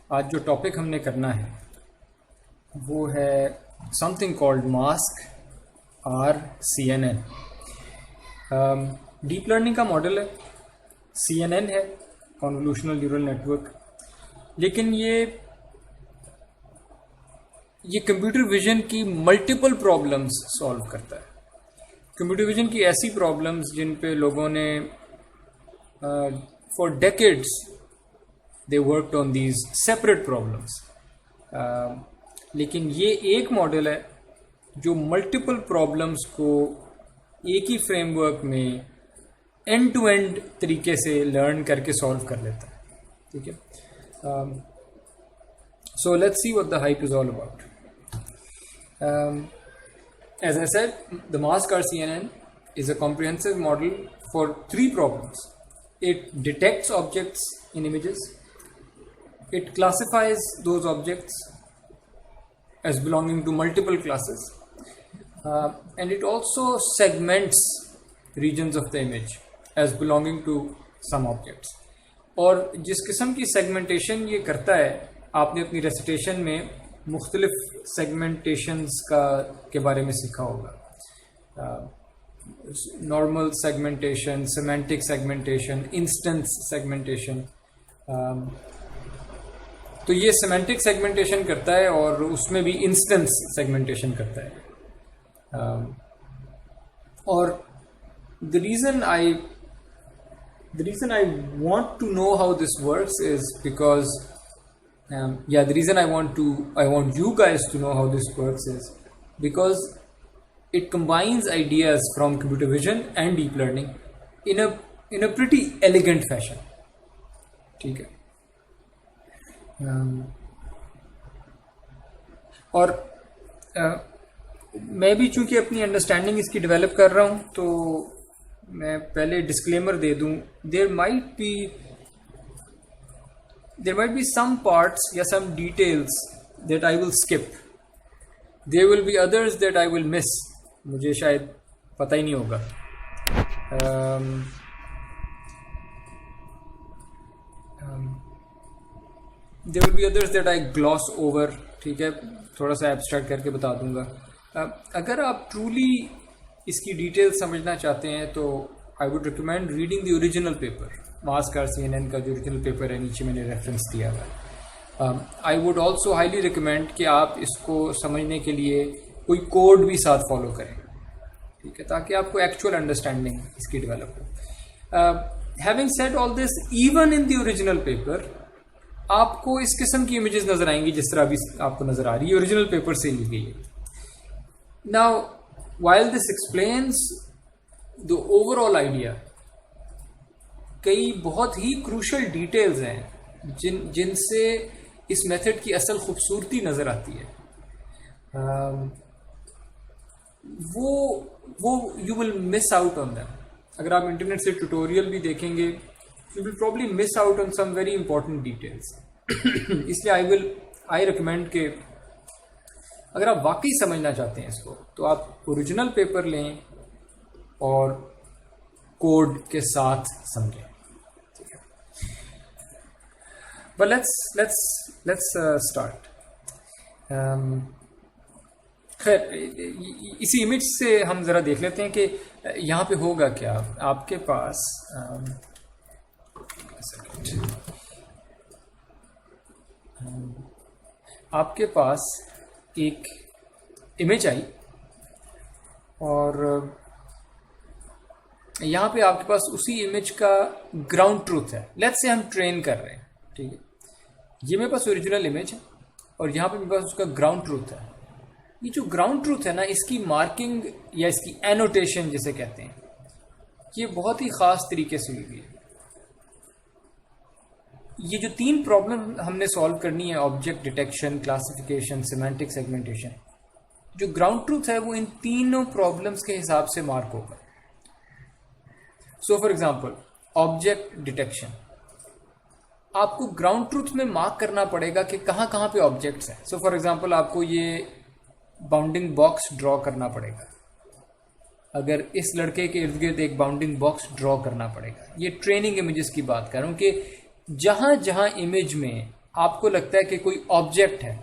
आज जो टॉपिक हमने करना है वो है something called mask RCNN। Deep learning का मॉडल है, CNN है, कॉन्वोल्यूशनल न्यूरल नेटवर्क। लेकिन ये कंप्यूटर विजन की मल्टीपल प्रॉब्लम्स सॉल्व करता है। कंप्यूटर विजन की ऐसी प्रॉब्लम्स जिन पे लोगों ने for decades they worked on these separate problems, लेकिन ये एक मॉडल है जो मल्टीपल प्रॉब्लम्स को एक ही फ्रेमवर्क में एंड टू एंड तरीके से लर्न करके सॉल्व कर लेता है। ठीक है, so let's see what the hype is all about. As I said, the mask RCNN is a comprehensive model for 3 problems. It detects objects in images, it classifies those objects as belonging to multiple classes, and it also segments regions of the image as belonging to some objects. और जिस किस्म की segmentation ये करता है, आपने अपनी recitation में मुख्तलिफ सेगमेंटेशंस के बारे में सीखा होगा। Normal segmentation, semantic segmentation, instance segmentation. तो ये सिमेंटिक सेगमेंटेशन करता है और उसमें भी इंस्टेंस सेगमेंटेशन करता है। और the reason I want to know how this works is because the reason I want you guys to know how this works is because it combines ideas from computer vision and deep learning in a pretty elegant fashion. ठीक है, और मैं भी चूंकि अपनी understanding इसकी develop कर रहा हूँ, तो मैं पहले डिस्क्लेमर दे दूँ, there might be some parts या some details that I will skip. There will be others that I will miss. मुझे शायद पता ही नहीं होगा। There will be others that I gloss over. ठीक है, थोड़ा सा एब्स्ट्रैक्ट करके बता दूंगा। अगर आप ट्रूली इसकी डिटेल समझना चाहते हैं तो I would recommend reading the original paper. Mask RCNN का जो ओरिजिनल पेपर है, नीचे मैंने रेफरेंस दिया हुआ है। I would also highly recommend कि आप इसको समझने के लिए कोई कोड भी साथ फॉलो करें, ठीक है, ताकि आपको एक्चुअल अंडरस्टैंडिंग इसकी डेवलप हो। Having said all this, even in the original paper आपको इस किस्म की इमेजेस नजर आएंगी जिस तरह अभी आपको नजर आ रही है, ओरिजिनल पेपर से ली गई है। Now while this explains the overall idea, कई बहुत ही क्रूशल डिटेल्स हैं जिनसे इस मेथड की असल खूबसूरती नज़र आती है। वो you will miss out on them. अगर आप इंटरनेट से ट्यूटोरियल भी देखेंगे, you will probably miss out on some very important details. इसलिए आई रिकमेंड कि अगर आप वाकई समझना चाहते हैं इसको, तो आप ओरिजिनल पेपर लें और कोड के साथ समझें। But let's start. खैर, इसी इमेज से हम ज़रा देख लेते हैं कि यहाँ पे होगा क्या। आपके पास आपके पास एक इमेज आई और यहाँ पे आपके पास उसी इमेज का ग्राउंड ट्रूथ है। लेट्स से हम ट्रेन कर रहे हैं, ठीक है। ये मेरे पास ओरिजिनल इमेज है और यहाँ पे मेरे पास उसका ग्राउंड ट्रूथ है। ये जो ग्राउंड ट्रूथ है ना, इसकी मार्किंग या इसकी एनोटेशन जिसे कहते हैं, ये बहुत ही ख़ास तरीके से हुई है। ये जो 3 प्रॉब्लम हमने सॉल्व करनी है, object detection, classification, semantic segmentation, जो ग्राउंड ट्रूथ है वो इन तीनों प्रॉब्लम्स के हिसाब से मार्क होगा। So for example, object detection, आपको ग्राउंड ट्रूथ में मार्क करना पड़ेगा कि कहाँ कहाँ पे ऑब्जेक्ट्स हैं। सो फॉर एग्जांपल, आपको ये बाउंडिंग बॉक्स ड्रॉ करना पड़ेगा। अगर इस लड़के के इर्द गिर्द एक बाउंडिंग बॉक्स ड्रॉ करना पड़ेगा। ये ट्रेनिंग इमेजेस की बात कर रहा हूँ कि जहाँ जहाँ इमेज में आपको लगता है कि कोई ऑब्जेक्ट है,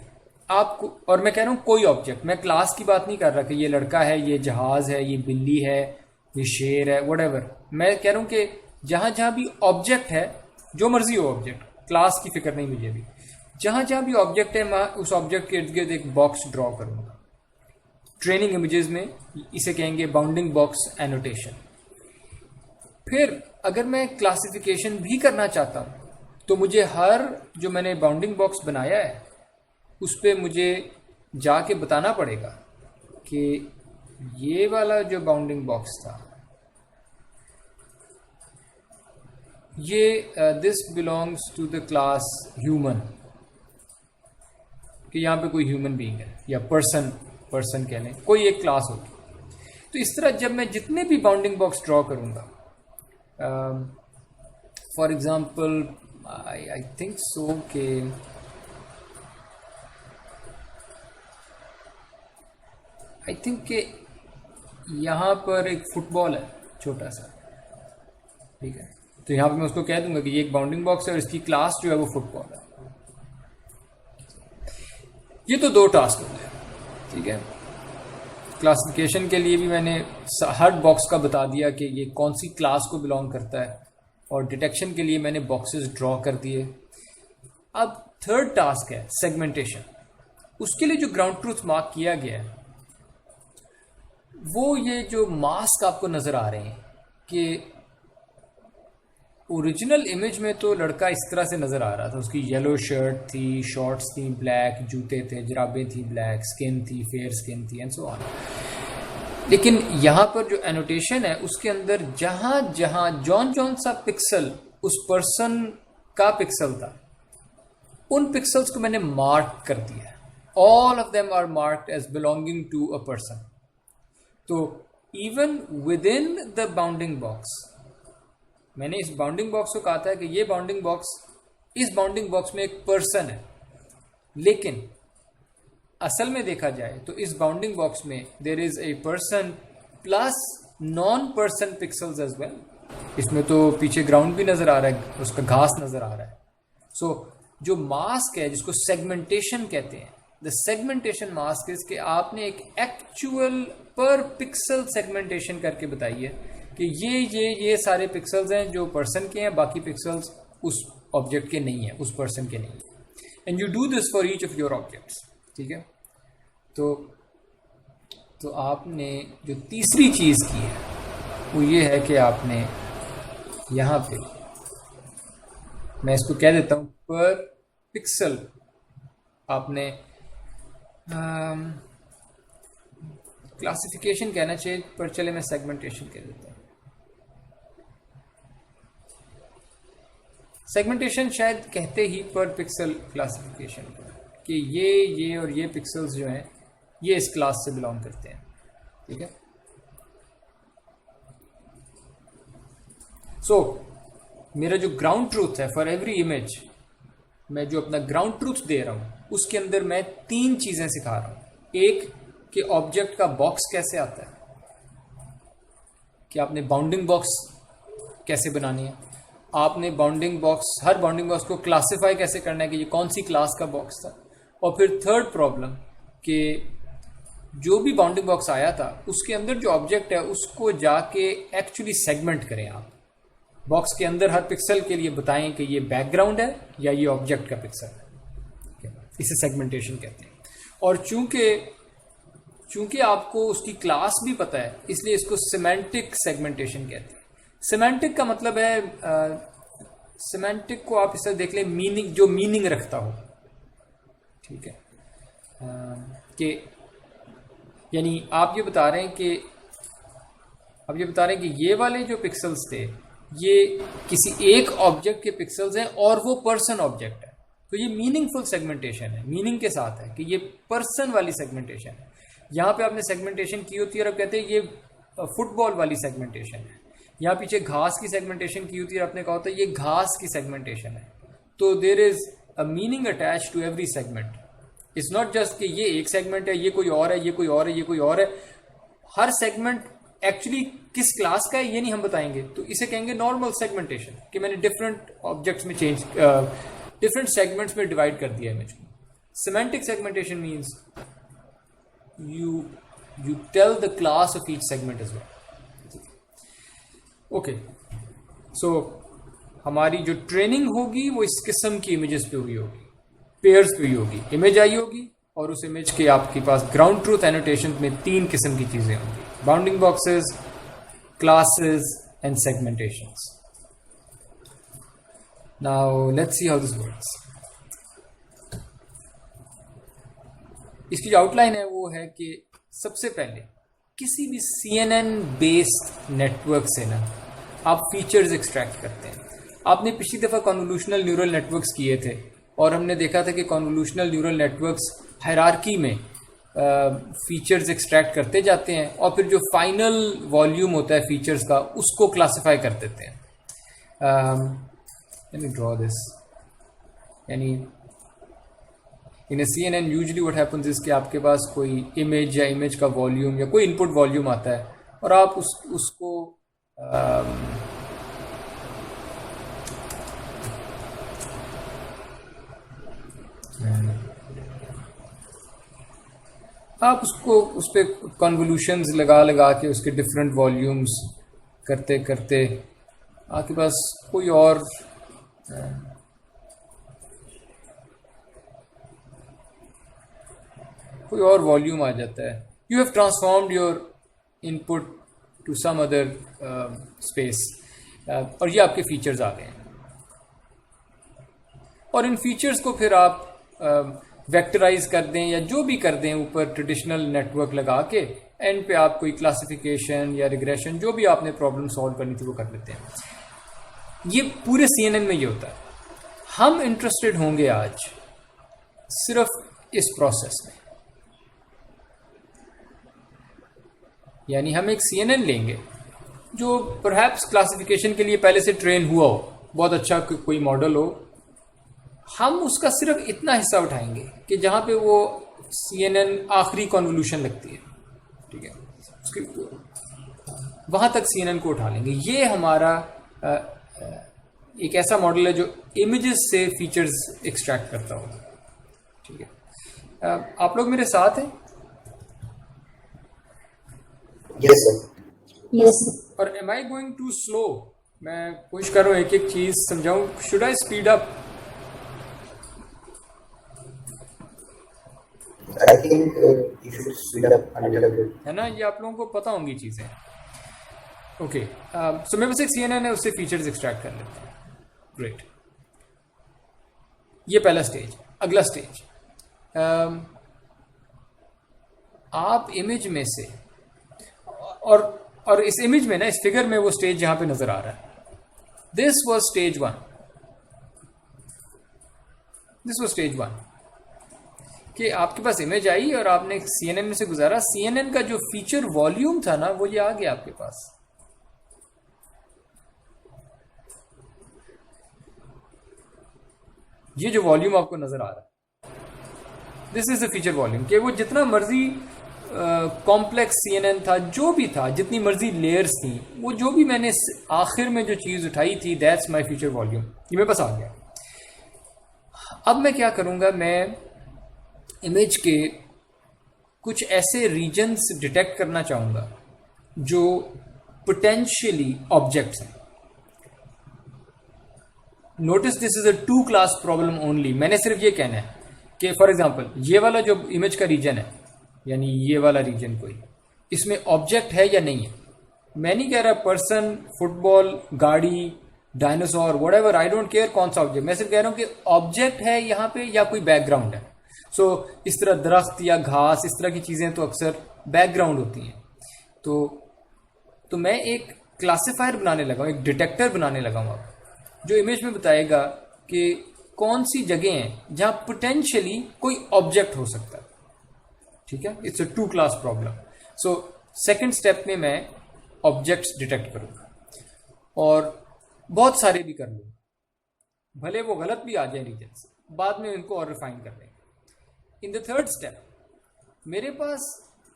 आपको, और मैं कह रहा हूँ कोई ऑब्जेक्ट, मैं क्लास की बात नहीं कर रहा कि ये लड़का है, ये जहाज है, ये बिल्ली है, ये शेर है, व्हाटएवर। मैं कह रहा हूँ कि जहां जहां भी ऑब्जेक्ट है, जो मर्जी हो ऑब्जेक्ट, क्लास की फिक्र नहीं मुझे भी, जहां जहां भी ऑब्जेक्ट है मैं उस ऑब्जेक्ट के इर्द गिर्द एक बॉक्स ड्रॉ करूंगा। ट्रेनिंग इमेजेस में इसे कहेंगे बाउंडिंग बॉक्स एनोटेशन। फिर अगर मैं क्लासिफिकेशन भी करना चाहता हूं तो मुझे हर जो मैंने बाउंडिंग बॉक्स बनाया है उस पर मुझे जाके बताना पड़ेगा कि ये वाला जो बाउंडिंग बॉक्स था, ये this belongs to the class human, कि यहाँ पे कोई ह्यूमन बीइंग है या पर्सन कह लें, कोई एक क्लास होगी। तो इस तरह जब मैं जितने भी बाउंडिंग बॉक्स ड्रॉ करूँगा, for example I think so के आई थिंक कि यहाँ पर एक फुटबॉल है छोटा सा, ठीक है, तो यहाँ पे मैं उसको कह दूंगा कि ये एक बाउंडिंग बॉक्स है और इसकी क्लास जो है वो फुटबॉल है। ये तो 2 टास्क हो गए, ठीक है। क्लासिफिकेशन के लिए भी मैंने हर बॉक्स का बता दिया कि ये कौन सी क्लास को बिलोंग करता है, और डिटेक्शन के लिए मैंने बॉक्सेस ड्रॉ कर दिए। अब थर्ड टास्क है सेगमेंटेशन। उसके लिए जो ग्राउंड ट्रूथ मार्क किया गया है वो ये जो मास्क आपको नजर आ रहे हैं कि ओरिजिनल इमेज में तो लड़का इस तरह से नजर आ रहा था, उसकी येलो शर्ट थी, शॉर्ट्स थी ब्लैक, जूते थे, जराबें थी ब्लैक, स्किन थी फेयर स्किन थी एंड सो ऑन। लेकिन यहाँ पर जो एनोटेशन है उसके अंदर जहां जहां जौन सा पिक्सल उस पर्सन का पिक्सल था, उन पिक्सल्स को मैंने मार्क कर दिया। All of them are marked as belonging to a person. तो even within the bounding box, मैंने इस बाउंडिंग बॉक्स को कहा था कि ये बाउंडिंग बॉक्स, इस बाउंडिंग बॉक्स में एक पर्सन है, लेकिन असल में देखा जाए तो इस बाउंडिंग बॉक्स में there is a person plus non person pixels as well. इसमें तो पीछे ग्राउंड भी नजर आ रहा है, उसका घास नजर आ रहा है। सो जो मास्क है जिसको सेगमेंटेशन कहते हैं, द सेगमेंटेशन मास्क इज कि आपने एक एक्चुअल पर पिक्सल सेगमेंटेशन करके बताई है कि ये सारे पिक्सल्स हैं जो पर्सन के हैं, बाकी पिक्सल्स उस ऑब्जेक्ट के नहीं है, उस पर्सन के नहीं है। And you do this for each of your objects, ठीक है। तो आपने जो तीसरी चीज की है वो ये है कि आपने यहाँ पे, मैं इसको कह देता हूं पर पिक्सल, आपने क्लासिफिकेशन कहना चाहिए पर चले मैं सेगमेंटेशन कह देता हूं। सेगमेंटेशन शायद कहते ही पर पिक्सल क्लासिफिकेशन कि ये और ये पिक्सल्स जो हैं ये इस क्लास से बिलोंग करते हैं, ठीक है। सो मेरा जो ग्राउंड ट्रूथ है फॉर एवरी इमेज, मैं जो अपना ग्राउंड ट्रूथ दे रहा हूं उसके अंदर मैं 3 चीजें सिखा रहा हूं। एक कि ऑब्जेक्ट का बॉक्स कैसे आता है, कि आपने बाउंडिंग बॉक्स कैसे बनानी है, आपने बाउंडिंग बॉक्स, हर बाउंडिंग बॉक्स को क्लासिफाई कैसे करना है कि ये कौन सी क्लास का बॉक्स था। और फिर थर्ड प्रॉब्लम कि जो भी बाउंडिंग बॉक्स आया था उसके अंदर जो ऑब्जेक्ट है उसको जाके एक्चुअली सेगमेंट करें। आप बॉक्स के अंदर हर पिक्सल के लिए बताएं कि ये बैकग्राउंड है या ये ऑब्जेक्ट का पिक्सल है। इसे सेगमेंटेशन कहते हैं। और चूंकि आपको उसकी क्लास भी पता है इसलिए इसको सिमेंटिक सेगमेंटेशन कहते हैं। सिमेंटिक का मतलब है, सिमेंटिक को आप इसे देख लें मीनिंग, जो मीनिंग रखता हो, ठीक है। कि यानी आप ये बता रहे हैं कि ये वाले जो पिक्सल्स थे ये किसी एक ऑब्जेक्ट के पिक्सल्स हैं और वो पर्सन ऑब्जेक्ट है, तो ये मीनिंगफुल सेगमेंटेशन है, मीनिंग के साथ है कि ये पर्सन वाली सेगमेंटेशन है। यहाँ पे आपने सेगमेंटेशन की होती है और अब कहते हैं ये फुटबॉल वाली सेगमेंटेशन है। यहाँ पीछे घास की सेगमेंटेशन की होती है और आपने कहा होता है ये घास की सेगमेंटेशन है। तो there is a meaning attach to every segment. It's not just कि ये एक सेगमेंट है, ये कोई और है, ये कोई और है, ये कोई और है। हर सेगमेंट एक्चुअली किस क्लास का है ये नहीं हम बताएंगे, तो इसे कहेंगे नॉर्मल सेगमेंटेशन, कि मैंने डिफरेंट ऑब्जेक्ट्स में चेंज डिफरेंट सेगमेंट्स में डिवाइड कर दिया इमेज को. Semantic segmentation means you tell the class of each segment as well. Okay, so हमारी जो ट्रेनिंग होगी वो इस किस्म की इमेजेस पे हुई होगी, पेयर्स पे हुई होगी. इमेज आई होगी और उस इमेज के आपके पास ग्राउंड ट्रूथ एनोटेशन में 3 किस्म की चीजें होंगी: bounding boxes, classes and segmentations. Now let's see how this works. इसकी जो आउटलाइन है वो है कि सबसे पहले किसी भी CNN बेस्ड नेटवर्क से ना आप फीचर्स एक्सट्रैक्ट करते हैं. आपने पिछली दफ़ा कॉन्वोल्यूशनल न्यूरल नेटवर्क्स किए थे और हमने देखा था कि कॉन्वोल्यूशनल न्यूरल नेटवर्क्स हायरार्की में फीचर्स एक्सट्रैक्ट करते जाते हैं और फिर जो फाइनल वॉल्यूम होता है फीचर्स का उसको क्लासिफाई कर देते हैं. Let me draw this. यानी इन CNN usually what happens is कि आपके पास कोई इमेज या इमेज का वॉल्यूम या कोई इनपुट वॉल्यूम आता है और आप उसको उस पर कन्वोल्यूशंस लगा के उसके डिफरेंट वॉल्यूम्स करते करते आपके पास कोई और वॉल्यूम आ जाता है. You have transformed your input to some other space और ये आपके फीचर्स आ गए हैं. और इन फीचर्स को फिर आप वेक्टराइज कर दें या जो भी कर दें ऊपर ट्रेडिशनल नेटवर्क लगा के एंड पे आप कोई क्लासिफिकेशन या रिग्रेशन जो भी आपने प्रॉब्लम सॉल्व करनी थी वो कर लेते हैं. ये पूरे CNN में ये होता है. हम इंटरेस्टेड होंगे आज सिर्फ इस प्रोसेस में. यानी हम एक CNN लेंगे जो परहैप्स क्लासिफिकेशन के लिए पहले से ट्रेन हुआ हो, बहुत अच्छा कोई मॉडल हो. हम उसका सिर्फ इतना हिस्सा उठाएंगे कि जहाँ पे वो CNN आखिरी कॉन्वोल्यूशन लगती है, ठीक है, उसके वहाँ तक CNN को उठा लेंगे. ये हमारा एक ऐसा मॉडल है जो इमेजेस से फीचर्स एक्सट्रैक्ट करता होगा. ठीक है, आप लोग मेरे साथ हैं? Yes sir. यस. और am I going to slow? मैं कोशिश कर रहा हूँ एक एक चीज समझाऊं. Should I speed up? I think you should speed up a little bit. है ना, ये आप लोगों को पता होंगी चीजें. ओके, सो मेरे पास एक CNN है, उससे फीचर्स एक्सट्रैक्ट कर लेते हैं. ग्रेट. ये पहला स्टेज. अगला स्टेज, आप इमेज में से और इस इमेज में ना, इस फिगर में वो स्टेज जहां पे नजर आ रहा है, this was stage 1. This was stage 1 कि आपके पास इमेज आई और आपने CNN में से गुजारा. CNN का जो फीचर वॉल्यूम था ना वो ये आ गया आपके पास. ये जो वॉल्यूम आपको नजर आ रहा है, this is the feature volume. कि वो जितना मर्जी कॉम्प्लेक्स CNN था, जो भी था, जितनी मर्जी लेयर्स थी, वो जो भी मैंने आखिर में जो चीज उठाई थी, दैट्स माय फीचर वॉल्यूम. ये मेरे पास आ गया. अब मैं क्या करूंगा, मैं इमेज के कुछ ऐसे रीजन्स डिटेक्ट करना चाहूंगा जो पोटेंशियली ऑब्जेक्ट्स हैं. Notice this is a 2 class problem only. मैंने सिर्फ ये कहना है कि फॉर एग्जांपल ये वाला जो इमेज का रीजन है, यानी ये वाला रीजन, कोई इसमें ऑब्जेक्ट है या नहीं है. मैं नहीं कह रहा पर्सन, फुटबॉल, गाड़ी, dinosaur, whatever, I don't care कौन सा ऑब्जेक्ट. मैं सिर्फ कह रहा हूं कि ऑब्जेक्ट है यहाँ पे या कोई बैकग्राउंड है. सो इस तरह दरख्त या घास, इस तरह की चीजें तो अक्सर बैकग्राउंड होती हैं. तो मैं एक क्लासिफायर बनाने लगा हूं, एक डिटेक्टर बनाने लगा हूं अब, जो इमेज में बताएगा कि कौन सी जगह हैं जहां पोटेंशियली कोई ऑब्जेक्ट हो सकता है. ठीक है, it's a 2 class problem. So second step में मैं ऑब्जेक्ट्स डिटेक्ट करूंगा और बहुत सारे भी कर लूंगा, भले वो गलत भी आ जाए रीजन से, बाद में इनको और रिफाइन कर लेंगे. इन द थर्ड स्टेप मेरे पास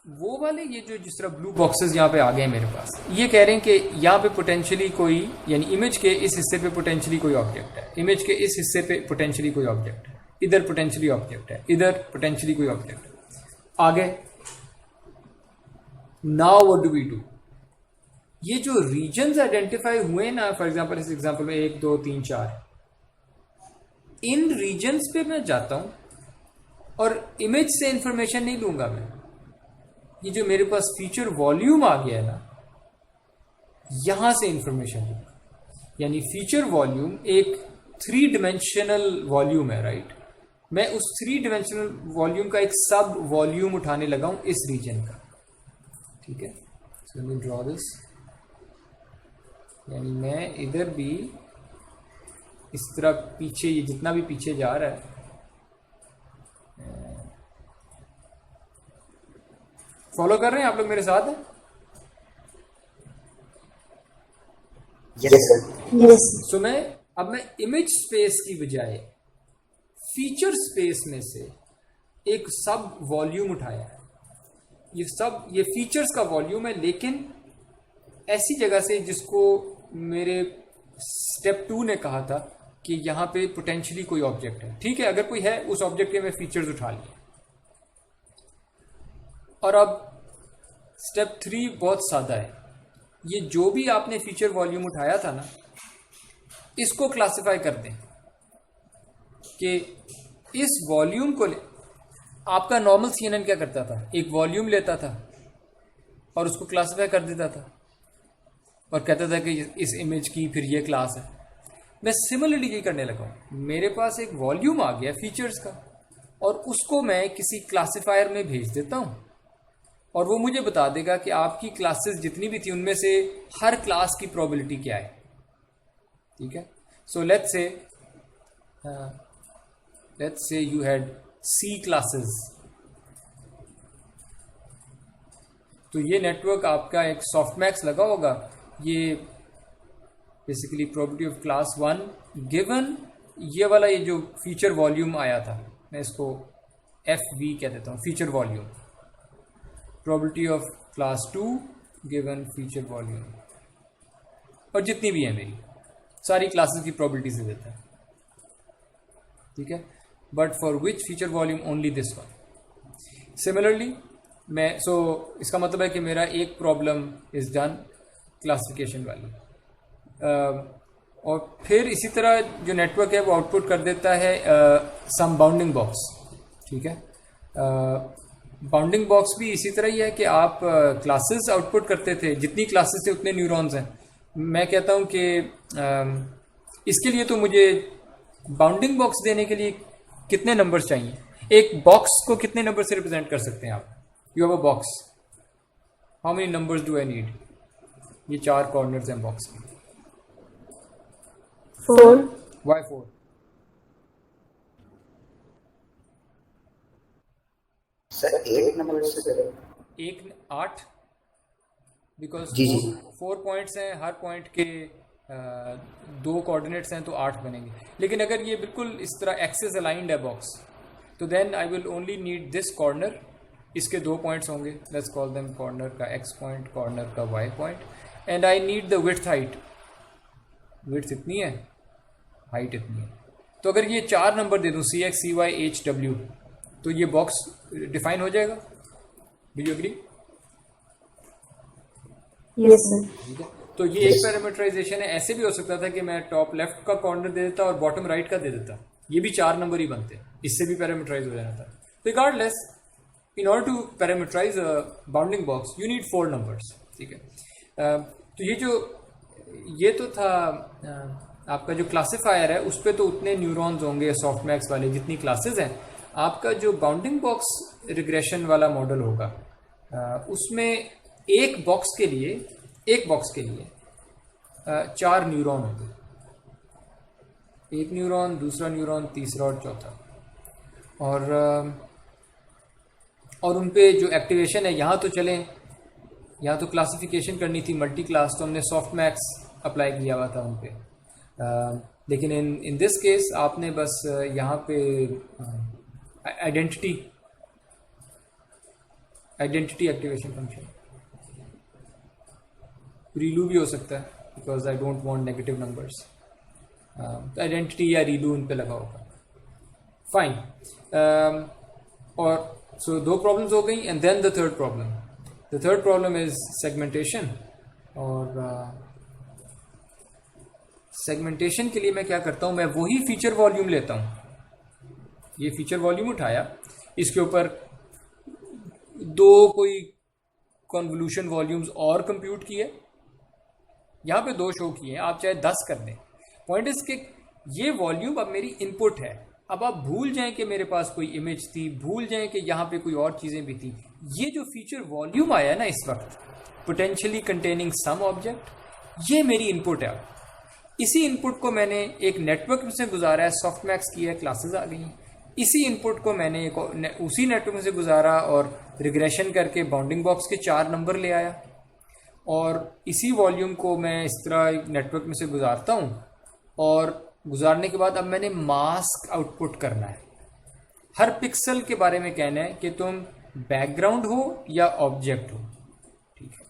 वो वाले ये जो जिस तरह ब्लू बॉक्सेस यहाँ पे आ गए हैं मेरे पास, ये कह रहे हैं कि यहाँ पे पोटेंशियली कोई, यानी इमेज के इस हिस्से पे पोटेंशियली कोई ऑब्जेक्ट है, इमेज के इस हिस्से पे पोटेंशियली कोई ऑब्जेक्ट है, इधर पोटेंशियली ऑब्जेक्ट है, इधर पोटेंशियली कोई ऑब्जेक्ट है। आगे now what do we do? ये जो रीजन्स आइडेंटिफाई हुए ना, फॉर एग्जांपल इस एग्जांपल में 1 2 3 4, इन रीजन्स पे मैं जाता हूं और इमेज से इंफॉर्मेशन नहीं लूंगा मैं। ये जो मेरे पास फीचर वॉल्यूम आ गया है ना, यहां से इंफॉर्मेशन लूंगा। यानी फीचर वॉल्यूम एक 3 डिमेंशनल वॉल्यूम है, राइट? मैं उस 3 डिमेंशनल वॉल्यूम का एक सब वॉल्यूम उठाने लगा हूं इस रीजन का, ठीक है? So let me draw this. यानी मैं इधर भी इस तरह पीछे, ये जितना भी पीछे जा रहा है, फॉलो कर रहे हैं आप लोग मेरे साथ? Yes, sir. Yes. सो अब मैं इमेज स्पेस की बजाय फीचर स्पेस में से एक सब वॉल्यूम उठाया है। ये फीचर्स का वॉल्यूम है, लेकिन ऐसी जगह से जिसको मेरे स्टेप 2 ने कहा था कि यहाँ पे पोटेंशियली कोई ऑब्जेक्ट है, ठीक है? अगर कोई है, उस ऑब्जेक्ट के मैं फीचर्स उठा लिए। और अब स्टेप 3 बहुत सादा है। ये जो भी आपने फीचर वॉल्यूम उठाया था ना, इसको क्लासिफाई कर दें कि इस वॉल्यूम को ले। आपका नॉर्मल CNN क्या करता था? एक वॉल्यूम लेता था और उसको क्लासिफाई कर देता था और कहता था कि इस इमेज की फिर ये क्लास है। मैं सिमिलरली ये करने लगा हूँ। मेरे पास एक वॉल्यूम आ गया फीचर्स का, और उसको मैं किसी क्लासिफायर में भेज देता हूँ, और वो मुझे बता देगा कि आपकी क्लासेस जितनी भी थी उनमें से हर क्लास की प्रोबेबिलिटी क्या है, ठीक है? So let's say you had C classes, तो ये नेटवर्क आपका एक सॉफ्टमैक्स लगा होगा। ये basically probability of class 1 given ये वाला, ये जो फीचर वॉल्यूम आया था, मैं इसको FV कह देता हूँ, feature volume. Probability of class 2 given feature volume, और जितनी भी है मेरी सारी क्लासेस की प्रोबेबिलिटी से देता है, ठीक है? But for which feature volume? Only this one. Similarly मैं इसका मतलब है कि मेरा एक प्रॉब्लम इज डन क्लासिफिकेशन वाली। और फिर इसी तरह जो नेटवर्क है वो आउटपुट कर देता है सम बाउंडिंग बॉक्स, ठीक है? बाउंडिंग बॉक्स भी इसी तरह ही है कि आप क्लासेस आउटपुट करते थे, जितनी क्लासेस थे उतने न्यूरॉन्स हैं। मैं कहता हूं कि इसके लिए तो मुझे बाउंडिंग बॉक्स देने के लिए कितने नंबर्स चाहिए? एक बॉक्स को कितने नंबर से रिप्रेजेंट कर सकते हैं आप? You have a box, how many numbers do I need? ये 4 कॉर्नर्स हैं बॉक्स के। 4. Why 4? सर 8 नंबर से करें। 8 बिकॉज जी, जी। 4 पॉइंट्स हैं, हर पॉइंट के 2 कोऑर्डिनेट्स हैं, तो 8 बनेंगे। लेकिन अगर ये बिल्कुल इस तरह एक्सेस अलाइंड है बॉक्स, तो then I will only need this corner. इसके 2 पॉइंट्स होंगे, लेट्स कॉल देम कॉर्नर का x पॉइंट, कॉर्नर का y point, and I need the width height. Width इतनी है, हाइट इतनी है। तो अगर ये 4 नंबर दे दूं CX CY HW, तो ये बॉक्स डिफाइन हो जाएगा। Do you agree? Yes, sir. ठीक है, तो ये एक पैरामीटराइजेशन है। ऐसे भी हो सकता था कि मैं टॉप लेफ्ट का कॉर्नर दे देता और बॉटम राइट का दे देता, ये भी 4 नंबर ही बनते, इससे भी पैरामीटराइज हो जाना था। Regardless, in order to parameterize a bounding box you need 4 numbers, ठीक है? तो ये तो था आपका जो क्लासिफायर है, उस पर तो उतने न्यूरॉन्स होंगे सॉफ्टमैक्स वाले जितनी क्लासेस हैं। आपका जो बाउंडिंग बॉक्स रिग्रेशन वाला मॉडल होगा, उसमें एक बॉक्स के लिए 4 न्यूरॉन होंगे, एक न्यूरॉन, दूसरा न्यूरॉन, तीसरा और चौथा। और उन पे जो एक्टिवेशन है, यहाँ तो चलें, यहाँ तो क्लासिफिकेशन करनी थी मल्टी क्लास, तो हमने सॉफ्टमैक्स अप्लाई किया हुआ था उन पे। लेकिन इन दिस केस आपने बस यहाँ पे आइडेंटिटी एक्टिवेशन फंक्शन, रीलू भी हो सकता है because I don't want negative numbers, तो आइडेंटिटी या रीलू उन पे लगा होगा। फाइन, और सो दो प्रॉब्लम्स हो गई, and then the third problem is segmentation. और सेगमेंटेशन के लिए मैं क्या करता हूँ, मैं वही फीचर वॉल्यूम लेता हूँ, ये फीचर वॉल्यूम उठाया, इसके ऊपर दो कोई कन्वोल्यूशन वॉल्यूम्स और कंप्यूट किए, यहाँ पे 2 शो किए, आप चाहे 10 कर दें। पॉइंट इज के ये वॉल्यूम अब मेरी इनपुट है। अब आप भूल जाएं कि मेरे पास कोई इमेज थी, भूल जाएं कि यहाँ पे कोई और चीज़ें भी थी, ये जो फीचर वॉल्यूम आया ना इस वक्त, पोटेंशियली कंटेनिंग सम ऑब्जेक्ट, ये मेरी इनपुट है। इसी इनपुट को मैंने एक नेटवर्क में से गुजारा है, सॉफ्टमैक्स किया है, क्लासेस आ गई। इसी इनपुट को मैंने उसी नेटवर्क में से गुजारा और रिग्रेशन करके बाउंडिंग बॉक्स के 4 नंबर ले आया, और इसी वॉल्यूम को मैं इस तरह नेटवर्क में से गुजारता हूँ, और गुजारने के बाद अब मैंने मास्क आउटपुट करना है। हर पिक्सल के बारे में कहना है कि तुम बैकग्राउंड हो या ऑब्जेक्ट हो, ठीक है,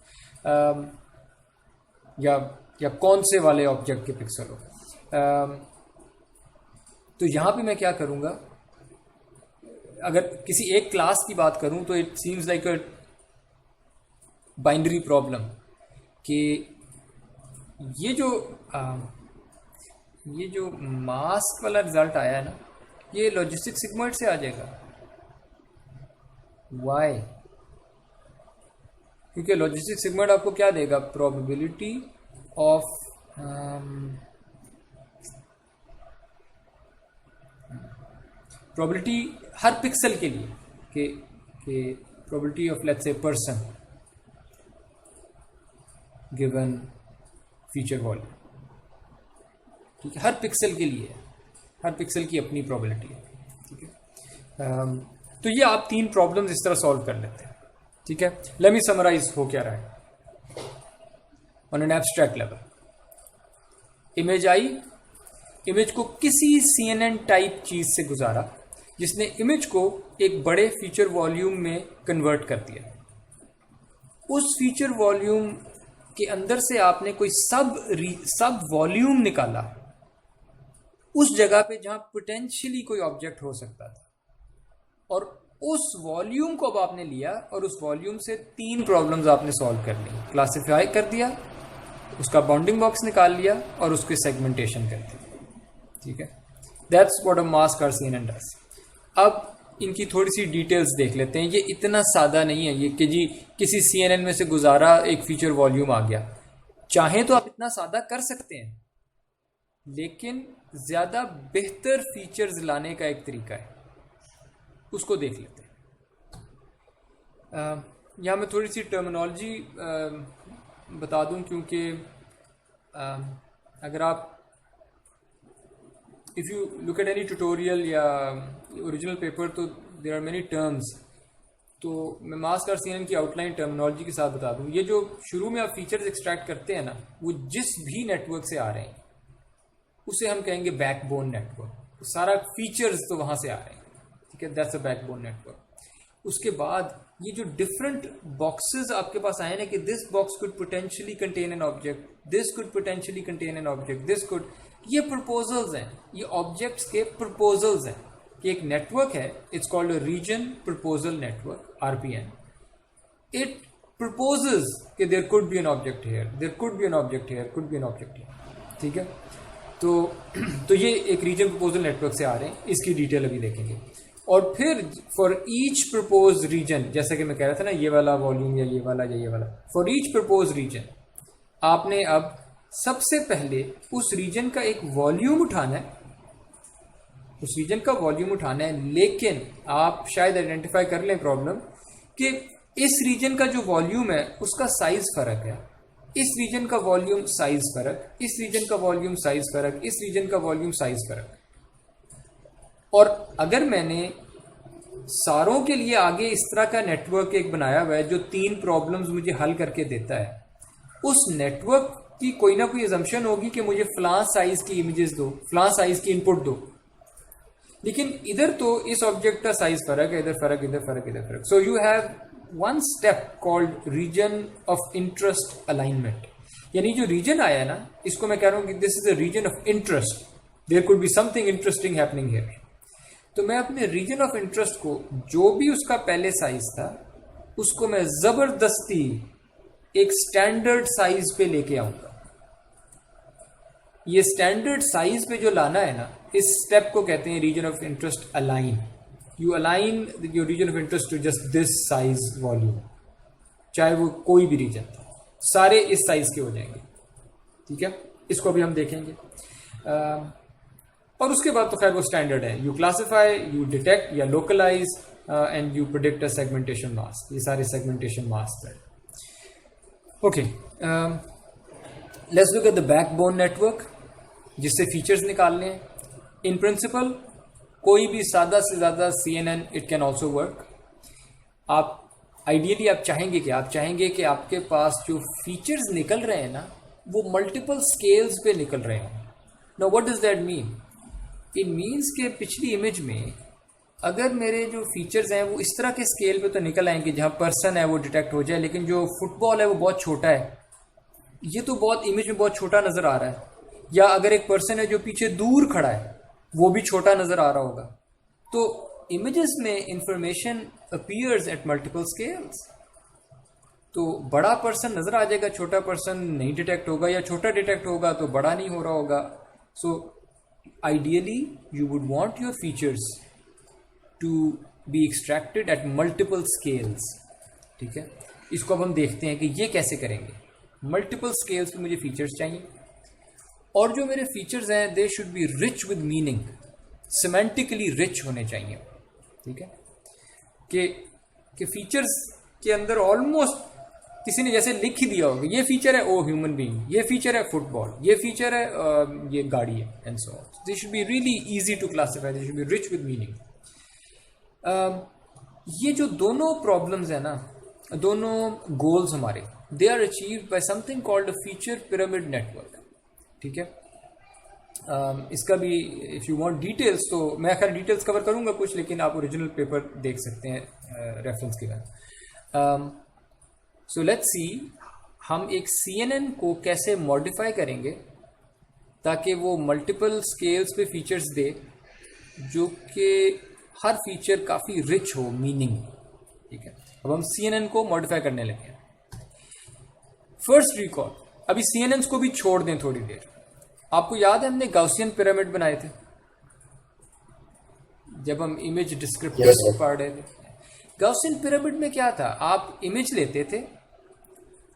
या कौन से वाले ऑब्जेक्ट के पिक्सल हो। तो यहाँ पे मैं क्या करूँगा, अगर किसी एक क्लास की बात करूँ तो it seems like a binary problem कि ये जो मास्क वाला रिजल्ट आया है ना, ये लॉजिस्टिक सिग्मोइड से आ जाएगा। वाई? क्योंकि लॉजिस्टिक सिग्मोइड आपको क्या देगा, probability of probability her pixel के लिए कि probability of let's say person given feature volume, ठीक है, हर पिक्सल के लिए, हर पिक्सल की अपनी प्रोबेबिलिटी है, ठीक है। तो ये आप 3 प्रॉब्लम्स इस तरह सॉल्व कर लेते हैं, ठीक है। लेट मी समराइज हो क्या रहा है on an abstract level. Image I, image को किसी CNN टाइप चीज से गुजारा जिसने इमेज को एक बड़े फीचर वॉल्यूम में कन्वर्ट कर दिया। उस फीचर वॉल्यूम के अंदर से आपने कोई सब वॉल्यूम निकाला उस जगह पे जहां पोटेंशियली कोई ऑब्जेक्ट हो सकता था, और उस वॉल्यूम को अब आपने लिया और उस वॉल्यूम से 3 प्रॉब्लम्स आपने सॉल्व कर ली। क्लासिफाई कर दिया, उसका बाउंडिंग बॉक्स निकाल लिया और उसके सेगमेंटेशन कर दिया, ठीक है। That's what a mask RCNN does. अब इनकी थोड़ी सी डिटेल्स देख लेते हैं। ये इतना सादा नहीं है ये कि जी किसी CNN में से गुजारा एक फीचर वॉल्यूम आ गया। चाहे तो आप इतना सादा कर सकते हैं, लेकिन ज़्यादा बेहतर फीचर्स लाने का एक तरीका है, उसको देख लेते हैं। यहाँ मैं थोड़ी सी टर्मिनोलॉजी बता दूं, क्योंकि अगर आप if you look at any tutorial या ओरिजिनल पेपर, तो देयर आर मेनी टर्म्स। तो मैं मास्क RCNN की आउटलाइन टर्मिनोलॉजी के साथ बता दूं। ये जो शुरू में आप फीचर्स एक्सट्रैक्ट करते हैं ना, वो जिस भी नेटवर्क से आ रहे हैं उसे हम कहेंगे बैकबोन नेटवर्क। सारा फीचर्स तो वहाँ से आ रहे हैं, ठीक है, दैट्स अ बैकबोन नेटवर्क। उसके बाद ये जो डिफरेंट बॉक्सेस आपके पास आए ना कि this box could potentially contain an object, this could potentially contain an object, this could, ये प्रपोजल्स हैं, ये ऑब्जेक्ट्स के प्रपोजल्स हैं कि एक नेटवर्क है, it's called a region proposal network, RPN। It proposes कि there could be an object here, there could be an object here, could be an object here, ठीक है। तो ये एक रीजन प्रपोजल नेटवर्क से आ रहे हैं, इसकी डिटेल अभी देखेंगे। और फिर फॉर ईच प्रपोज रीजन, जैसा कि मैं कह रहा था ना, ये वाला वॉल्यूम या ये वाला या ये वाला, फॉर ईच प्रपोज रीजन आपने अब सबसे पहले उस रीजन का एक वॉल्यूम उठाना है, उस रीजन का वॉल्यूम उठाना है। लेकिन आप शायद आइडेंटिफाई कर लें प्रॉब्लम कि इस रीजन का जो वॉल्यूम है उसका साइज फर्क है, इस रीजन का वॉल्यूम साइज फर्क, इस रीजन का वॉल्यूम साइज फर्क, इस रीजन का वॉल्यूम साइज फर्क। और अगर मैंने सारों के लिए आगे इस तरह का नेटवर्क एक बनाया हुआ है जो 3 प्रॉब्लम्स मुझे हल करके देता है, उस नेटवर्क की कोई ना कोई अजम्पशन होगी कि मुझे फलां साइज की इमेजेस दो, फलां साइज की इनपुट दो। लेकिन इधर तो इस ऑब्जेक्ट का साइज फर्क है, इधर फर्क, इधर फर्क, इधर फर्क। So you have one step called region of interest alignment. यानी जो रीजन आया है ना, इसको मैं कह रहा हूं कि this is a region of interest, there could be something interesting happening here. तो मैं अपने रीजन ऑफ इंटरेस्ट को, जो भी उसका पहले साइज था, उसको मैं जबरदस्ती एक स्टैंडर्ड साइज पे लेके आऊंगा। ये स्टैंडर्ड साइज पे जो लाना है ना, इस स्टेप को कहते हैं region of interest align. You align your region of interest to just this size volume, चाहे वो कोई भी रीजन था, सारे इस साइज के हो जाएंगे। ठीक है, इसको अभी हम देखेंगे। और उसके बाद तो खैर वो स्टैंडर्ड है, यू क्लासिफाई, यू डिटेक्ट या localise and you predict a segmentation mask. ये सारे सेगमेंटेशन मास्क है। Okay, let's look at the backbone network, जिससे फीचर्स निकालने हैं। इन प्रिंसिपल कोई भी सादा से ज़्यादा CNN it can also work. आप आइडियली आप चाहेंगे कि आपके पास जो फीचर्स निकल रहे हैं ना, वो मल्टीपल स्केल्स पे निकल रहे हैं। Now what does that mean? It means के पिछली इमेज में अगर मेरे जो फीचर्स हैं वो इस तरह के स्केल पे तो निकल आएंगे जहाँ पर्सन है वो डिटेक्ट हो जाए, लेकिन जो फुटबॉल है वो बहुत छोटा है, ये तो बहुत इमेज में बहुत छोटा नज़र आ रहा है। या अगर एक पर्सन है जो पीछे दूर खड़ा है, वो भी छोटा नज़र आ रहा होगा। तो इमेजेस में information appears eight multiple scales. तो बड़ा पर्सन नज़र आ जाएगा, छोटा पर्सन नहीं डिटेक्ट होगा, या छोटा डिटेक्ट होगा तो बड़ा नहीं हो रहा होगा। So ideally you would want your features to be extracted at multiple scales. ठीक है, इसको अब हम देखते हैं कि ये कैसे करेंगे। मल्टीपल स्केल्स पे मुझे फीचर्स चाहिए, और जो मेरे फीचर्स हैं दे should be rich with meaning, semantically rich होने चाहिए। ठीक है, कि फीचर्स के अंदर ऑलमोस्ट किसी ने जैसे लिख ही दिया होगा, ये फीचर है ओ ह्यूमन बीइंग, ये फीचर है फुटबॉल, ये फीचर है ये गाड़ी है, and so on. They should be really easy to classify, they should be rich with meaning. ये जो दोनों प्रॉब्लम्स है ना, दोनों गोल्स हमारे, they are achieved by something called a feature pyramid network. ठीक है, इसका भी इफ़ यू वांट डिटेल्स तो मैं खैर डिटेल्स कवर करूंगा कुछ, लेकिन आप ओरिजिनल पेपर देख सकते हैं रेफरेंस के बाद। सो लेट्स सी, हम एक CNN को कैसे मॉडिफाई करेंगे ताकि वो मल्टीपल स्केल्स पे फीचर्स दे, जो कि हर फीचर काफ़ी रिच हो मीनिंग। ठीक है, अब हम CNN को मॉडिफाई करने लगे हैं। फर्स्ट रिकॉल, अभी CNNs को भी छोड़ दें थोड़ी देर। आपको याद है हमने गॉसियन पिरामिड बनाए थे जब हम इमेज डिस्क्रिप्टर्स पढ़ रहे थे। गॉसियन पिरामिड में क्या था, आप इमेज लेते थे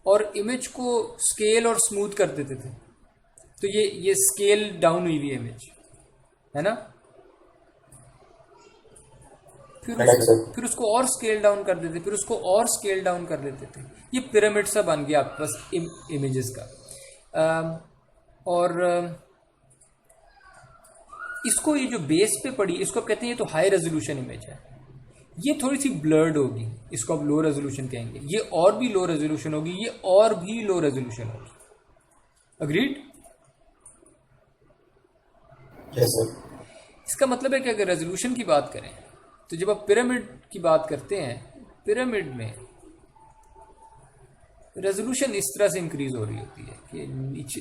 और इमेज को स्केल और स्मूथ कर देते थे। तो ये स्केल डाउन हुई हुई इमेज है ना, फिर उसको और स्केल डाउन कर देते, फिर उसको और स्केल डाउन कर देते थे। ये पिरामिड सा बन गया आपके पास इमेजेस का। और इसको ये जो बेस पे पड़ी, इसको आप कहते हैं ये तो हाई रेजोल्यूशन इमेज है। ये थोड़ी सी ब्लर्ड होगी, इसको आप लो रेजोल्यूशन कहेंगे। ये और भी लो रेजोल्यूशन होगी, ये और भी लो रेजोल्यूशन होगी। अग्रीड? Yes sir. इसका मतलब है कि अगर रेजोल्यूशन की बात करें तो जब आप पिरामिड की बात करते हैं, पिरामिड में रेजोल्यूशन इस तरह से इंक्रीज हो रही होती है कि नीचे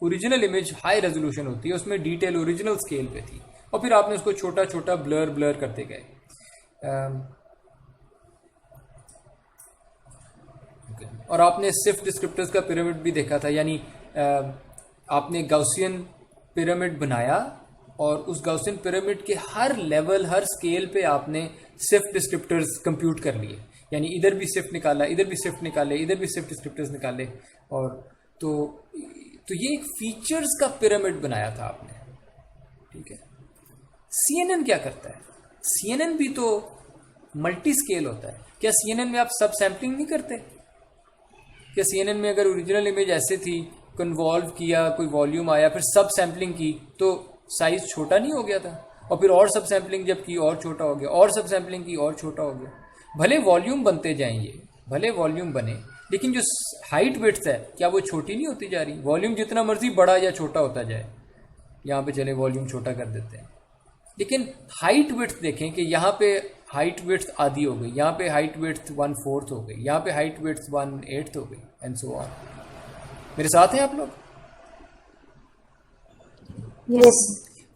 ओरिजिनल इमेज हाई रेजोल्यूशन होती है, उसमें डिटेल ओरिजिनल स्केल पे थी, और फिर आपने उसको छोटा छोटा ब्लर करते गए। और आपने सिफ्ट डिस्क्रिप्टर्स का पिरामिड भी देखा था, यानी आपने गॉसियन पिरामिड बनाया और उस गॉसियन पिरामिड के हर लेवल, हर स्केल पे आपने सिफ्ट डिस्क्रिप्टर्स कंप्यूट कर लिए। यानी इधर भी शिफ्ट निकाला, इधर भी शिफ्ट निकाले, इधर भी शिफ्ट डिस्क्रिप्टर्स निकाले, और तो ये एक फीचर्स का पिरामिड बनाया था आपने। ठीक है, CNN क्या करता है? CNN भी तो मल्टी स्केल होता है। क्या CNN में आप सब सैम्पलिंग नहीं करते? क्या CNN में अगर ओरिजिनल इमेज ऐसे थी, कन्वॉल्व किया, कोई वॉल्यूम आया, फिर सब सैम्पलिंग की, तो साइज छोटा नहीं हो गया था? और फिर और सब सैम्पलिंग जब की और छोटा हो गया, और सब सैम्पलिंग की और छोटा हो गया। भले वॉल्यूम बनते जाएंगे, भले वॉल्यूम बने, लेकिन जो हाइट विड्थ है क्या वो छोटी नहीं होती जा रही? वॉल्यूम जितना मर्जी बड़ा या छोटा होता जाए, यहाँ पे चले वॉल्यूम छोटा कर देते हैं, लेकिन हाइट विड्थ देखें कि यहाँ पे हाइट विड्थ आधी हो गई, यहाँ पे हाइट विड्थ 1/4 हो गई, यहाँ पे हाइट विड्थ 1/8 हो गई, एंड सो ऑन। मेरे साथ हैं आप लोग? यस।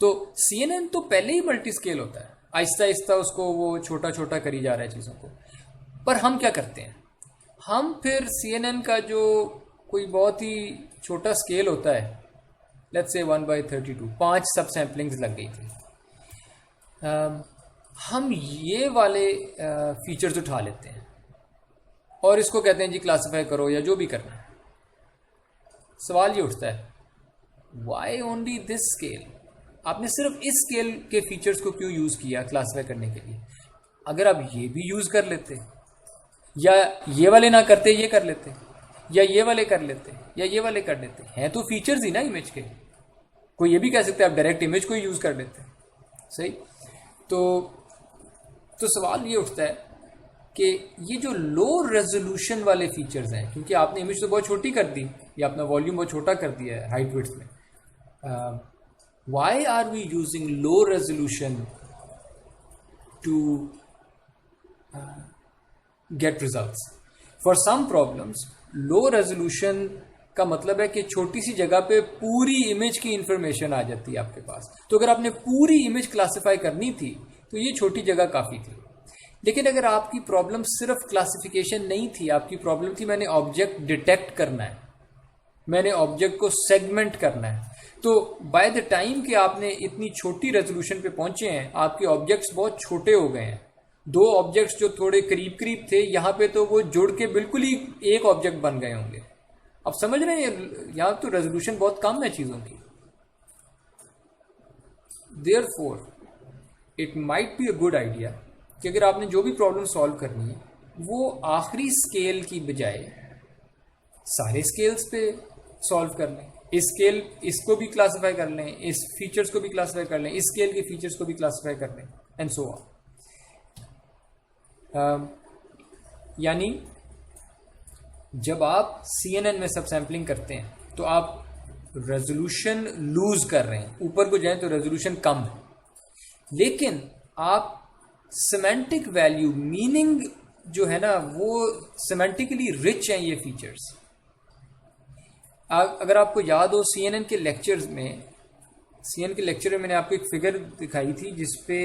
तो CNN तो पहले ही मल्टी स्केल होता है, आहिस्ता आहिस्ता उसको वो छोटा छोटा करी जा रहा है चीज़ों को। पर हम क्या करते हैं, हम फिर CNN का जो कोई बहुत ही छोटा स्केल होता है, लेट्स से 1/32, 5 सब सैम्पलिंग्स लग गई थी, हम ये वाले फीचर्स उठा लेते हैं और इसको कहते हैं जी क्लासिफाई करो या जो भी करना है। सवाल ये उठता है, वाई ओनली दिस स्केल? आपने सिर्फ इस स्केल के फीचर्स को क्यों यूज़ किया क्लासिफाई करने के लिए? अगर आप ये भी यूज़ कर लेते, या ये वाले ना करते ये कर लेते, या ये वाले कर लेते, या ये वाले कर लेते, हैं तो फीचर्स ही ना इमेज के। कोई ये भी कह सकते हैं आप डायरेक्ट इमेज को ही यूज़ कर लेते, सही। तो सवाल ये उठता है कि ये जो लो रेजोल्यूशन वाले फीचर्स हैं, क्योंकि आपने इमेज तो बहुत छोटी कर दी या अपना वॉल्यूम बहुत छोटा कर दिया है हाइट विड्थ में, why are we using low resolution to get results? For some problems low resolution का मतलब है कि छोटी सी जगह पे पूरी इमेज की इंफॉर्मेशन आ जाती है आपके पास। तो अगर आपने पूरी इमेज क्लासिफाई करनी थी तो ये छोटी जगह काफ़ी थी। लेकिन अगर आपकी प्रॉब्लम सिर्फ क्लासिफिकेशन नहीं थी, आपकी प्रॉब्लम थी मैंने ऑब्जेक्ट डिटेक्ट करना है, मैंने ऑब्जेक्ट को सेगमेंट करना है, तो बाय द टाइम कि आपने इतनी छोटी रेजोल्यूशन पे पहुंचे हैं, आपके ऑब्जेक्ट्स बहुत छोटे हो गए हैं। दो ऑब्जेक्ट्स जो थोड़े करीब करीब थे, यहाँ पे तो वो जुड़ के बिल्कुल ही एक ऑब्जेक्ट बन गए होंगे। अब समझ रहे हैं, यहाँ तो रेजोल्यूशन बहुत कम है चीज़ों की। Therefore it might be a good idea कि अगर आपने जो भी प्रॉब्लम सॉल्व करनी है वो आखिरी स्केल की बजाय सारे स्केल्स पे सॉल्व कर लें। इस स्केल इसको भी क्लासिफाई कर लें, इस फीचर्स को भी क्लासिफाई कर लें, इस स्केल के फीचर्स को भी क्लासिफाई कर लें, एंड सो ऑन। यानी जब आप CNN में सब सैम्पलिंग करते हैं तो आप रेजोल्यूशन लूज कर रहे हैं, ऊपर को जाएं तो रेजोल्यूशन कम है, लेकिन आप सेमेंटिक वैल्यू मीनिंग जो है ना वो सेमेंटिकली रिच हैं ये फीचर्स। अगर आपको याद हो CNN के लेक्चर्स में, CNN के लेक्चर में मैंने आपको एक फिगर दिखाई थी जिसपे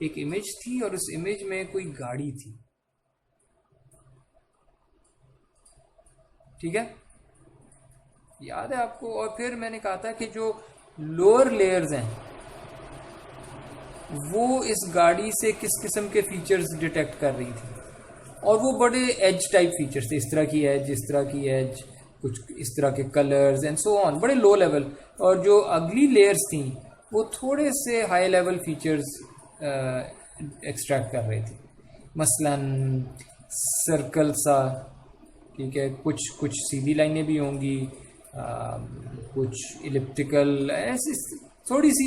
एक इमेज थी और उस इमेज में कोई गाड़ी थी, ठीक है, याद है आपको? और फिर मैंने कहा था कि जो लोअर लेयर्स हैं वो इस गाड़ी से किस किस्म के फीचर्स डिटेक्ट कर रही थी, और वो बड़े एज टाइप फीचर्स थे, इस तरह की एज, इस तरह की एज, कुछ इस तरह के कलर्स एंड सो ऑन, बड़े लो लेवल। और जो अगली लेयर्स थी वो थोड़े से हाई लेवल फीचर्स एक्सट्रैक्ट कर रही थी, मसलन सर्कल सा, ठीक है, कुछ कुछ सीधी लाइनें भी होंगी, कुछ इलिप्टिकल, ऐसी थोड़ी सी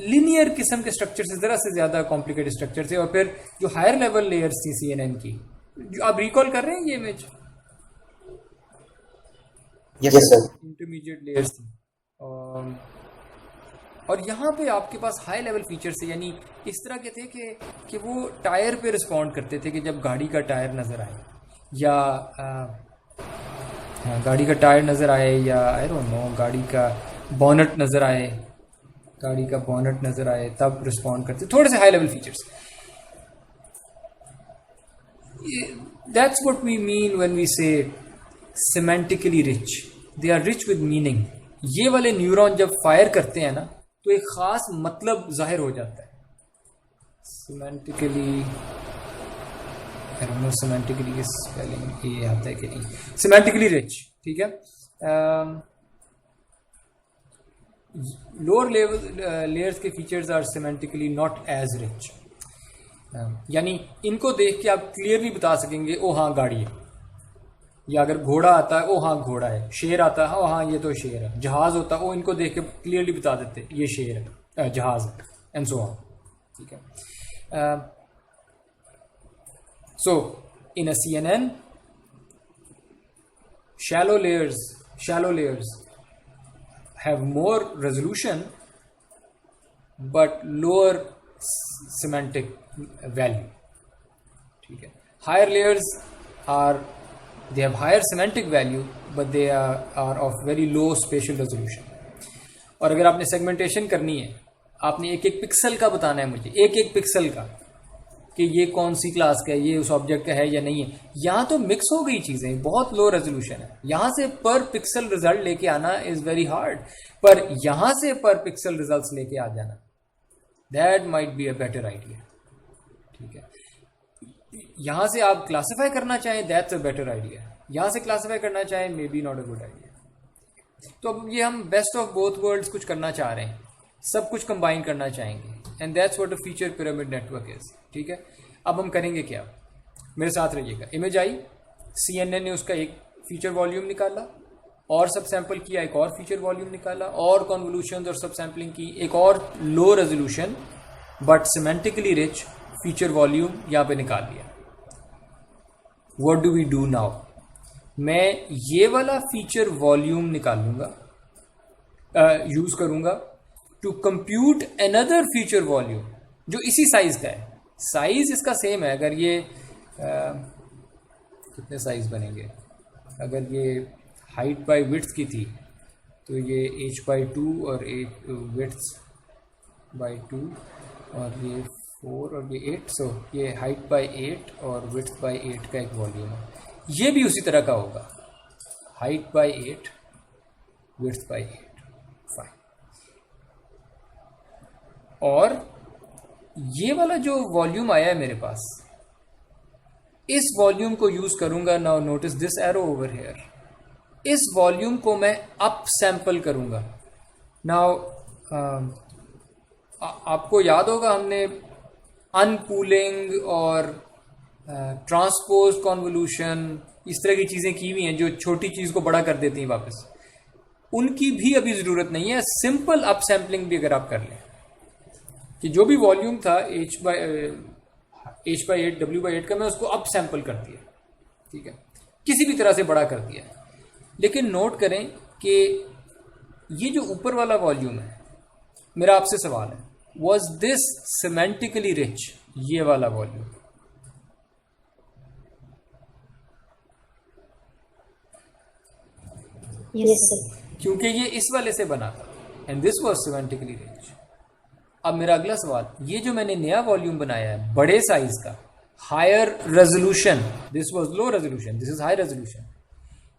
लिनियर किस्म के स्ट्रक्चर से ज़रा से ज़्यादा कॉम्प्लिकेटेड स्ट्रक्चर थे। और फिर जो हायर लेवल लेयर्स थी CNN की, जो आप रिकॉल कर रहे हैं ये image, Yes, sir. Intermediate layers थी, और यहाँ पे आपके पास हाई लेवल फीचर्स थे, यानी इस तरह के थे कि वो टायर पे रिस्पॉन्ड करते थे कि जब गाड़ी का टायर नज़र आए, या गाड़ी का टायर नज़र आए, या आई डोंट नो गाड़ी का बॉनेट नज़र आए, गाड़ी का बॉनेट नज़र आए, तब रिस्पॉन्ड करते, थोड़े से high level features. That's what we mean when we say semantically rich, they are rich with meaning. ये वाले न्यूरॉन जब फायर करते हैं ना तो एक ख़ास मतलब जाहिर हो जाता है। सेमेंटिकली, आई डोंट नो सेमेंटिकली की स्पेलिंग ये आता है कि नहीं, सेमेंटिकली रिच, ठीक है। लोअर लेवल लेयर्स के features are semantically not as rich, यानी इनको देख के आप क्लियरली बता सकेंगे ओ हाँ गाड़ी है, या अगर घोड़ा आता है ओ हाँ घोड़ा है, शेर आता है ओ हाँ ये तो शेर है, जहाज होता है ओ इनको देख के क्लियरली बता देते ये शेर है, जहाज है, एंड सो ऑन, ठीक है। सो इन अ CNN, shallow layers have more resolution but lower semantic value. ठीक है, higher layers are, they have higher semantic value but they are of very low spatial resolution. और अगर आपने सेगमेंटेशन करनी है, आपने एक एक पिक्सल का बताना है मुझे, एक एक पिक्सल का, कि ये कौन सी क्लास का है, ये उस ऑब्जेक्ट का है या नहीं है। यहाँ तो मिक्स हो गई चीज़ें, बहुत लो रेजोल्यूशन है। यहाँ से पर पिक्सल रिजल्ट लेके आना इज़ वेरी हार्ड, पर यहाँ से पर पिक्सल रिजल्ट्स लेके आ जाना, that might be a better idea. ठीक है, यहाँ से आप क्लासीफाई करना चाहें, दैट्स अ बेटर आइडिया। यहाँ से क्लासीफाई करना चाहें, may be not a good idea. तो अब ये हम बेस्ट ऑफ बोथ वर्ल्ड्स कुछ करना चाह रहे हैं, सब कुछ कंबाइन करना चाहेंगे, and that's what a feature pyramid network is. ठीक है, अब हम करेंगे क्या, मेरे साथ रहिएगा। इमेज आई, CNN ने उसका एक फीचर वॉल्यूम निकाला, और सब सैंपल किया, एक और फीचर वॉल्यूम निकाला, और कॉन्वोल्यूशन और सब सैम्पलिंग की, एक और low resolution but semantically rich feature volume यहाँ पे निकाल लिया। What do we do now? मैं ये वाला फीचर वॉल्यूम निकालूंगा, यूज करूंगा to compute another feature volume जो इसी साइज का है। साइज इसका सेम है। अगर ये कितने साइज बनेंगे, अगर ये हाइट बाय विड्थ की थी तो ये h/2 और विड्थ बाय 2, और ये 4 और ये 8, सो ये हाइट बाय 8 और विड्थ बाय 8 का एक वॉल्यूम है। ये भी उसी तरह का होगा, height by 8 width by 8, fine. और ये वाला जो वॉल्यूम आया है मेरे पास, इस वॉल्यूम को यूज करूंगा। Now notice this arrow over here, इस वॉल्यूम को मैं अप सैंपल करूंगा। नाउ आपको याद होगा हमने अनपूलिंग और ट्रांसपोज कॉन्वोल्यूशन इस तरह की चीजें की हुई हैं जो छोटी चीज को बड़ा कर देती हैं वापस। उनकी भी अभी जरूरत नहीं है, सिंपल अप सैंपलिंग भी अगर आप कर लें कि जो भी वॉल्यूम था h/8 w/8 का, मैं उसको अप सैंपल कर दिया। ठीक है, किसी भी तरह से बड़ा कर दिया। लेकिन नोट करें कि ये जो ऊपर वाला वॉल्यूम है, मेरा आपसे सवाल है, वॉज दिस सिमेंटिकली रिच? ये वाला वॉल्यूम Yes, sir. क्योंकि ये इस वाले से बना था, and this was semantically rich. अब मेरा अगला सवाल, ये जो मैंने नया वॉल्यूम बनाया है बड़े साइज का, higher resolution, this was low resolution, this is high resolution,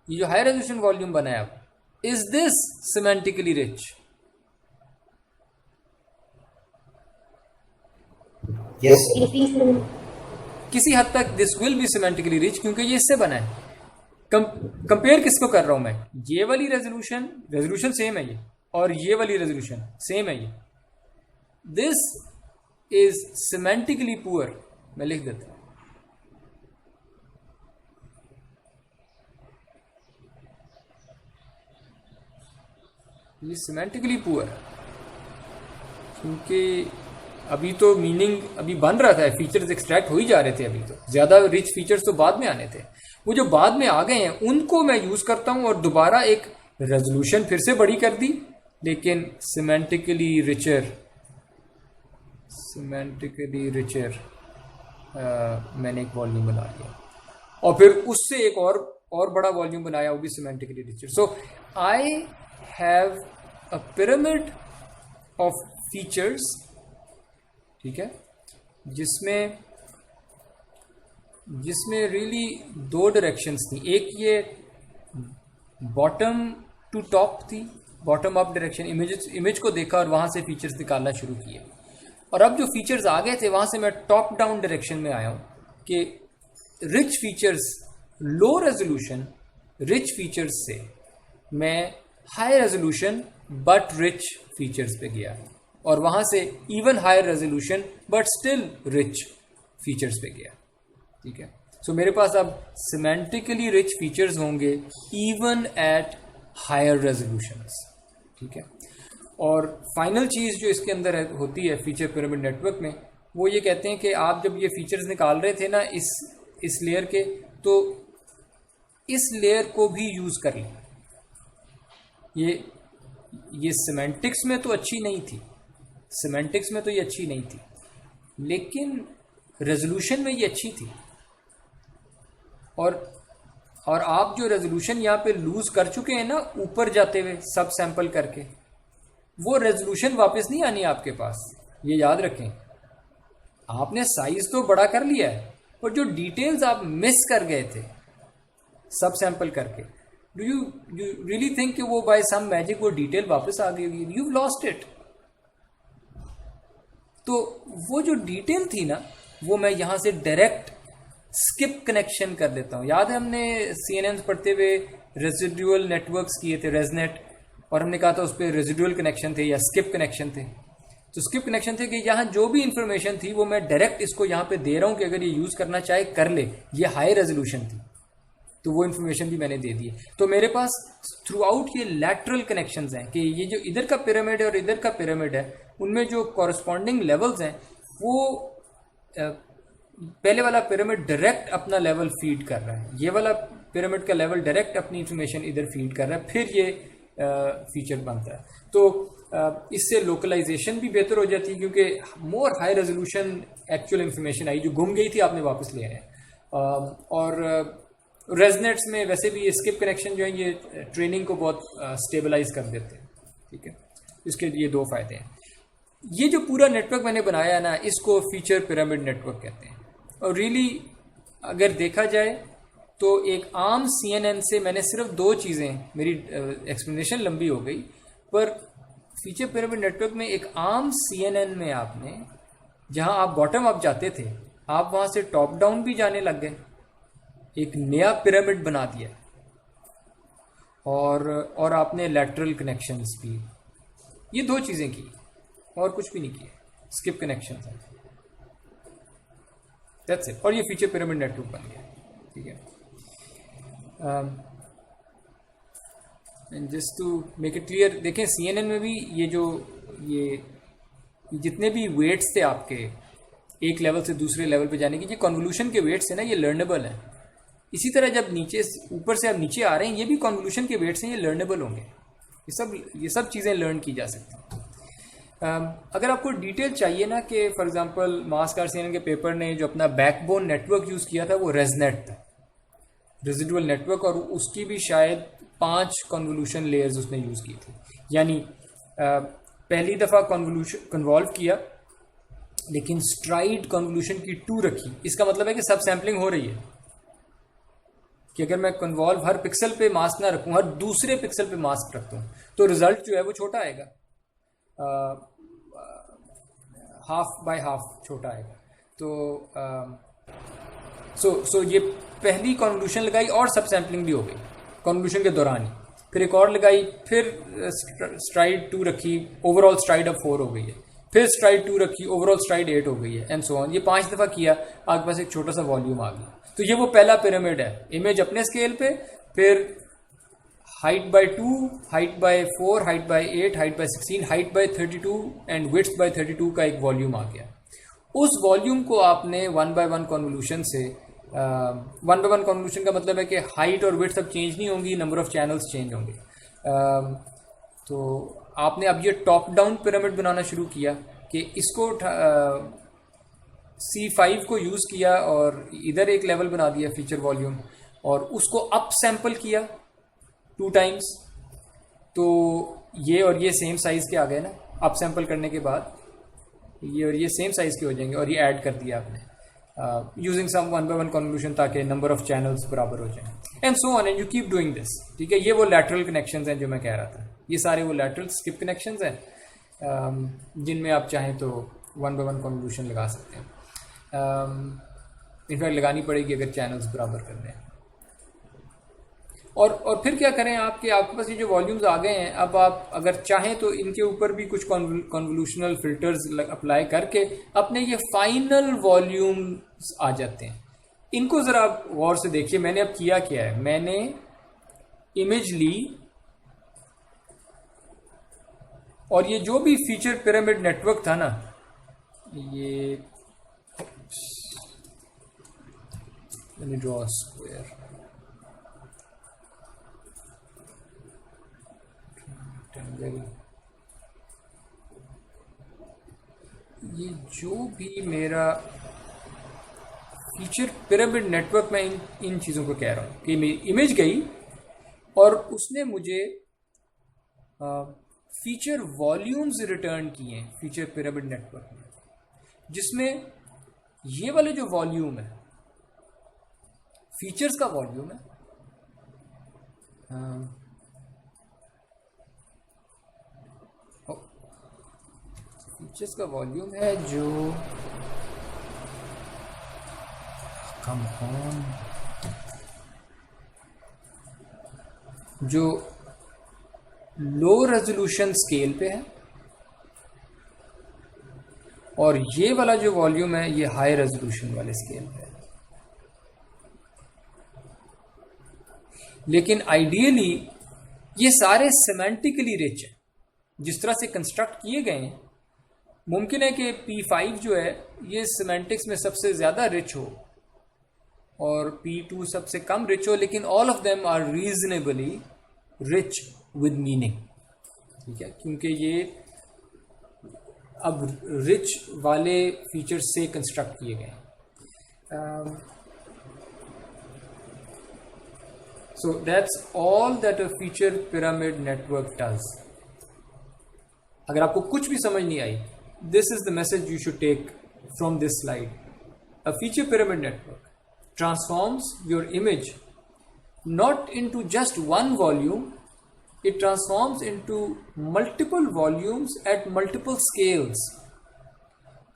ये जो हाई रेजोल्यूशन वॉल्यूम बनाया, is this semantically rich? Yes, sir. It is, किसी हद तक this will be semantically rich, क्योंकि ये इससे बना है। कंपेयर किसको कर रहा हूं मैं? ये वाली रेजोल्यूशन सेम है ये, और ये वाली रेजोल्यूशन सेम है ये। दिस इज सिमेंटिकली पुअर, मैं लिख देता हूं। ये सिमेंटिकली पुअर, क्योंकि अभी तो मीनिंग अभी बन रहा था, फीचर्स एक्सट्रैक्ट हो ही जा रहे थे। अभी तो ज्यादा रिच फीचर्स तो बाद में आने थे, वो जो बाद में आ गए हैं उनको मैं यूज करता हूं और दोबारा एक रेजोल्यूशन फिर से बड़ी कर दी, लेकिन सिमेंटिकली रिचर मैंने एक वॉल्यूम बना लिया, और फिर उससे एक और बड़ा वॉल्यूम बनाया, वो भी semantically richer. So I have a pyramid of features, ठीक है, जिसमें रियली दो डायरेक्शंस थी। एक ये बॉटम टू टॉप थी, बॉटम अप डायरेक्शन, इमेज को देखा और वहां से फीचर्स निकालना शुरू किए। और अब जो फीचर्स आ गए थे वहां से मैं टॉप डाउन डायरेक्शन में आया हूं कि rich features, low resolution rich features से मैं high resolution but rich features पे गया, और वहां से even higher resolution but still rich features पे गया। ठीक है, सो मेरे पास अब सिमेंटिकली रिच फीचर्स होंगे इवन एट हायर रेजोल्यूशंस। ठीक है, और फाइनल चीज़ जो इसके अंदर होती है फीचर पिरामिड नेटवर्क में, वो ये कहते हैं कि आप जब ये फीचर्स निकाल रहे थे ना इस लेयर के, तो इस लेयर को भी यूज़ कर लें। ये सिमेंटिक्स में तो अच्छी नहीं थी, सिमेंटिक्स में तो ये अच्छी नहीं थी, लेकिन रेजोल्यूशन में ये अच्छी थी। और आप जो रेजोल्यूशन यहाँ पे लूज कर चुके हैं ना ऊपर जाते हुए सब सैंपल करके, वो रेजोल्यूशन वापस नहीं आनी आपके पास, ये याद रखें। आपने साइज तो बड़ा कर लिया है, पर जो डिटेल्स आप मिस कर गए थे सब सैंपल करके, डू यू रियली थिंक कि वो बाय सम मैजिक वो डिटेल वापस आ गई होगी? You lost it. तो वो जो डिटेल थी ना, वो मैं यहां से डायरेक्ट स्किप कनेक्शन कर देता हूं। याद है हमने CNN पढ़ते हुए रेजिडुअल नेटवर्क्स किए थे, रेजनेट, और हमने कहा था उस पर रेजिडुअल कनेक्शन थे या स्किप कनेक्शन थे। तो स्किप कनेक्शन थे कि यहाँ जो भी इंफॉर्मेशन थी वो मैं डायरेक्ट इसको यहाँ पे दे रहा हूँ कि अगर ये यूज करना चाहे कर ले। ये हाई रेजोल्यूशन थी, तो वो इन्फॉर्मेशन भी मैंने दे दी है। तो मेरे पास थ्रू आउट ये लैटरल कनेक्शंस हैं कि ये जो इधर का पिरामिड है और इधर का पिरामिड है, उनमें जो कॉरस्पॉन्डिंग लेवल्स हैं वो पहले वाला पिरामिड डायरेक्ट अपना लेवल फीड कर रहा है, ये वाला पिरामिड का लेवल डायरेक्ट अपनी इंफॉर्मेशन इधर फीड कर रहा है, फिर ये फीचर बनता है। तो इससे लोकलाइजेशन भी बेहतर हो जाती है, क्योंकि more high resolution actual information आई जो गुम गई थी, आपने वापस ले आए। और रेजनेट्स में वैसे भी ये स्किप कनेक्शन जो है ये ट्रेनिंग को बहुत स्टेबलाइज कर देते हैं। ठीक है, इसके ये दो फायदे हैं। ये जो पूरा नेटवर्क मैंने बनाया है ना, इसको फीचर पिरामिड नेटवर्क कहते हैं। और रियली अगर देखा जाए तो एक आम CNN से मैंने सिर्फ दो चीज़ें, मेरी एक्सप्लेनेशन लंबी हो गई, पर फीचर पिरामिड नेटवर्क में एक आम CNN में आपने जहां आप बॉटम अप जाते थे, आप वहां से टॉप डाउन भी जाने लग गए, एक नया पिरामिड बना दिया। और आपने लैटरल कनेक्शंस भी, ये दो चीज़ें की और कुछ भी नहीं किया, स्किप कनेक्शन है, दैट्स इट। और ये फीचर पिरामिड नेटवर्क बन गया। ठीक है, and just to make it clear, देखें CNN में भी ये जितने भी वेट्स थे आपके एक लेवल से दूसरे लेवल पे जाने की, ये कन्वोल्यूशन के वेट्स है ना, ये लर्नेबल है। इसी तरह जब ऊपर से आप नीचे आ रहे हैं, ये भी कन्वोल्यूशन के वेट्स हैं, ये लर्नेबल होंगे। ये सब चीज़ें लर्न की जा सकती हैं। अगर आपको डिटेल चाहिए ना कि फॉर एग्जांपल मास्कार CNN के पेपर ने जो अपना बैकबोन नेटवर्क यूज़ किया था वो रेजनेट था, रेजिडुअल नेटवर्क, और उसकी भी शायद 5 कन्वोल्यूशन लेयर्स उसने यूज़ की थी। यानी पहली दफ़ा कन्वॉल्व किया, लेकिन स्ट्राइड कन्वोल्यूशन की 2 रखी। इसका मतलब है कि सब सैम्पलिंग हो रही है, कि अगर मैं कन्वॉल्व हर पिक्सल पे मास्क ना रखूँ, हर दूसरे पिक्सल पे मास्क रखता हूँ, तो रिजल्ट जो है वो छोटा आएगा, हाफ बाय हाफ छोटा आएगा। तो सो ये पहली कन्वोल्यूशन लगाई और सब सैम्पलिंग भी हो गई कन्वोल्यूशन के दौरान ही, फिर एक और लगाई, फिर स्ट्राइड 2 रखी, ओवरऑल स्ट्राइड अब 4 हो गई है, फिर स्ट्राइड 2 रखी, ओवरऑल स्ट्राइड 8 हो गई है, एंड सो ऑन। ये 5 दफ़ा किया, आपके पास एक छोटा सा वॉल्यूम आ गया। तो ये वो पहला पिरामिड है, इमेज अपने स्केल पे, फिर height by 2, height by 4, height by 8, height by 16, height by 32 and width by 32 का एक वॉल्यूम आ गया। उस वॉल्यूम को आपने 1 बाय 1 कन्वोल्यूशन से 1 बाय 1 कन्वोल्यूशन का मतलब है कि हाइट और विड्थ अब चेंज नहीं होंगी, नंबर ऑफ चैनल्स चेंज होंगे। तो आपने अब ये टॉप डाउन पिरामिड बनाना शुरू किया कि इसको C5 को यूज़ किया और इधर एक लेवल बना दिया फीचर वॉल्यूम, और उसको अप सैंपल किया 2 टाइम्स, तो ये और ये सेम साइज़ के आ गए ना। अप सैंपल करने के बाद ये और ये सेम साइज़ के हो जाएंगे, और ये ऐड कर दिया आपने यूजिंग सम 1 बाय 1 कन्वोल्यूशन, ताकि नंबर ऑफ चैनल्स बराबर हो जाए, and so on, and you keep doing this. ठीक है, ये वो लैटरल कनेक्शंस हैं जो मैं कह रहा था, ये सारे वो लैटरल स्किप कनेक्शंस हैं जिनमें आप चाहें तो 1 बाय 1 कन्वोल्यूशन लगा सकते हैं। इनफैक्ट लगानी पड़ेगी अगर चैनल्स बराबर करने हैं। और फिर क्या करें, आपके पास ये जो वॉल्यूम्स आ गए हैं, अब आप अगर चाहें तो इनके ऊपर भी कुछ कन्वोल्यूशनल फिल्टर्स अप्लाई करके अपने ये फाइनल वॉल्यूम्स आ जाते हैं। इनको ज़रा आप गौर से देखिए, मैंने अब किया क्या है, मैंने इमेज ली और ये जो भी फीचर पिरामिड नेटवर्क था ना, ये let me draw a square, ये जो भी मेरा फीचर पिरामिड नेटवर्क में इन चीज़ों को कह रहा हूँ कि मेरी इमेज गई और उसने मुझे फीचर वॉल्यूम्स रिटर्न किए हैं फीचर पिरामिड नेटवर्क में, जिसमें ये वाले जो वॉल्यूम है फीचर्स का वॉल्यूम है, फीचर्स का वॉल्यूम है जो कम ऑन जो लो रेजोल्यूशन स्केल पे है, और ये वाला जो वॉल्यूम है ये हाई रेजोल्यूशन वाले स्केल पे है। लेकिन आइडियली ये सारे सिमेंटिकली रिच हैं, जिस तरह से कंस्ट्रक्ट किए गए हैं। मुमकिन है कि P5 जो है ये सिमेंटिक्स में सबसे ज़्यादा रिच हो और P2 सबसे कम रिच हो, लेकिन all of them are reasonably rich with meaning, ठीक है, क्योंकि ये अब रिच वाले फीचर्स से कंस्ट्रक्ट किए गए हैं। So that's all that a feature pyramid network does. अगर आपको कुछ भी समझ नहीं आई, this is the message you should take from this slide. A feature pyramid network transforms your image not into just one volume, it transforms into multiple volumes at multiple scales.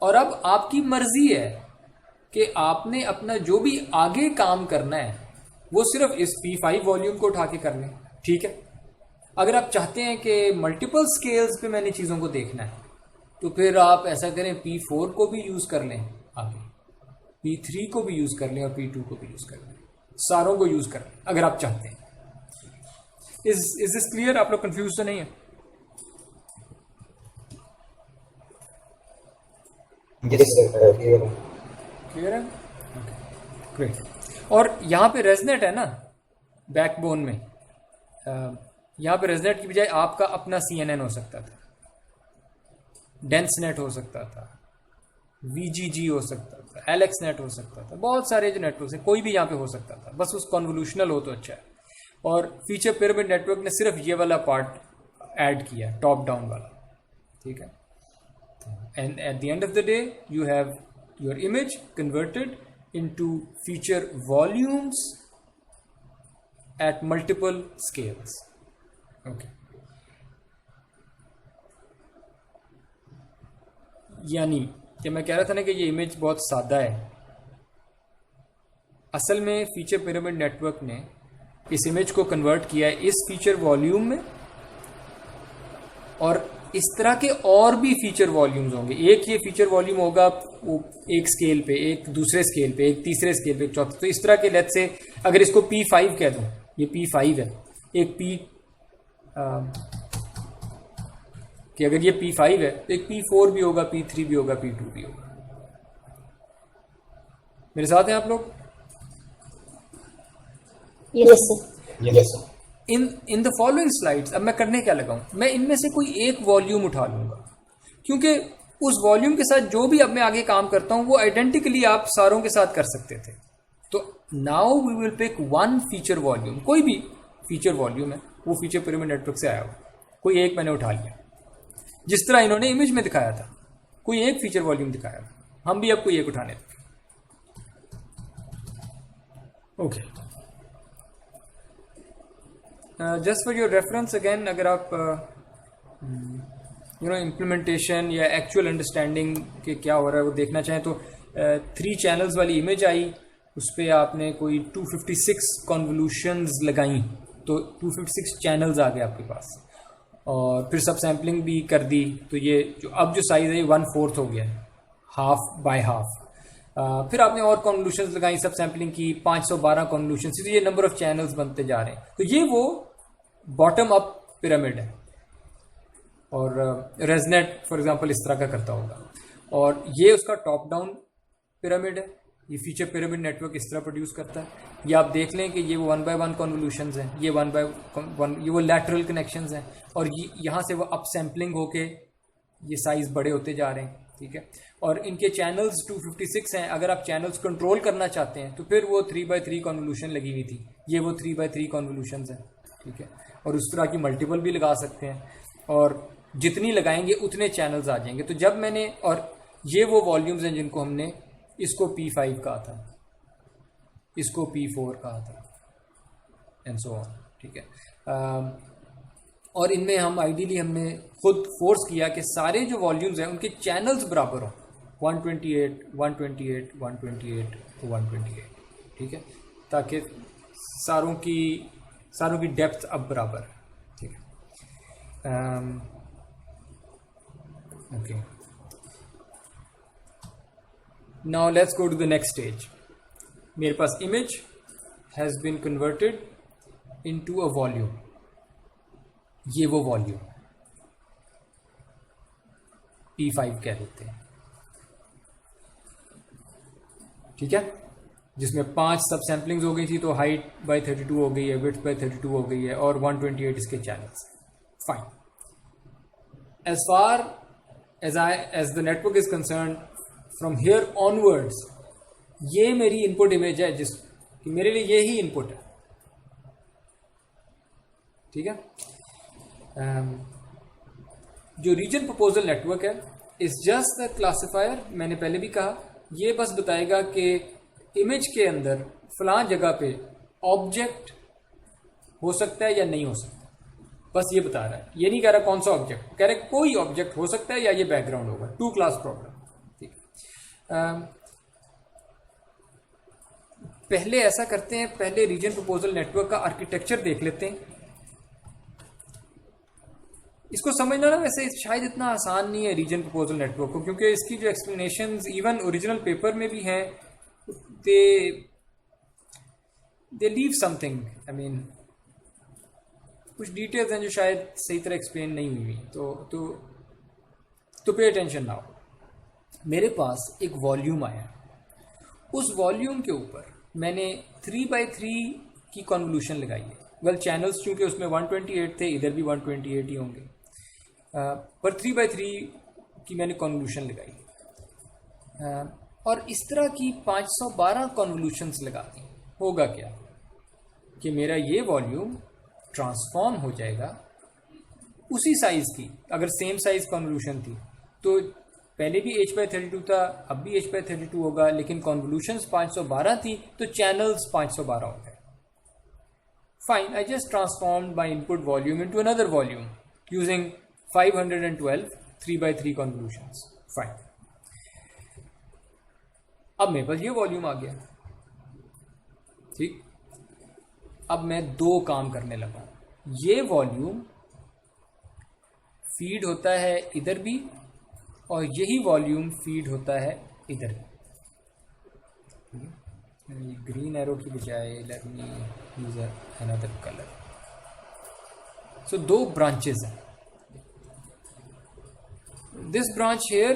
और अब आपकी मर्जी है कि आपने अपना जो भी आगे काम करना है वो सिर्फ इस P5 वॉल्यूम को उठा के कर लें, ठीक है। अगर आप चाहते हैं कि मल्टीपल स्केल्स पे मैंने चीज़ों को देखना है तो फिर आप ऐसा करें, P4 को भी यूज़ कर लें, आगे P3 को भी यूज़ कर लें और P2 को भी यूज़ कर लें, सारों को यूज़ कर लें अगर आप चाहते हैं। Is this clear? आप लोग कंफ्यूज तो नहीं है? क्लियर है? ग्रेट। और यहाँ पे रेजनेट है ना बैकबोन में, यहाँ पे रेजनेट की बजाय आपका अपना CNN हो सकता था, डेंस नेट हो सकता था, VGG हो सकता था, एलेक्स नेट हो सकता था, बहुत सारे जो नेटवर्क हैं, कोई भी यहाँ पे हो सकता था, बस उस कॉन्वोल्यूशनल हो तो अच्छा है। और फीचर पिरामिड नेटवर्क ने सिर्फ ये वाला पार्ट ऐड किया, टॉप डाउन वाला, ठीक है। And at the end of the day you have your image converted into feature volumes eight multiple scales, okay. यानी कि मैं कह रहा था ना कि ये इमेज बहुत सादा है। असल में फीचर पिरामिड नेटवर्क ने इस इमेज को कन्वर्ट किया है इस फीचर वॉल्यूम में, और इस तरह के और भी फीचर वॉल्यूम्स होंगे। एक ये फीचर वॉल्यूम होगा एक स्केल पे, एक दूसरे स्केल पे, एक तीसरे स्केल पे, एक चौथे। तो इस तरह के लेट्स से अगर इसको P5 कह दूं, ये P5 है, एक कि अगर ये P5 है तो एक P4 भी होगा, P3 भी होगा, P2 भी होगा। मेरे साथ हैं आप लोग? Yes, sir. Yes, sir. In the following slides अब मैं करने क्या लगा हूं, मैं इनमें से कोई एक वॉल्यूम उठा लूंगा, क्योंकि उस वॉल्यूम के साथ जो भी अब मैं आगे काम करता हूं वो आइडेंटिकली आप सारों के साथ कर सकते थे। तो now we will pick one feature volume, कोई भी फीचर वॉल्यूम है वो फीचर पिरामिड नेटवर्क से आया हो, कोई एक मैंने उठा लिया, जिस तरह इन्होंने इमेज में दिखाया था, कोई एक फीचर वॉल्यूम दिखाया, हम भी अब कोई एक उठाने लगे, okay. Just for your reference again, अगर आप इम्प्लीमेंटेशन या एक्चुअल अंडरस्टैंडिंग के क्या हो रहा है वो देखना चाहें तो 3 चैनल्स वाली इमेज आई, उस पर आपने कोई 256 कॉन्वोल्यूशंस लगाई तो 256 चैनल्स आ गए आपके पास, और फिर सब सैम्पलिंग भी कर दी, तो ये जो अब जो साइज़ है 1/4 हो गया, हाफ बाय हाफ। फिर आपने और कॉन्वोल्यूशंस लगाई, सब सैम्पलिंग की, 512 कॉन्वोल्यूशंस, तो ये नंबर ऑफ चैनल्स बनते जा रहे हैं। तो ये वो बॉटम अप पिरामिड है, और रेजनेट फॉर एग्जांपल इस तरह का करता होगा, और ये उसका टॉप डाउन पिरामिड है। ये फीचर पिरामिड नेटवर्क इस तरह प्रोड्यूस करता है। ये आप देख लें कि ये वो 1 by 1 कॉन्वोल्यूशंस हैं, ये 1 by 1 ये वो लैटरल कनेक्शंस हैं, और ये यहाँ से वो अप सैम्पलिंग होके ये साइज़ बड़े होते जा रहे हैं। ठीक है। और इनके चैनल्स 256 हैं। अगर आप चैनल्स कंट्रोल करना चाहते हैं तो फिर वो 3x3 कॉन्वोल्यूशन लगी हुई थी, ये वो 3x3 कॉन्वोल्यूशंस हैं, ठीक है। और उस तरह की मल्टीपल भी लगा सकते हैं, और जितनी लगाएंगे उतने चैनल्स आ जाएंगे। तो जब मैंने, और ये वो वॉल्यूम्स हैं जिनको हमने, इसको P5 कहा था, इसको P4 कहा था, एंड सो ऑन, ठीक है। और इनमें हम आइडियली हमने खुद फोर्स किया कि सारे जो वॉल्यूम्स हैं उनके चैनल्स बराबर हों, 128, 128, 128 तो 128, ठीक है, ताकि सारों की डेप्थ अब बराबर है, ठीक है। Okay, now let's go to the next stage. मेरे पास image has been converted into a volume, ये वो वॉल्यूम P5 कह देते हैं, ठीक है, जिसमें 5 सब सैम्पलिंग्स हो गई थी, तो हाइट बाय 32 हो गई है, विड्थ बाय 32 हो गई है, और 128 इसके channels. Fine, as far as the network is concern, from here onwards ये मेरी इनपुट इमेज है, कि मेरे लिए ये ही इनपुट है, ठीक है। जो रीजन प्रपोजल नेटवर्क है इज जस्ट द क्लासिफायर। मैंने पहले भी कहा, ये बस बताएगा कि इमेज के अंदर फलां जगह पे ऑब्जेक्ट हो सकता है या नहीं हो सकता, बस ये बता रहा है। ये नहीं कह रहा कौन सा ऑब्जेक्ट, कह रहा है कोई ऑब्जेक्ट हो सकता है या ये बैकग्राउंड होगा, 2 क्लास प्रॉब्लम, ठीक है। पहले ऐसा करते हैं, पहले रीजन प्रपोजल नेटवर्क का आर्किटेक्चर देख लेते हैं। इसको समझना ना वैसे शायद इतना आसान नहीं है रीजन प्रपोजल नेटवर्क को, क्योंकि इसकी जो एक्सप्लेनेशंस इवन ओरिजिनल पेपर में भी हैं, दे लीव समथिंग, आई मीन कुछ डिटेल्स हैं जो शायद सही तरह एक्सप्लेन नहीं हुई, तो पे अटेंशन नाउ। मेरे पास एक वॉल्यूम आया, उस वॉल्यूम के ऊपर मैंने 3x3 की कॉन्वोल्यूशन लगाई है। वेल चैनल्स चूंकि उसमें 128 थे, इधर भी 128 ही होंगे, पर 3x3 की मैंने कॉन्वोल्यूशन लगाई, और इस तरह की 512 कॉन्वोल्यूशंस लगा दी। होगा क्या कि मेरा ये वॉल्यूम ट्रांसफॉर्म हो जाएगा उसी साइज की। अगर सेम साइज कॉन्वोल्यूशन थी तो पहले भी h/32 था, अब भी h/32 होगा, लेकिन कॉन्वोल्यूशंस 512 थी तो चैनल्स 512 हो गए। Fine, I just transformed my input volume into another volume using 512 3x3 convolutions. Fine. अब मेरे पास ये वॉल्यूम आ गया, ठीक। अब मैं 2 काम करने लगा। ये वॉल्यूम फीड होता है इधर भी, और यही वॉल्यूम फीड होता है इधर भी। ग्रीन एरो की बजाय let me use another colour. So 2 branches हैं। This branch here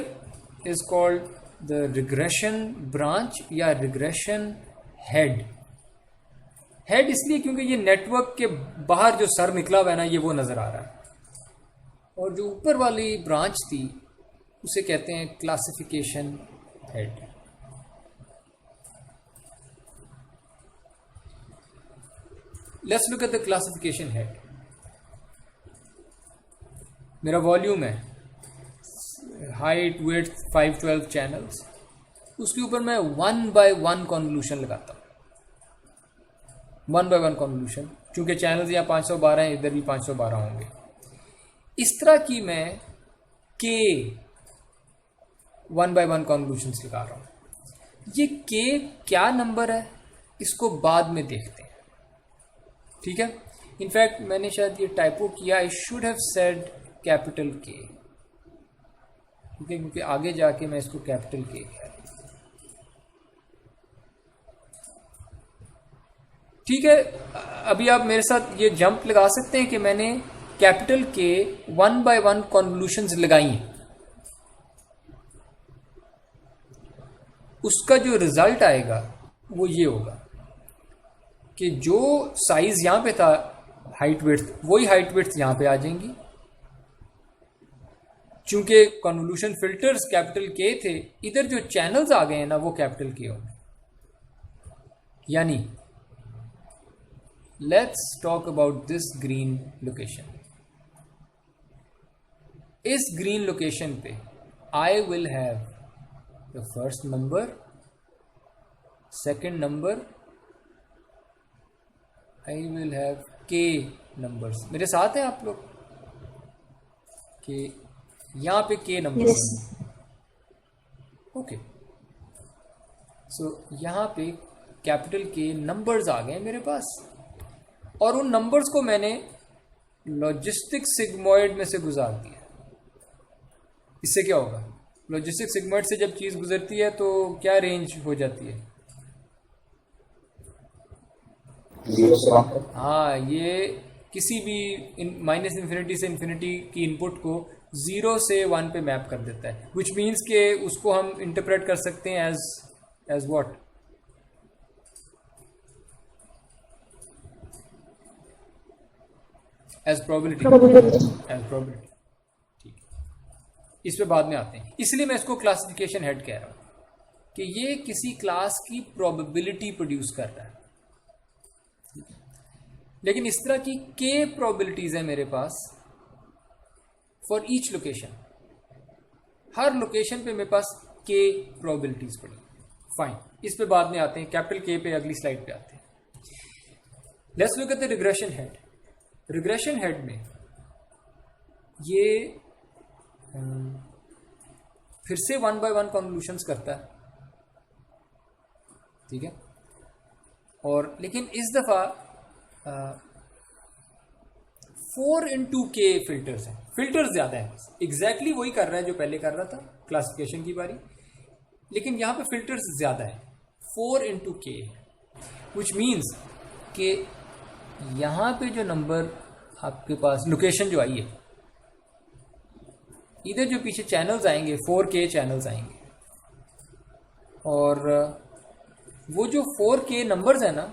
is called the regression branch या रिग्रेशन हेड। हेड इसलिए क्योंकि ये नेटवर्क के बाहर जो सर निकला हुआ है ना, ये वो नजर आ रहा है, और जो ऊपर वाली ब्रांच थी उसे कहते हैं classification head. Let's look at the classification head. मेरा वॉल्यूम है, हाइट विड्थ 512 चैनल्स, उसके ऊपर मैं 1x1 कॉन्वोल्यूशन लगाता हूँ। 1x1 कॉन्वोल्यूशन, चूंकि चैनल्स यहाँ 512 हैं, इधर भी 512 होंगे। इस तरह की मैं k 1x1 कॉन्वोल्यूशंस लगा रहा हूँ। ये k क्या नंबर है इसको बाद में देखते हैं, ठीक है। इनफैक्ट मैंने शायद ये टाइपो किया, आई should have said capital K, ठीक है, क्योंकि आगे जाके मैं इसको कैपिटल K कह रहा हूं, ठीक है। अभी आप मेरे साथ ये जंप लगा सकते हैं कि मैंने कैपिटल K 1x1 कॉन्वोल्यूशंस लगाई हैं। उसका जो रिजल्ट आएगा वो ये होगा कि जो साइज यहां पे था हाइट विड्थ, वही हाइट विड्थ यहां पे आ जाएंगी, चूंकि कन्वोल्यूशन फिल्टर्स कैपिटल के थे, इधर जो चैनल्स आ गए हैं ना वो कैपिटल के होंगे। यानी let's talk about this green location. इस ग्रीन लोकेशन पे I will have the first number, second number, I will have के नंबर्स। मेरे साथ हैं आप लोग? के यहाँ पे के नंबर्स, ओके। सो यहाँ पे कैपिटल के नंबर्स आ गए मेरे पास, और उन नंबर्स को मैंने लॉजिस्टिक सिग्मॉइड में से गुजार दिया। इससे क्या होगा? लॉजिस्टिक सिग्मॉइड से जब चीज़ गुजरती है तो क्या रेंज हो जाती है? 0 से 1 तक। हाँ, ये किसी भी माइनस इन्फिनिटी से इन्फिनिटी की इनपुट को 0 से 1 पे मैप कर देता है, विच मीन्स के उसको हम इंटरप्रेट कर सकते हैं as what? As probability. As probability, ठीक है। इस पे बाद में आते हैं, इसलिए मैं इसको क्लासिफिकेशन हेड कह रहा हूं कि ये किसी क्लास की प्रोबेबिलिटी प्रोड्यूस कर रहा है। लेकिन इस तरह की के प्रोबेबिलिटीज है मेरे पास फॉर ईच लोकेशन। हर लोकेशन पे मेरे पास के प्रोबेबिलिटीज पड़ी। फाइन, इस पे बाद में आते हैं, कैपिटल के पे अगली स्लाइड पे आते हैं। Let's look at the regression head. Regression head में ये फिर से 1 by 1 कन्वोल्यूशंस करता है, ठीक है। और लेकिन इस दफा 4 into k फिल्टर्स हैं। फिल्टर्स ज्यादा है, एग्जैक्टली वही कर रहा है जो पहले कर रहा था क्लासिफिकेशन की बारी, लेकिन यहां पे फिल्टर्स ज्यादा है, 4 into k, विच मीन्स कि यहां पे जो नंबर आपके पास लोकेशन जो आई है, इधर जो पीछे चैनल्स आएंगे 4k चैनल्स आएंगे, और वो जो 4k नंबर्स है ना,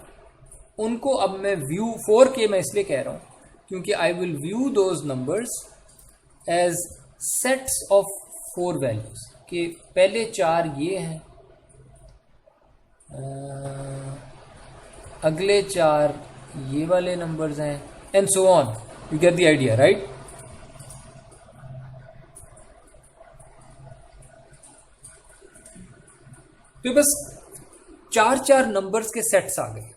उनको अब मैं व्यू 4k मैं इसलिए कह रहा हूं क्योंकि I will view those numbers as sets of 4 values, कि पहले 4 ये हैं, अगले 4 ये वाले नंबर्स हैं, and so on. You get the idea, right? तो बस 4 नंबर्स के सेट्स आ गए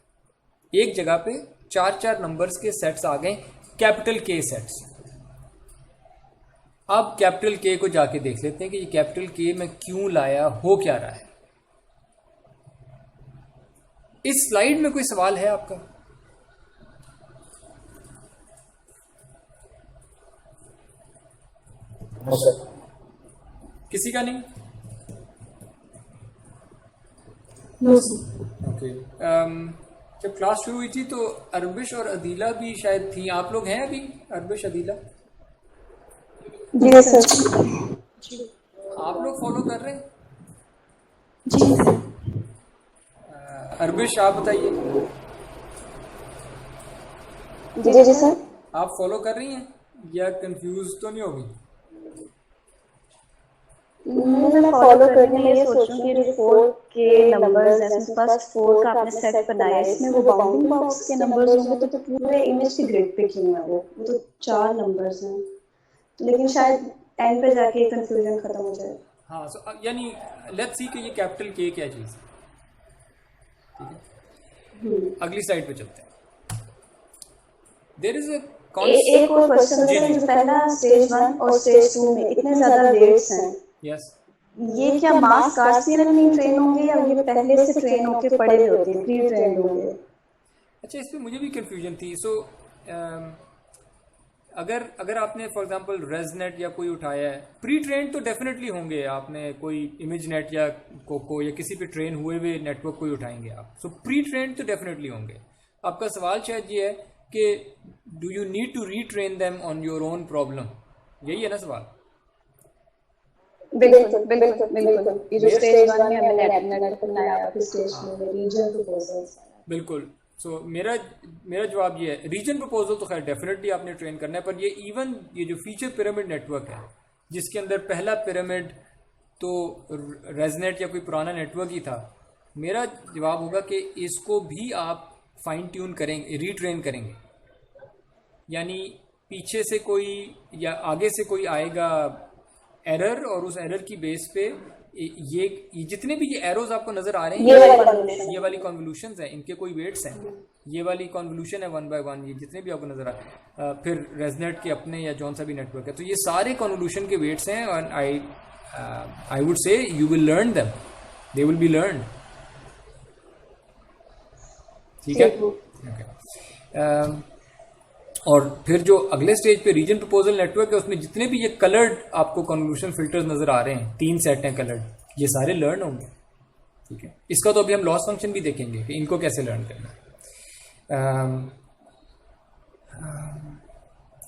एक जगह पे, 4 नंबर्स के सेट्स आ गए, कैपिटल के सेट्स। अब कैपिटल के को जाके देख लेते हैं कि ये कैपिटल के में क्यों लाया, हो क्या रहा है। इस स्लाइड में कोई सवाल है आपका? No sir. किसी का नहीं? ओके। जब क्लास शुरू हुई थी तो अरबिश और अदीला भी शायद थी। आप लोग हैं अभी? अरबिश, अदीला? जी सर। आप लोग फॉलो कर रहे हैं? जी। अरबिश, आप बताइए। जी जी सर। आप फॉलो कर रही हैं या कंफ्यूज तो नहीं होगी? मैं फॉलो करने में ये सोच रही हूँ कि जो 4 के नंबर्स हैं, उसके पास 4 का आपने सेट बनाया है, इसमें वो बाउंडिंग बॉक्स के नंबर्स होंगे तो पूरे इमेज की ग्रिड पे क्यों है वो तो 4 नंबर्स हैं, तो लेकिन शायद एंड पे जाके कंफ्यूजन खत्म हो जाए। हाँ, सो यानी लेट्स सी कि ये कैपिटल के क्या चीज़ है, ठीक है। अगली स्लाइड पे चलते हैं। देयर इज एक और क्वेश्चन है, जो पहला स्टेज 1 और स्टेज 2 में इतने ज्यादा वेट्स हैं, यस, ये क्या मास गार्सियन में ट्रेन होंगे या ये पहले से ट्रेन होके पड़े हुए होते हैं, प्री ट्रेन्ड होंगे? अच्छा, इस पे मुझे भी कंफ्यूजन थी। सो अगर आपने फॉर एग्जांपल रेजनेट या कोई उठाया है, प्री ट्रेन तो डेफिनेटली होंगे। आपने कोई इमेज नेट या कोको या किसी पे ट्रेन हुए हुए नेटवर्क कोई उठाएंगे आप, सो प्री ट्रेन तो डेफिनेटली होंगे। आपका सवाल शायद ये है कि do you need to retrain them on your own problem, यही है ना सवाल? बिल्कुल बिल्कुल बिल्कुल। ये जो स्टेज 1 में हमने नेट बनाया, फिर स्टेज 2 में रीजन प्रपोजल्स। बिल्कुल। सो मेरा जवाब ये है, रीजन प्रपोजल तो खैर डेफिनेटली आपने ट्रेन करना है, पर ये इवन ये जो फीचर पिरामिड नेटवर्क है, जिसके अंदर पहला पिरामिड तो रेजनेट या कोई पुराना नेटवर्क ही था, मेरा जवाब होगा कि इसको भी आप फाइन ट्यून करेंगे, रीट्रेन करेंगे। यानी पीछे से कोई या आगे से कोई आएगा एरर, और उस एरर की बेस पे ये जितने भी ये एरोज आपको नजर आ रहे हैं, ये वाली कॉन्वोल्यूशंस हैं, इनके कोई वेट्स हैं, ये वाली कॉन्वोल्यूशन है 1 by 1, ये जितने भी आपको नजर आ रहे हैं, फिर रेजनेट के अपने या जौन सा भी नेटवर्क है, तो ये सारे कॉन्वोल्यूशन के वेट्स हैं। और I would say you will learn them, they will be learn. ठीक है, ओके। और फिर जो अगले स्टेज पे रीजन प्रपोजल नेटवर्क है, उसमें जितने भी ये कलर्ड आपको कन्वोल्यूशन फिल्टर्स नजर आ रहे हैं, 3 सेट हैं कलर्ड, ये सारे लर्न होंगे। ठीक है, इसका तो अभी हम लॉस फंक्शन भी देखेंगे कि इनको कैसे लर्न करना है।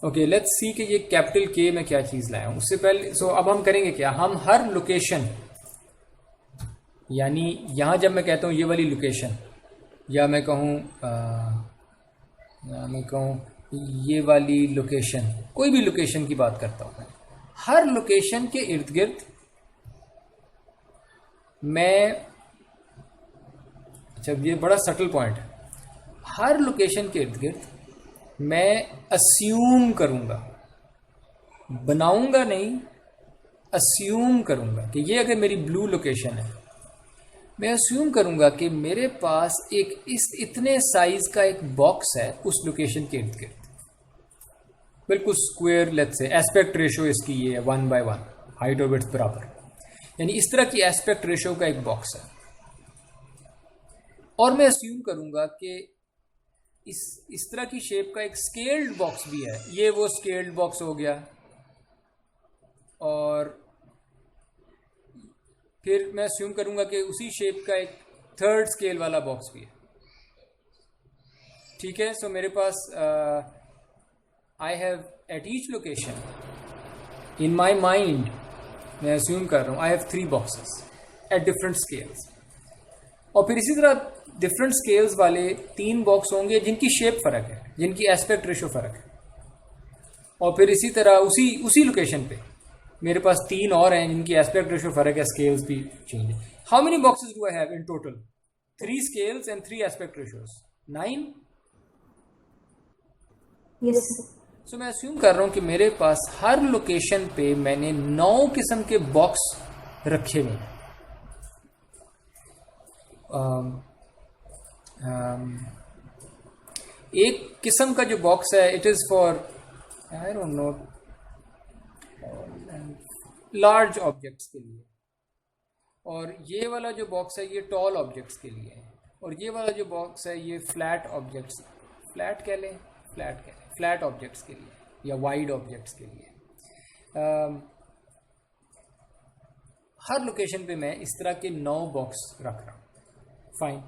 ओके, लेट्स सी कि ये कैपिटल के में क्या चीज लाया हूं। उससे पहले अब हम करेंगे क्या, हम हर लोकेशन, यानी यहां जब मैं कहता हूं ये वाली लोकेशन, या मैं कहूं ये वाली लोकेशन, कोई भी लोकेशन की बात करता हूं मैं, हर लोकेशन के इर्द गिर्द मैं, अच्छा ये बड़ा सटल पॉइंट है, हर लोकेशन के इर्द गिर्द मैं अस्यूम करूंगा, बनाऊंगा नहीं, अस्यूम करूंगा कि ये अगर मेरी ब्लू लोकेशन है, मैं अस्यूम करूंगा कि मेरे पास एक इतने साइज का एक बॉक्स है उस लोकेशन के इर्द गिर्द, बिल्कुल square, let's say aspect ratio इसकी ये है 1 by 1, हाइट और विड्थ बराबर, यानी इस तरह की एस्पेक्ट रेशो का एक बॉक्स है। और मैं अस्यूम करूंगा कि इस तरह की शेप का एक स्केल्ड बॉक्स भी है, ये वो स्केल्ड बॉक्स हो गया, और फिर मैं अस्यूम करूंगा कि उसी शेप का एक थर्ड स्केल वाला बॉक्स भी है। ठीक है, सो मेरे पास I have at each location in my mind, मैं अस्यूम कर रहा हूं I have 3 boxes at different scales, और फिर इसी तरह डिफरेंट स्केल्स वाले 3 बॉक्स होंगे जिनकी शेप फर्क है, जिनकी एस्पेक्ट रेशो फर्क है, और फिर इसी तरह उसी लोकेशन पे मेरे पास 3 और हैं जिनकी एस्पेक्ट रेशो फर्क है, स्केल्स भी चेंज है। How many boxes do I have in total? 3 scales and 3 aspect ratios, 9। Yes. So मैं अस्यूम कर रहा हूं कि मेरे पास हर लोकेशन पे मैंने 9 किस्म के बॉक्स रखे हुए हैं। एक किस्म का जो बॉक्स है, it is for I don't know large objects के लिए, और ये वाला जो बॉक्स है ये टॉल ऑब्जेक्ट्स के लिए है, और ये वाला जो बॉक्स है ये फ्लैट ऑब्जेक्ट्स, फ्लैट ऑब्जेक्ट्स के लिए या वाइड ऑब्जेक्ट्स के लिए। हर लोकेशन पे मैं इस तरह के 9 बॉक्स रख रहा हूं, फाइन।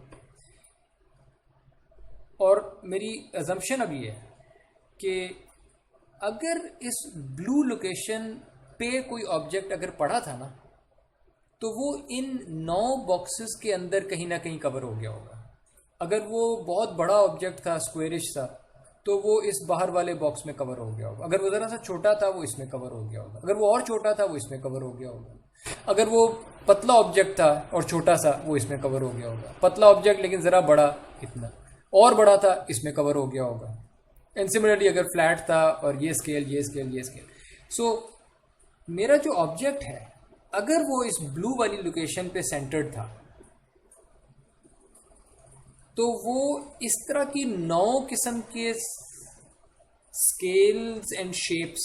और मेरी अजम्पशन अब ये है कि अगर इस ब्लू लोकेशन पे कोई ऑब्जेक्ट अगर पड़ा था ना, तो वो इन 9 बॉक्सेस के अंदर कहीं ना कहीं कवर हो गया होगा। अगर वो बहुत बड़ा ऑब्जेक्ट था, स्क्वेरिश था, तो वो इस बाहर वाले बॉक्स में कवर हो गया होगा। अगर वो ज़रा सा छोटा था, वो इसमें कवर हो गया होगा। अगर वो और छोटा था, वो इसमें कवर हो गया होगा। अगर वो पतला ऑब्जेक्ट था और छोटा सा, वो इसमें कवर हो गया होगा। पतला ऑब्जेक्ट लेकिन ज़रा बड़ा, इतना और बड़ा था, इसमें कवर हो गया होगा। एंड सिमिलरली अगर फ्लैट था और ये स्केल, सो मेरा जो ऑब्जेक्ट है, अगर वो इस ब्लू वाली लोकेशन पे सेंटर्ड था, तो वो इस तरह की 9 किस्म के स्केल्स एंड शेप्स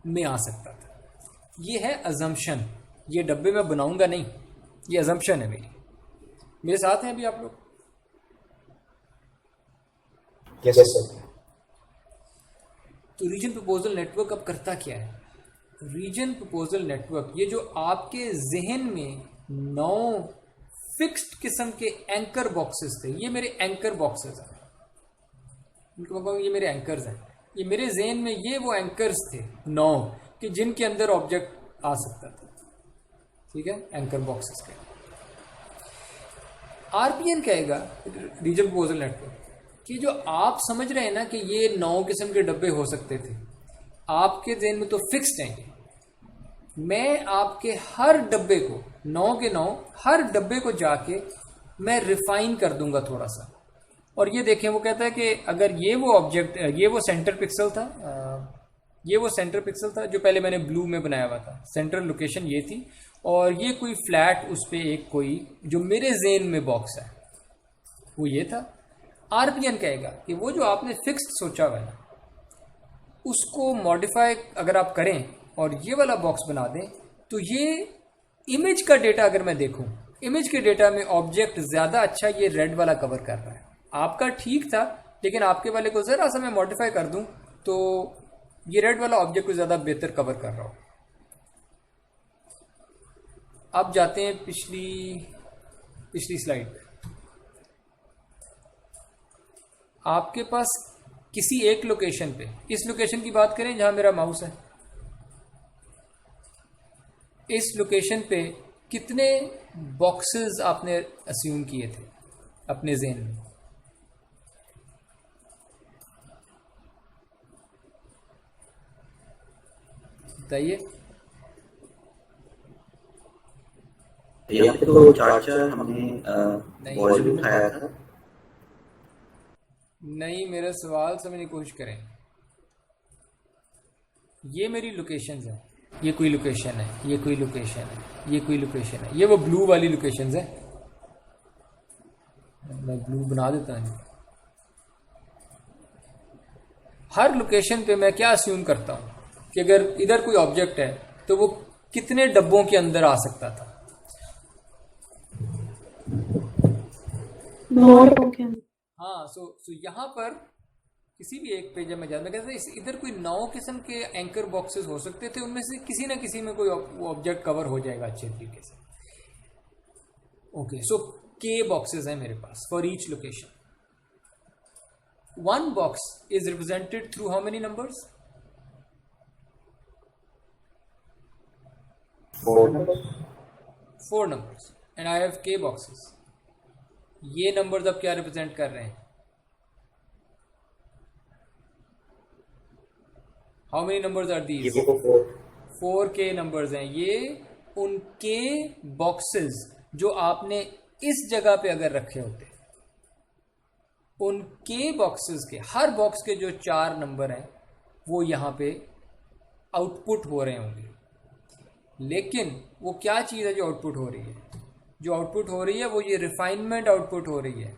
में आ सकता था। ये है अजम्पशन, ये डब्बे में बनाऊंगा नहीं, ये अजम्पशन है मेरी। मेरे साथ हैं अभी आप लोग? Yes sir. तो रीजन प्रपोजल नेटवर्क अब करता क्या है? रीजन प्रपोजल नेटवर्क, ये जो आपके जहन में 9 फिक्स्ड किस्म के एंकर बॉक्सेस थे, ये मेरे एंकर बॉक्सेस हैं। ये मेरे एंकर्स हैं। ये मेरे जहन में ये वो एंकर्स थे 9 कि जिनके अंदर ऑब्जेक्ट आ सकता था। ठीक है, एंकर बॉक्सेस के। आरपीएन कहेगा, रीजन प्रपोजल नेटवर्क, कि जो आप समझ रहे हैं ना कि ये 9 किस्म के डब्बे हो सकते थे, आपके जहन में तो फिक्स्ड हैं, मैं आपके हर डब्बे को 9 के 9 हर डब्बे को जाके मैं रिफाइन कर दूंगा थोड़ा सा। और ये देखें, वो कहता है कि अगर ये वो ऑब्जेक्ट, ये वो सेंटर पिक्सल था, ये वो सेंटर पिक्सल था जो पहले मैंने ब्लू में बनाया हुआ था, सेंट्रल लोकेशन ये थी, और ये कोई फ्लैट उस पर एक कोई जो मेरे जेन में बॉक्स है वो ये था। आरपीएन कहेगा कि वो जो आपने फिक्स्ड सोचा हुआ है ना, उसको मॉडिफाई अगर आप करें और ये वाला बॉक्स बना दें, तो ये इमेज का डेटा अगर मैं देखूं, इमेज के डेटा में ऑब्जेक्ट ज़्यादा अच्छा ये रेड वाला कवर कर रहा है। आपका ठीक था, लेकिन आपके वाले को ज़रा सा मैं मॉडिफाई कर दूं तो ये रेड वाला ऑब्जेक्ट को ज़्यादा बेहतर कवर कर रहा हो। अब जाते हैं पिछली स्लाइड पे। आपके पास किसी एक लोकेशन पे, इस लोकेशन की बात करें जहां मेरा माउस है, इस लोकेशन पे कितने बॉक्सेस आपने अस्यूम किए थे अपने ज़हन में? बताइए। यहाँ पे तो चार हमने वॉल्यूम उठाया था। नहीं, मेरा सवाल समझने की कोशिश करें। ये मेरी लोकेशंस है, ये कोई लोकेशन है, ये कोई लोकेशन है, ये कोई लोकेशन है, ये वो ब्लू वाली लोकेशंस है। मैं ब्लू बना देता हूँ। हर लोकेशन पे मैं क्या अस्यूम करता हूँ कि अगर इधर कोई ऑब्जेक्ट है तो वो कितने डब्बों के अंदर आ सकता था? हाँ, सो यहाँ पर किसी भी एक पे जब मैं कहता था इधर कोई 9 किस्म के एंकर बॉक्सेस हो सकते थे, उनमें से किसी ना किसी में कोई ऑब्जेक्ट कवर हो जाएगा अच्छे तरीके से। ओके, सो के बॉक्सेस हैं मेरे पास for each location. One box is represented through how many numbers? 4 numbers and I have k boxes. ये नंबर्स अब क्या रिप्रेजेंट कर रहे हैं? How many numbers are these? 4 k numbers हैं। ये उनके बॉक्सेस जो आपने इस जगह पे अगर रखे होते, उनके बॉक्सेस के हर बॉक्स के जो 4 नंबर हैं वो यहाँ पे आउटपुट हो रहे होंगे। लेकिन वो क्या चीज़ है जो आउटपुट हो रही है? जो आउटपुट हो रही है वो ये रिफाइनमेंट आउटपुट हो रही है।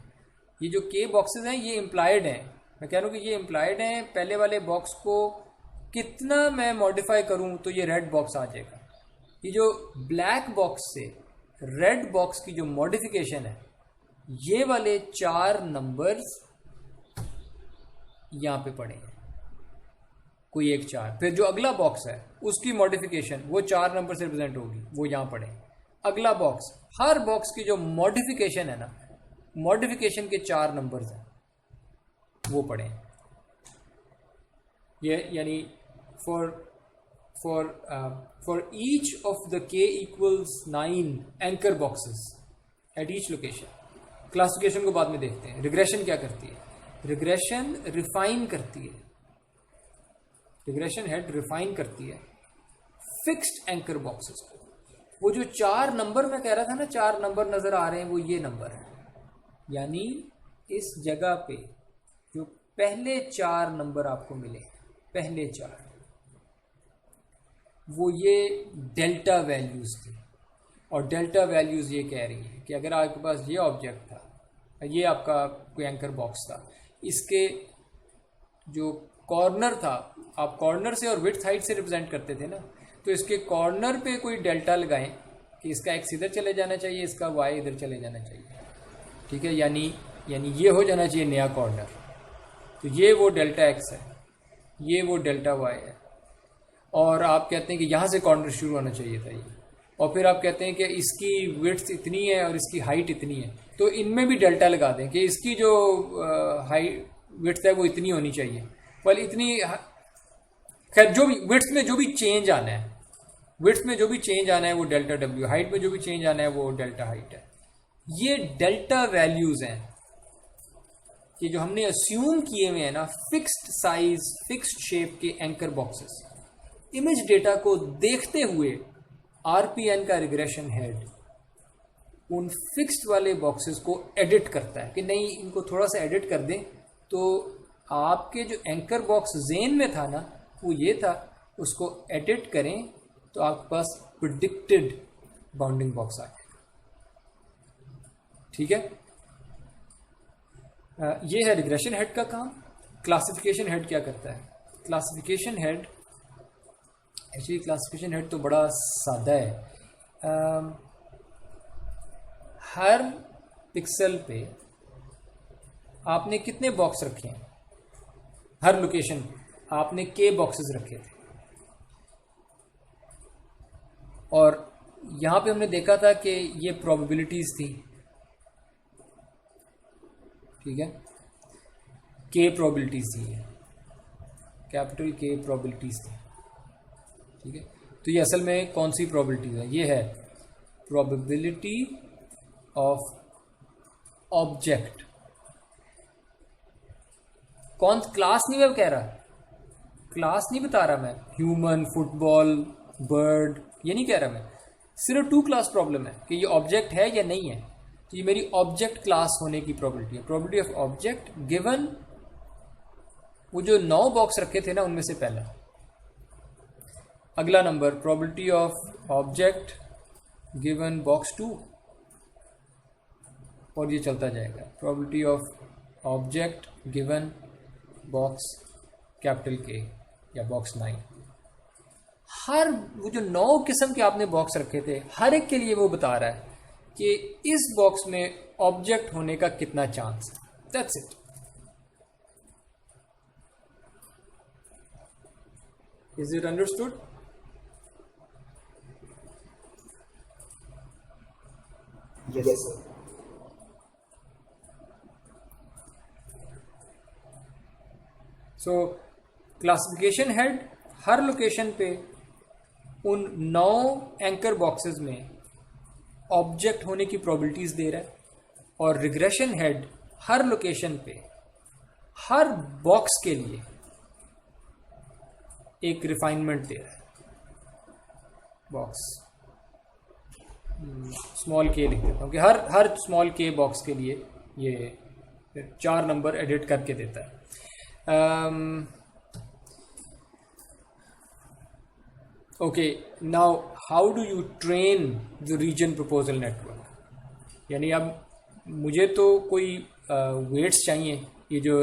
ये जो के बॉक्सेस हैं ये इम्प्लाइड हैं। मैं कह रहा हूँ कि ये इम्प्लाइड हैं। पहले वाले बॉक्स को कितना मैं मॉडिफाई करूँ तो ये रेड बॉक्स आ जाएगा। ये जो ब्लैक बॉक्स से रेड बॉक्स की जो मॉडिफिकेशन है, ये वाले 4 नंबर्स यहाँ पे पड़े हैं, कोई एक 4। फिर जो अगला बॉक्स है उसकी मॉडिफिकेशन वो 4 नंबर से रिप्रेजेंट होगी, वो यहाँ पड़े। अगला बॉक्स, हर बॉक्स की जो मॉडिफिकेशन है ना, मॉडिफिकेशन के 4 नंबर्स हैं वो पड़े हैं। ये यानी for each of the k equals 9 anchor boxes at each location। Classification को बाद में देखते हैं। रिग्रेशन क्या करती है? रिग्रेशन रिफाइन करती है। रिग्रेशन हेड रिफाइन करती है फिक्स्ड एंकर बॉक्सेस को। वो जो 4 नंबर मैं कह रहा था ना, 4 नंबर नजर आ रहे हैं, वो ये नंबर है। यानी इस जगह पे जो पहले 4 नंबर आपको मिले, पहले 4, वो ये डेल्टा वैल्यूज थी। और डेल्टा वैल्यूज ये कह रही है कि अगर आपके पास ये ऑब्जेक्ट था, ये आपका कोई एंकर बॉक्स था, इसके जो कॉर्नर था, आप कॉर्नर से और विड्थ हाइट से रिप्रेजेंट करते थे ना, तो इसके कॉर्नर पे कोई डेल्टा लगाएं कि इसका एक्स इधर चले जाना चाहिए, इसका वाई इधर चले जाना चाहिए। ठीक है, यानी ये हो जाना चाहिए नया कॉर्नर। तो ये वो डेल्टा एक्स है, ये वो डेल्टा वाई है। और आप कहते हैं कि यहाँ से कॉर्नर शुरू होना चाहिए था ये। और फिर आप कहते हैं कि इसकी विड्थ इतनी है और इसकी हाइट इतनी है, तो इनमें भी डेल्टा लगा दें कि इसकी जो हाइट विड्थ है वो इतनी होनी चाहिए। पर इतनी, खैर जो भी विड्थ में जो भी चेंज आना है, विड्थ में जो भी चेंज आना है वो डेल्टा डब्ल्यू, हाइट में जो भी चेंज आना है वो डेल्टा हाइट है। ये डेल्टा वैल्यूज हैं, ये जो हमने अस्यूम किए हुए हैं ना फिक्स्ड साइज फिक्स्ड शेप के एंकर बॉक्सेस, इमेज डेटा को देखते हुए आरपीएन का रिग्रेशन हेड उन फिक्स्ड वाले बॉक्सेस को एडिट करता है कि नहीं इनको थोड़ा सा एडिट कर दें, तो आपके जो एंकर बॉक्स जेन में था ना वो ये था, उसको एडिट करें तो आपके पास प्रिडिक्टेड बाउंडिंग बॉक्स आ जाएगा। ठीक है, ये है रिग्रेशन हेड का काम। क्लासिफिकेशन हेड क्या करता है? Classification head, actually classification head तो बड़ा सादा है। हर पिक्सल पे आपने कितने बॉक्स रखे हैं? हर लोकेशन पे आपने के बॉक्सेस रखे थे, और यहां पे हमने देखा था कि ये प्रोबेबिलिटीज थी। ठीक है, के प्रोबेबिलिटीज थी, कैपिटल के प्रोबेबिलिटीज थी। ठीक है, तो ये असल में कौन सी प्रोबेबिलिटीज है? ये है प्रोबेबिलिटी ऑफ ऑब्जेक्ट। कौन क्लास नहीं मैं कह रहा, क्लास नहीं बता रहा मैं, ह्यूमन, फुटबॉल, बर्ड, ये नहीं कह रहा मैं। सिर्फ 2 क्लास प्रॉब्लम है कि ये ऑब्जेक्ट है या नहीं है। तो ये मेरी ऑब्जेक्ट क्लास होने की प्रोबेबिलिटी है। प्रोबेबिलिटी ऑफ ऑब्जेक्ट गिवन वो जो 9 बॉक्स रखे थे ना उनमें से पहला। अगला number probability of object given box 2, और ये चलता जाएगा। Probability of object given box capital के या बॉक्स 9। हर वो जो 9 किस्म के आपने बॉक्स रखे थे, हर एक के लिए वो बता रहा है कि इस बॉक्स में ऑब्जेक्ट होने का कितना चांस है। That's it. Is it understood? Yes sir. So classification head her location पे उन 9 एंकर बॉक्सेस में ऑब्जेक्ट होने की प्रोबेबिलिटीज दे रहा है, और रिग्रेशन हेड हर लोकेशन पे हर बॉक्स के लिए एक रिफाइनमेंट दे रहा है। बॉक्स स्मॉल के लिख देता हूँ कि हर स्मॉल के बॉक्स के लिए ये 4 नंबर एडिट करके देता है। Okay, now how do you train the region proposal network? यानी अब मुझे तो कोई वेट्स चाहिए, ये जो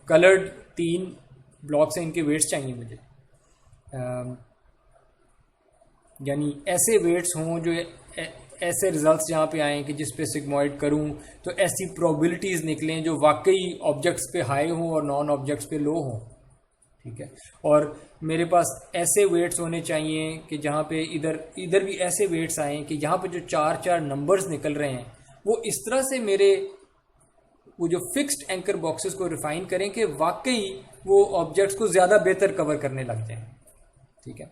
कलर्ड 3 ब्लॉक्स हैं इनके वेट्स चाहिए मुझे। यानी ऐसे वेट्स हों जो ऐसे रिजल्ट्स जहाँ पे आएँ कि जिस पे सिग्मॉइड करूँ तो ऐसी प्रोबेबिलिटीज़ निकलें जो वाकई ऑब्जेक्ट्स पे हाई हों और नॉन ऑब्जेक्ट्स पे लो हों। ठीक है, और मेरे पास ऐसे वेट्स होने चाहिए कि जहाँ पे इधर भी ऐसे वेट्स आएँ कि जहाँ पे जो 4 नंबर्स निकल रहे हैं वो इस तरह से मेरे वो जो फिक्स्ड एंकर बॉक्सेस को रिफाइन करें कि वाकई वो ऑब्जेक्ट्स को ज़्यादा बेहतर कवर करने लग जाएं। ठीक है,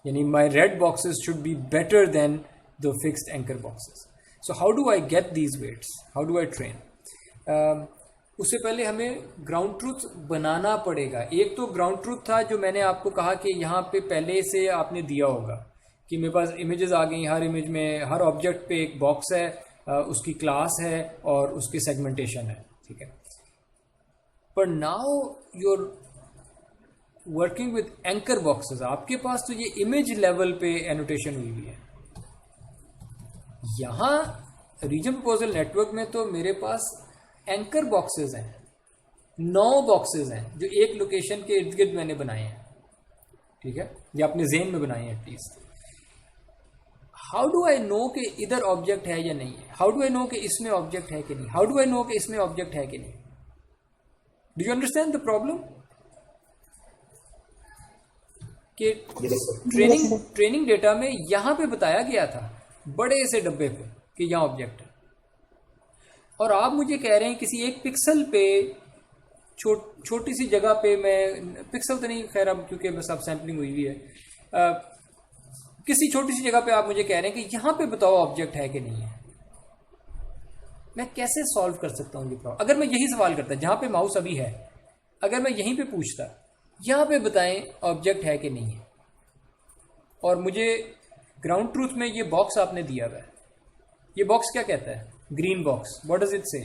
यानी my red boxes should be better than the fixed anchor boxes. So how do I get these weights, how do I train? उससे पहले हमें ग्राउंड ट्रूथ बनाना पड़ेगा। एक तो ग्राउंड ट्रूथ था जो मैंने आपको कहा कि यहाँ पे पहले से आपने दिया होगा कि मेरे पास इमेजेस आ गई, हर इमेज में हर ऑब्जेक्ट पे एक बॉक्स है, उसकी क्लास है और उसकी सेगमेंटेशन है। ठीक है, पर now you're working with anchor boxes, आपके पास तो ये इमेज लेवल पे एनोटेशन हुई हुई है। यहाँ रीजन प्रपोजल नेटवर्क में तो मेरे पास एंकर बॉक्सेस हैं, 9 बॉक्सेस हैं जो एक लोकेशन के इर्द गिर्द मैंने बनाए हैं। ठीक है, या अपने जेन में बनाए हैं at least. How do I know कि इधर ऑब्जेक्ट है या नहीं है? हाउ डू आई नो कि इसमें ऑब्जेक्ट है कि नहीं? हाउ डू आई नो कि इसमें ऑब्जेक्ट है कि नहीं? Do you understand the problem? कि ट्रेनिंग डेटा में यहां पे बताया गया था बड़े से डब्बे पे कि यहां ऑब्जेक्ट है, और आप मुझे कह रहे हैं किसी एक पिक्सल पे छोटी सी जगह पे, मैं पिक्सल तो नहीं कह रहा क्योंकि बस अब सैम्पलिंग हुई हुई है, किसी छोटी सी जगह पे आप मुझे कह रहे हैं कि यहां पे बताओ ऑब्जेक्ट है कि नहीं है। मैं कैसे सॉल्व कर सकता हूँ ये प्रॉब्लम? अगर मैं यही सवाल करता जहां पे माउस अभी है, अगर मैं यहीं पे पूछता यहां पे बताएं ऑब्जेक्ट है कि नहीं है, और मुझे ग्राउंड ट्रूथ में ये बॉक्स आपने दिया हुआ है, ये बॉक्स क्या कहता है? Green box, what does it से?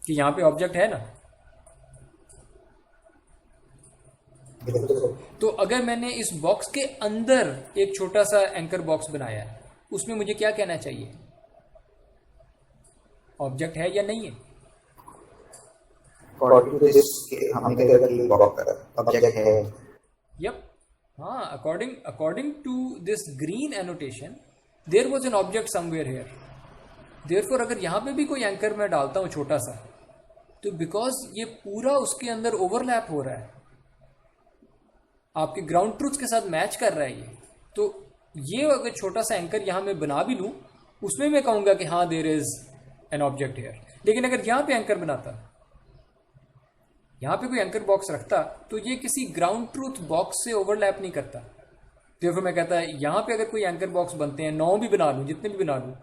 कि यहाँ पे ऑब्जेक्ट है ना। तो अगर मैंने इस बॉक्स के अंदर एक छोटा सा एंकर बॉक्स बनाया है, उसमें मुझे क्या कहना चाहिए? ऑब्जेक्ट है या नहीं है? ऑब्जेक्ट है। यप, हाँ, according to this green annotation there was an object somewhere here. Therefore अगर यहाँ पे भी कोई एंकर मैं डालता हूँ छोटा सा, तो बिकॉज ये पूरा उसके अंदर ओवरलैप हो रहा है, आपके ग्राउंड ट्रूथ के साथ मैच कर रहा है ये, तो ये अगर छोटा सा एंकर यहाँ मैं बना भी लूँ, उसमें मैं कहूँगा कि हाँ there is an object here. लेकिन अगर यहाँ पे एंकर बनाता, यहाँ पे कोई एंकर बॉक्स रखता, तो ये किसी ग्राउंड ट्रूथ बॉक्स से ओवरलैप नहीं करता। तो फिर मैं कहता है यहाँ पे अगर कोई एंकर बॉक्स बनते हैं, 9 भी बना लूँ, जितने भी बना लूँ,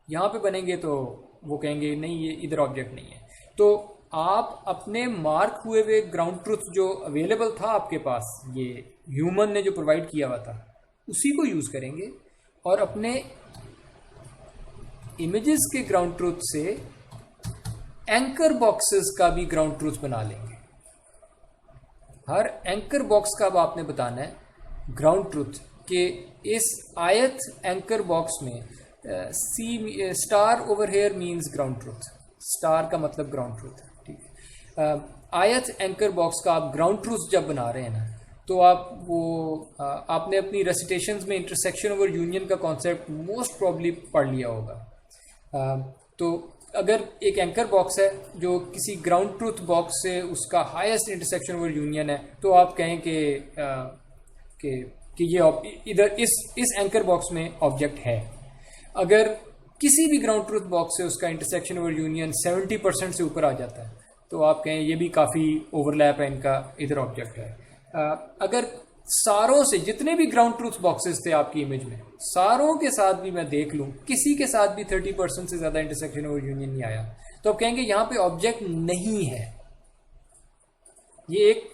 यहाँ पे बनेंगे तो वो कहेंगे नहीं ये इधर ऑब्जेक्ट नहीं है। तो आप अपने मार्क हुए हुए ग्राउंड ट्रूथ जो अवेलेबल था आपके पास, ये ह्यूमन ने जो प्रोवाइड किया हुआ था, उसी को यूज़ करेंगे और अपने इमेजेस के ग्राउंड ट्रूथ से एंकर बॉक्सेस का भी ग्राउंड ट्रूथ बना लेंगे। हर एंकर बॉक्स का अब आपने बताना है ग्राउंड ट्रूथ कि इस आयत एंकर बॉक्स में c star over here means ground truth, star का मतलब ग्राउंड ट्रूथ है, ठीक है। आयत एंकर बॉक्स का आप ग्राउंड ट्रूथ जब बना रहे हैं ना, तो आप वो आपने अपनी रेसिटेशंस में इंटरसेक्शन ओवर यूनियन का कॉन्सेप्ट मोस्ट प्रॉब्ली पढ़ लिया होगा। तो अगर एक एंकर बॉक्स है जो किसी ग्राउंड ट्रूथ बॉक्स से उसका हाईएस्ट इंटरसेक्शन ओवर यूनियन है, तो आप कहें कि ये इधर इस एंकर बॉक्स में ऑब्जेक्ट है। अगर किसी भी ग्राउंड ट्रूथ बॉक्स से उसका इंटरसेक्शन ओवर यूनियन 70% से ऊपर आ जाता है, तो आप कहें ये भी काफ़ी ओवरलैप है इनका, इधर ऑब्जेक्ट है। अगर सारों से जितने भी ग्राउंड ट्रूथ बॉक्सेस थे आपकी इमेज में, सारों के साथ भी मैं देख लूं, किसी के साथ भी 30% से ज़्यादा इंटरसेक्शन ओवर यूनियन नहीं आया, तो आप कहेंगे यहाँ पे ऑब्जेक्ट नहीं है। ये एक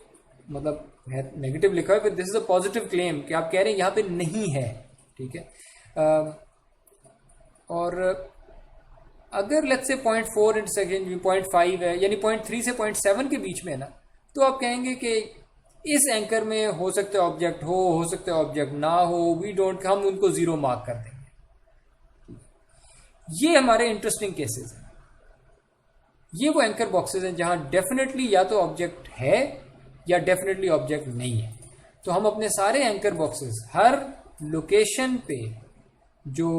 मतलब है नेगेटिव लिखा है, फिर this is a positive claim कि आप कह रहे हैं यहाँ पे नहीं है, ठीक है। और अगर लेट्स से 0.4 इंटरसेक्शन 0.5 है, यानी 0.3 से 0.7 के बीच में है ना, तो आप कहेंगे कि इस एंकर में हो सकता है ऑब्जेक्ट हो सकता है ऑब्जेक्ट ना हो, वी डोंट, हम उनको 0 मार्क कर देंगे। ये हमारे इंटरेस्टिंग केसेस हैं। ये वो एंकर बॉक्सेस हैं जहां डेफिनेटली या तो ऑब्जेक्ट है या डेफिनेटली ऑब्जेक्ट नहीं है। तो हम अपने सारे एंकर बॉक्सेस हर लोकेशन पे जो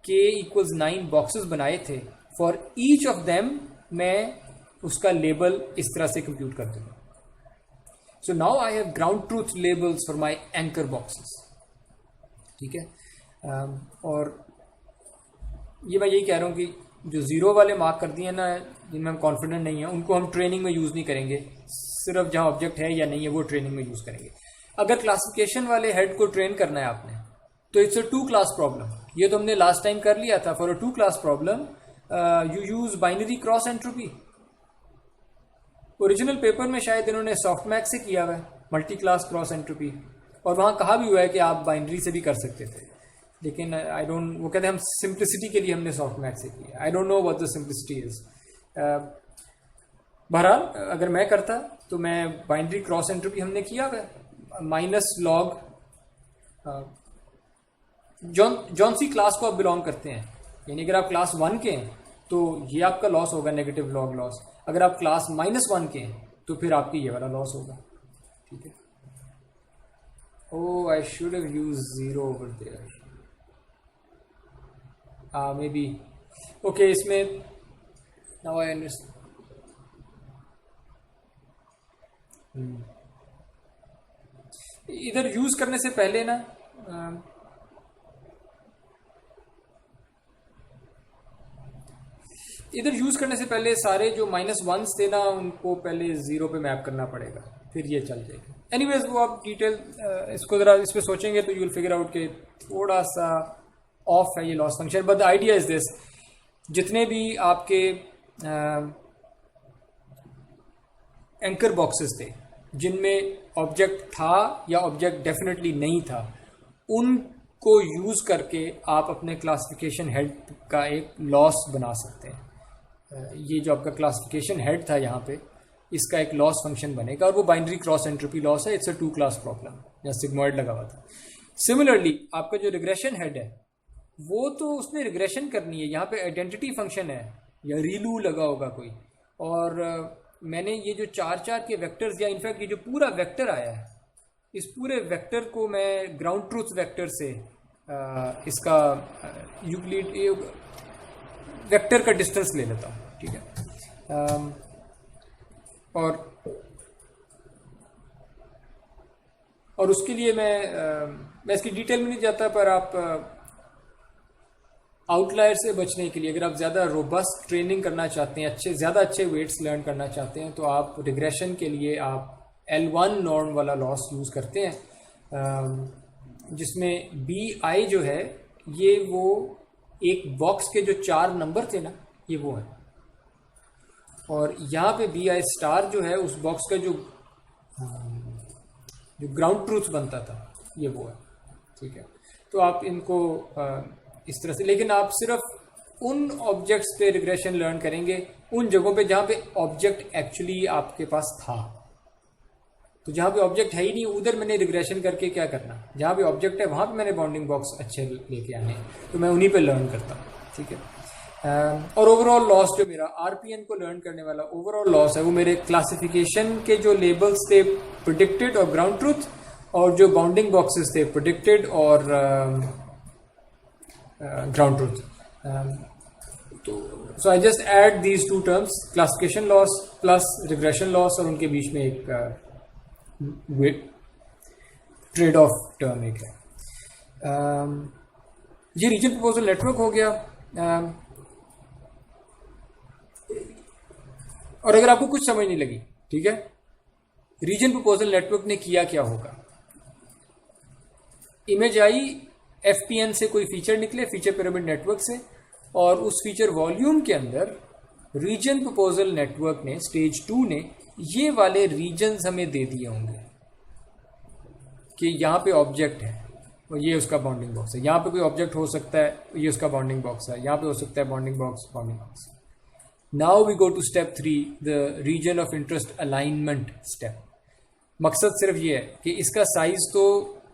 k = 9 बॉक्सेस बनाए थे, फॉर ईच ऑफ देम मैं उसका लेबल इस तरह से कंप्यूट कर दूंगा। So now I have ground truth labels for my anchor boxes, ठीक है। और ये मैं यही कह रहा हूँ कि जो 0 वाले मार्क कर दिए ना, जिनमें हम कॉन्फिडेंट नहीं है, उनको हम ट्रेनिंग में यूज़ नहीं करेंगे, सिर्फ जहाँ ऑब्जेक्ट है या नहीं है वो ट्रेनिंग में यूज़ करेंगे। अगर क्लासिफिकेशन वाले हेड को ट्रेन करना है आपने, तो इट्स अ 2 क्लास प्रॉब्लम। ये तो हमने लास्ट टाइम कर लिया था। For a 2 class problem you use binary cross entropy. Original paper में शायद इन्होंने सॉफ्टमैक्स से किया हुआ है मल्टी क्लास क्रॉस एंट्रोपी, और वहाँ कहा भी हुआ है कि आप बाइनरी से भी कर सकते थे, लेकिन आई डोंट, वो कहते हैं हम सिंप्लिसिटी के लिए हमने सॉफ्टमैक्स से किया। I don't know what the simplicity is. बहरहाल अगर मैं करता तो मैं बाइनरी क्रॉस एंट्रोपी हमने किया हुआ है, माइनस लॉग जौन सी क्लास को आप बिलोंग करते हैं, यानी अगर आप क्लास 1 के हैं तो ये आपका लॉस होगा नेगेटिव लॉग लॉस। अगर आप क्लास -1 के हैं तो फिर आपकी ये वाला लॉस होगा, ठीक है। Oh, I should have used 0 over there, maybe okay. इसमें नाउ आई अंडरस्टैंड। इधर यूज करने से पहले ना इधर यूज करने से पहले सारे जो -1s थे ना, उनको पहले 0 पे मैप करना पड़ेगा, फिर ये चल जाएगा। एनीवेज वो आप डिटेल इसको ज़रा इस पर सोचेंगे तो यू विल फिगर आउट कि थोड़ा सा ऑफ है ये loss function. But the idea is this, जितने भी आपके एंकर बॉक्सेस थे जिनमें ऑब्जेक्ट था या ऑब्जेक्ट डेफिनेटली नहीं था, उनको यूज़ करके आप अपने क्लासिफिकेशन हेड का एक लॉस बना सकते हैं। ये जो आपका क्लासिफिकेशन हेड था यहाँ पे, इसका एक लॉस फंक्शन बनेगा और वो बाइनरी क्रॉस एंट्रोपी लॉस है। इट्स अ 2 क्लास प्रॉब्लम, या सिग्मॉइड लगा हुआ था। सिमिलरली आपका जो रिग्रेशन हेड है वो तो उसने रिग्रेशन करनी है, यहाँ पे आइडेंटिटी फंक्शन है या रीलू लगा होगा कोई, और मैंने ये जो 4-4 के वेक्टर्स, या इनफैक्ट ये जो पूरा वेक्टर आया है, इस पूरे वेक्टर को मैं ग्राउंड ट्रूथ वेक्टर से इसका यूक्लिड वेक्टर का डिस्टेंस ले लेता हूँ, ठीक है। और उसके लिए मैं इसकी डिटेल में नहीं जाता, पर आप आउटलायर से बचने के लिए, अगर आप ज़्यादा रोबस्ट ट्रेनिंग करना चाहते हैं, ज़्यादा अच्छे वेट्स लर्न करना चाहते हैं, तो आप रिग्रेशन के लिए आप L1 नॉर्म वाला लॉस यूज़ करते हैं, जिसमें BI जो है ये वो एक बॉक्स के जो 4 नंबर थे ना, ये वो है, और यहाँ पे BI स्टार जो है उस बॉक्स का जो ग्राउंड ट्रूथ बनता था, ये वो है, ठीक है। तो आप इनको इस तरह से, लेकिन आप सिर्फ उन ऑब्जेक्ट्स पे रिग्रेशन लर्न करेंगे उन जगहों पे जहाँ पे ऑब्जेक्ट एक्चुअली आपके पास था। तो जहाँ पे ऑब्जेक्ट है ही नहीं, उधर मैंने रिग्रेशन करके क्या करना, जहाँ पे ऑब्जेक्ट है वहाँ पे मैंने बाउंडिंग बॉक्स अच्छे लेके आने हैं, तो मैं उन्हीं पे लर्न करता हूँ, ठीक है। और ओवरऑल लॉस जो मेरा RPN को लर्न करने वाला ओवरऑल लॉस है, वो मेरे क्लासिफिकेशन के जो लेबल्स थे प्रेडिक्टेड और ग्राउंड ट्रूथ, और जो बाउंडिंग बॉक्सेस थे प्रेडिक्टेड और ग्राउंड ट्रूथ। तो so I just add these 2 terms, classification loss plus regression loss, और उनके बीच में एक ट्रेड ऑफ टर्म एक है। ये रीजन प्रपोजल नेटवर्क हो गया। और अगर आपको कुछ समझ नहीं लगी, ठीक है, रीजन प्रपोजल नेटवर्क ने किया क्या होगा, इमेज आई, FPN से कोई फीचर निकले, फीचर पिरामिड नेटवर्क से, और उस फीचर वॉल्यूम के अंदर रीजन प्रपोजल नेटवर्क ने, स्टेज 2 ने, ये वाले रीजन्स हमें दे दिए होंगे कि यहाँ पे ऑब्जेक्ट है और ये उसका बाउंडिंग बॉक्स है, यहाँ पे कोई ऑब्जेक्ट हो सकता है, ये उसका बाउंडिंग बॉक्स है, यहाँ पे हो सकता है bounding box, bounding box. Now we go to step 3, the region of interest alignment step. मकसद सिर्फ ये है कि इसका साइज तो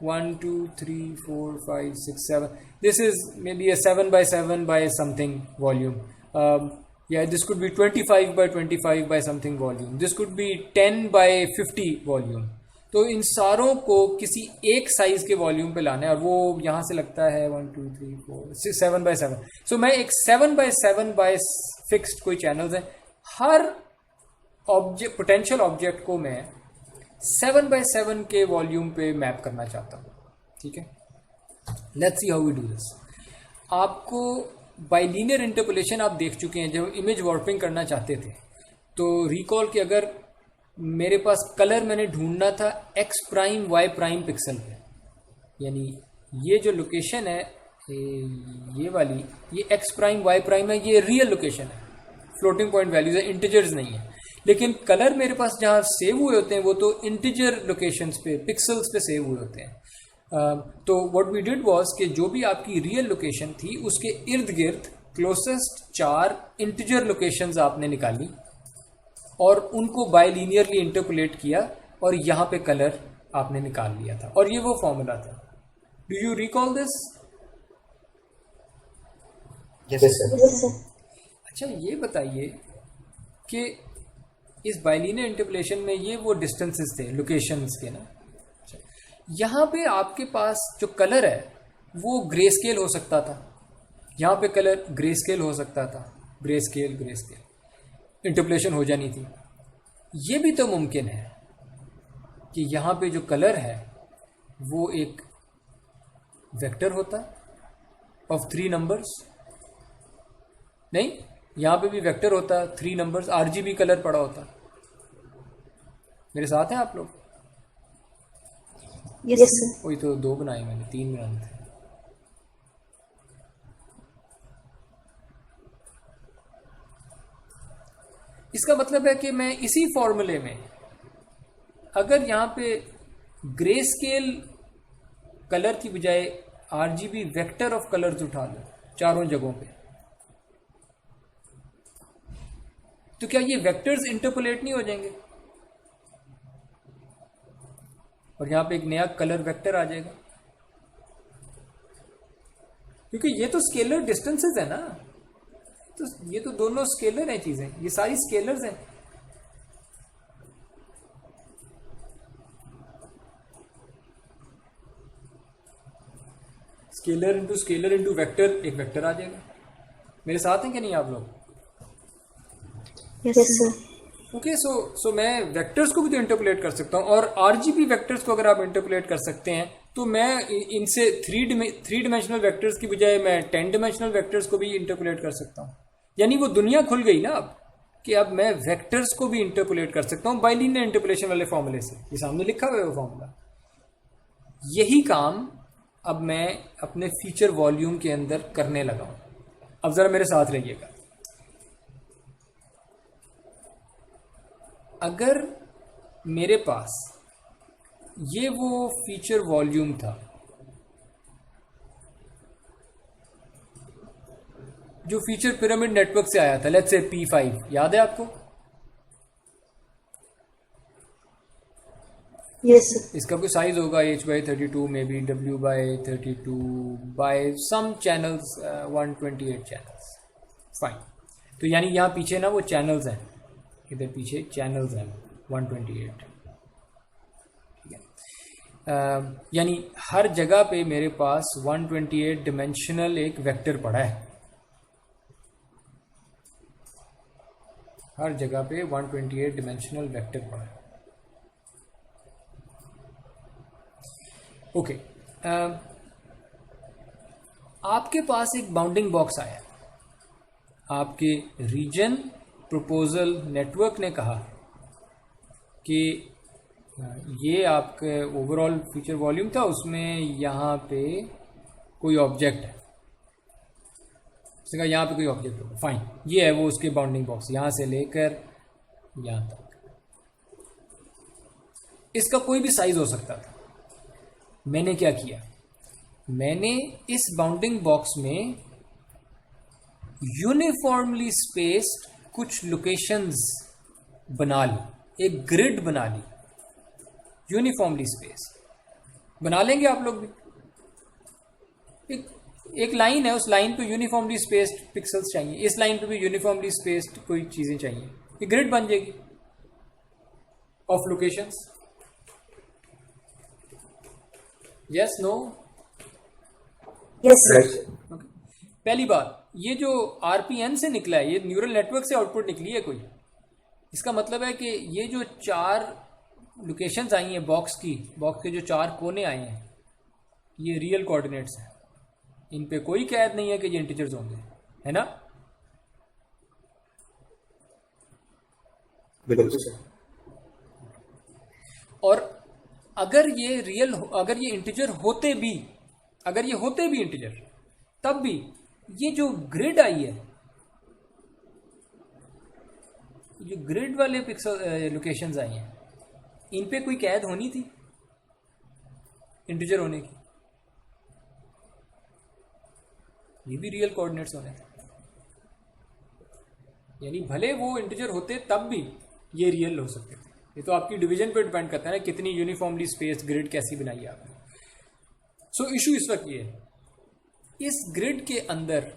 1 2 3 4 5 6 7, this is maybe a 7 by 7 by something volume. Yeah, this could be 25 by 25 by something volume. This could be 10 by 50 volume. तो इन सारों को किसी एक साइज के वॉल्यूम पे लाना है, और वो यहाँ से लगता है 1 2 3 4 6 7 by 7. सो मैं एक 7 by 7 by फिक्स्ड कोई चैनल्स है, हर ऑब्जेक्ट, पोटेंशियल ऑब्जेक्ट को मैं 7 by 7 के वॉल्यूम पे मैप करना चाहता हूँ, ठीक है। Let's see how we do this. आपको बाइलिनियर इंटरपोलेशन आप देख चुके हैं, जब इमेज वार्पिंग करना चाहते थे, तो रिकॉल कि अगर मेरे पास कलर मैंने ढूंढना था x prime y prime pixel पे, यानी ये जो लोकेशन है ये वाली, ये x प्राइम y प्राइम है, ये रियल लोकेशन है, फ्लोटिंग पॉइंट वैल्यूज है, इंटीजर्स नहीं है। लेकिन कलर मेरे पास जहाँ सेव हुए होते हैं वो तो इंटीजर लोकेशंस पे, पिक्सल्स पे सेव हुए होते हैं। तो व्हाट वी डिड वाज कि जो भी आपकी रियल लोकेशन थी उसके इर्द गिर्द क्लोजेस्ट 4 इंटीजर लोकेशंस आपने निकाली और उनको बाइलिनियरली इंटरपोलेट किया, और यहाँ पे कलर आपने निकाल लिया था, और ये वो फॉर्मूला था। Do you recall this? Yes sir. अच्छा, ये बताइए कि इस बाइलिनियर इंटरपोलेशन में ये वो डिस्टेंसेस थे लोकेशंस के ना, यहाँ पे आपके पास जो कलर है वो ग्रे स्केल हो सकता था, यहाँ पे कलर ग्रे स्केल हो सकता था, ग्रे स्केल इंटरपोलेशन हो जानी थी। ये भी तो मुमकिन है कि यहाँ पे जो कलर है वो एक वेक्टर होता ऑफ 3 नंबर्स, नहीं, यहाँ पे भी वेक्टर होता 3 नंबर्स, RGB कलर पड़ा होता। मेरे साथ हैं आप लोग? Yes sir. वही तो 2 बनाए मैंने, 3 बनाने थे। इसका मतलब है कि मैं इसी फॉर्मूले में अगर यहाँ पे ग्रे स्केल कलर की बजाय आरजीबी वेक्टर ऑफ कलर्स उठा लो चारों जगहों पे, तो क्या ये वेक्टर्स इंटरपोलेट नहीं हो जाएंगे और यहां पे एक नया कलर वेक्टर आ जाएगा? क्योंकि ये तो स्केलर डिस्टेंसेस है ना, तो ये तो दोनों स्केलर हैं चीजें, ये सारी स्केलर्स हैं। स्केलर इंटू वेक्टर, एक वेक्टर आ जाएगा। मेरे साथ हैं कि नहीं आप लोग? Yes sir. ओके, सो मैं वेक्टर्स को भी तो इंटरपोलेट कर सकता हूँ, और आरजीबी वेक्टर्स को अगर आप इंटरपोलेट कर सकते हैं तो मैं इनसे थ्री डिमेंशनल वेक्टर्स की बजाय मैं 10 डिमेंशनल वेक्टर्स को भी इंटरपोलेट कर सकता हूँ। यानी वो दुनिया खुल गई ना अब, कि अब मैं वेक्टर्स को भी इंटरपोलेट कर सकता हूँ बाइलिनियर इंटरपोलेशन वाले फॉर्मूले से। ये सामने लिखा हुआ है वो फॉर्मूला। यही काम अब मैं अपने फीचर वॉल्यूम के अंदर करने लगा हूँ। अब जरा मेरे साथ रहिएगा। अगर मेरे पास ये वो फीचर वॉल्यूम था जो फीचर पिरामिड नेटवर्क से आया था, लेट्स से P5, याद है आपको? Yes sir. इसका कोई साइज होगा H/32 में भी, W/32 बाय सम चैनल्स, 128 चैनल्स। फाइन। तो यानी यहाँ पीछे ना वो चैनल्स हैं, इधर पीछे चैनल्स हैं 128, ठीक है। यानी हर जगह पे मेरे पास 128 डिमेंशनल एक वेक्टर पड़ा है, हर जगह पे 128 डिमेंशनल वेक्टर पड़ा है। ओके, आपके पास एक बाउंडिंग बॉक्स आया, आपके रीजन प्रपोजल नेटवर्क ने कहा कि ये आपके ओवरऑल फीचर वॉल्यूम था, उसमें यहाँ पे कोई ऑब्जेक्ट है, उसने कहा यहाँ पे कोई ऑब्जेक्ट होगा। फाइन, ये है वो उसके बाउंडिंग बॉक्स, यहाँ से लेकर यहाँ तक। इसका कोई भी साइज हो सकता था। मैंने क्या किया, मैंने इस बाउंडिंग बॉक्स में यूनिफॉर्मली स्पेस्ड कुछ लोकेशंस बना ली, एक ग्रिड बना ली, यूनिफॉर्मली स्पेस बना लेंगे आप लोग भी। एक लाइन है, उस लाइन पे यूनिफॉर्मली स्पेस्ड पिक्सेल्स चाहिए, इस लाइन पे भी यूनिफॉर्मली स्पेस्ड कोई चीजें चाहिए, एक ग्रिड बन जाएगी of locations. Yes, no? Yes sir. पहली बात, ये जो आरपीएन से निकला है, ये न्यूरल नेटवर्क से आउटपुट निकली है कोई। इसका मतलब है कि ये जो 4 लोकेशंस आई हैं बॉक्स के जो 4 कोने आए हैं, ये रियल कोऑर्डिनेट्स हैं, इन पे कोई कैद नहीं है कि ये इंटीजर्स होंगे, है ना? बिल्कुल सर। और अगर ये रियल, अगर ये इंटीजर होते भी, अगर ये होते भी इंटीजर, तब भी ये जो ग्रिड आई है, जो ग्रिड वाले पिक्सल लोकेशंस आई हैं, इन पे कोई कैद होनी थी इंटीजर होने की, ये भी रियल कोऑर्डिनेट्स होने थे। यानी भले वो इंटीजर होते तब भी ये रियल हो सकते थे। ये तो आपकी डिवीजन पे डिपेंड करता है ना, कितनी यूनिफॉर्मली स्पेस ग्रिड कैसी बनाई है आपने। सो इशू इस वक्त ये है, इस ग्रिड के अंदर,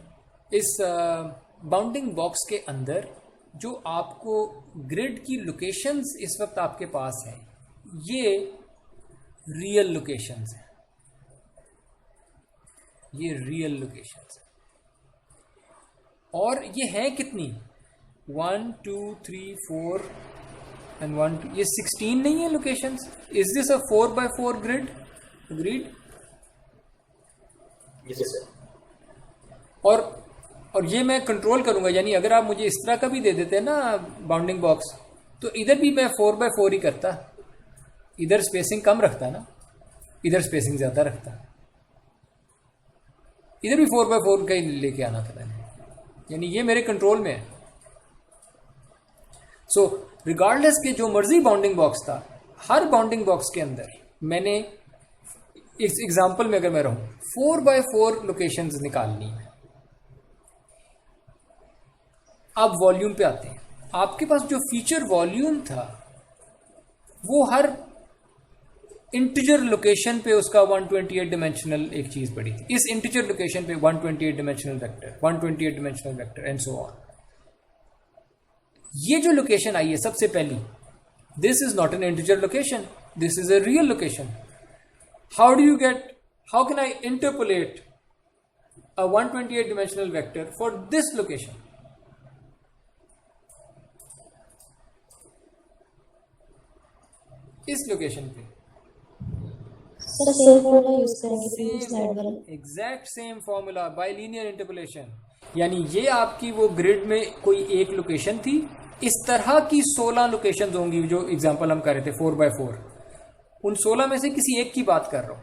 इस बाउंडिंग बॉक्स के अंदर जो आपको ग्रिड की लोकेशंस इस वक्त आपके पास हैं, ये रियल लोकेशंस हैं, ये रियल लोकेशंस हैं। और ये हैं कितनी? 1 2 3 4 एंड 1 2, ये 16 नहीं है locations. Is this a 4x4 grid? Grid? Yes sir. और ये मैं कंट्रोल करूंगा, यानी अगर आप मुझे इस तरह का भी दे देते ना बाउंडिंग बॉक्स, तो इधर भी मैं 4x4 ही करता, इधर स्पेसिंग कम रखता ना, इधर स्पेसिंग ज्यादा रखता, इधर भी 4x4 का ही लेके आना था मैंने, यानी ये मेरे कंट्रोल में है। सो रिगार्डलेस के जो मर्जी बाउंडिंग बॉक्स था, हर बाउंडिंग बॉक्स के अंदर मैंने इस एग्जांपल में अगर मैं रहूं 4x4 लोकेशंस निकालनी है। आप वॉल्यूम पे आते हैं, आपके पास जो फीचर वॉल्यूम था वो हर इंटीजर लोकेशन पे उसका 128 डिमेंशनल एक चीज पड़ी थी। इस इंटीजर लोकेशन पे 128 dimensional vector, 128 dimensional vector and so on. ये जो लोकेशन आई है सबसे पहली, this is not an integer location, this is a real location. How can I interpolate a 128 dimensional vector for this location? इस location पे same formula use करेंगे previous slide वाला। Exact same formula bye linear interpolation. यानी ये आपकी वो grid में कोई एक लोकेशन थी, इस तरह की 16 लोकेशंस होंगी जो एग्जांपल हम कर रहे थे 4x4। उन 16 में से किसी एक की बात कर रहा हूं।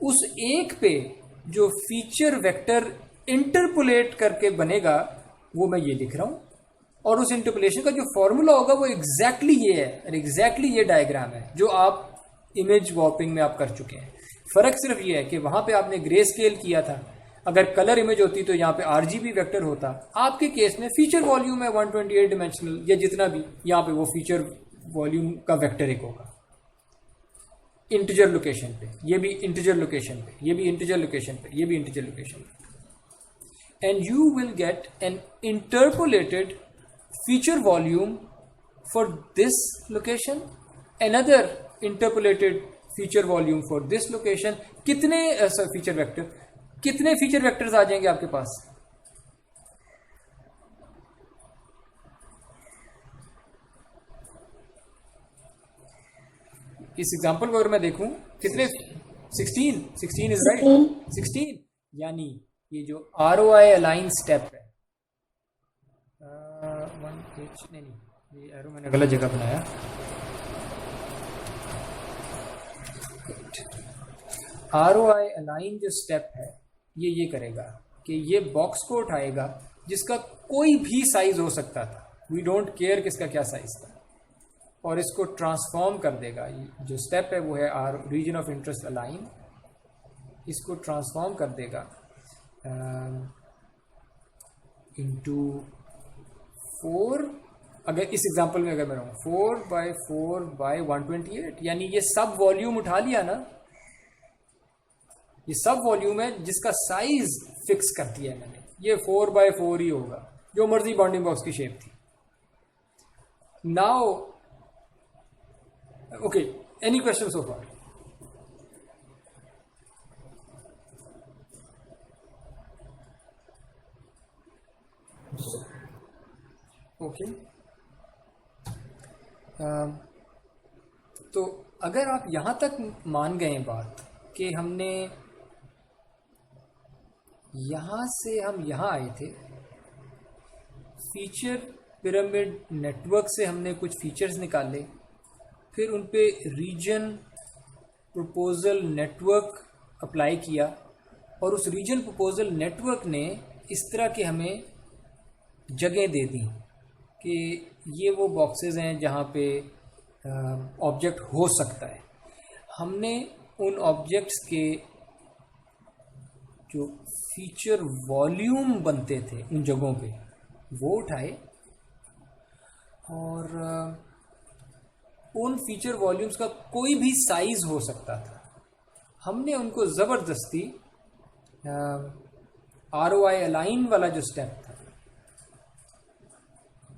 उस एक पे जो फीचर वेक्टर इंटरपोलेट करके बनेगा वो मैं ये लिख रहा हूं, और उस इंटरपोलेशन का जो फॉर्मूला होगा वो एग्जैक्टली ये है, और एग्जैक्टली ये डायग्राम है जो आप इमेज वॉर्पिंग में आप कर चुके हैं। फर्क सिर्फ ये है कि वहां पे आपने ग्रे स्केल किया था, अगर कलर इमेज होती तो यहाँ पे आरजीबी वेक्टर होता। आपके केस में फीचर वॉल्यूम है 128 डिमेंशनल या जितना भी, यहाँ पे वो फीचर वॉल्यूम का वेक्टर एक होगा इंटीजर लोकेशन पे, ये भी इंटीजर लोकेशन पे, ये भी इंटीजर लोकेशन पे, ये भी इंटीजर लोकेशन पे, and you will get an interpolated feature volume for this location, another interpolated feature volume for this location। कितने फीचर वेक्टर, कितने फीचर वेक्टर्स आ जाएंगे आपके पास? इस एग्जांपल को अगर मैं देखूं कितने, 16 इज राइट, 16। यानी ये जो ROI अलाइन स्टेप है, नहीं, ये एरो मैंने गलत जगह बनाया। ROI अलाइन जो स्टेप है ये करेगा कि ये बॉक्स को उठाएगा जिसका कोई भी साइज हो सकता था, वी डोंट केयर किसका क्या साइज था, और इसको ट्रांसफॉर्म कर देगा। ये जो स्टेप है वो है रीजन ऑफ इंटरेस्ट अलाइन, इसको ट्रांसफॉर्म कर देगा इनटू 4। अगर इस एग्जांपल में अगर मैं रहूं 4x4/128, यानी ये सब वॉल्यूम उठा लिया ना, ये सब वॉल्यूम है जिसका साइज फिक्स कर दिया है मैंने, ये 4x4 ही होगा, जो मर्जी बाउंडिंग बॉक्स की शेप थी। Now okay, any question so far? Okay, तो अगर आप यहां तक मान गए बात कि हमने यहां से हम यहां आए थे, फीचर पिरामिड नेटवर्क से हमने कुछ फीचर्स निकाले, फिर उन पे रीजन प्रपोजल नेटवर्क अप्लाई किया, और उस रीजन प्रपोजल नेटवर्क ने इस तरह के हमें जगह दे दी कि ये वो बॉक्सेस हैं जहाँ पे ऑब्जेक्ट हो सकता है। हमने उन ऑब्जेक्ट्स के जो फीचर वॉल्यूम बनते थे उन जगहों पे वो उठाए, और उन फीचर वॉल्यूम्स का कोई भी साइज हो सकता था, हमने उनको ज़बरदस्ती ROI अलाइन वाला जो स्टेप था,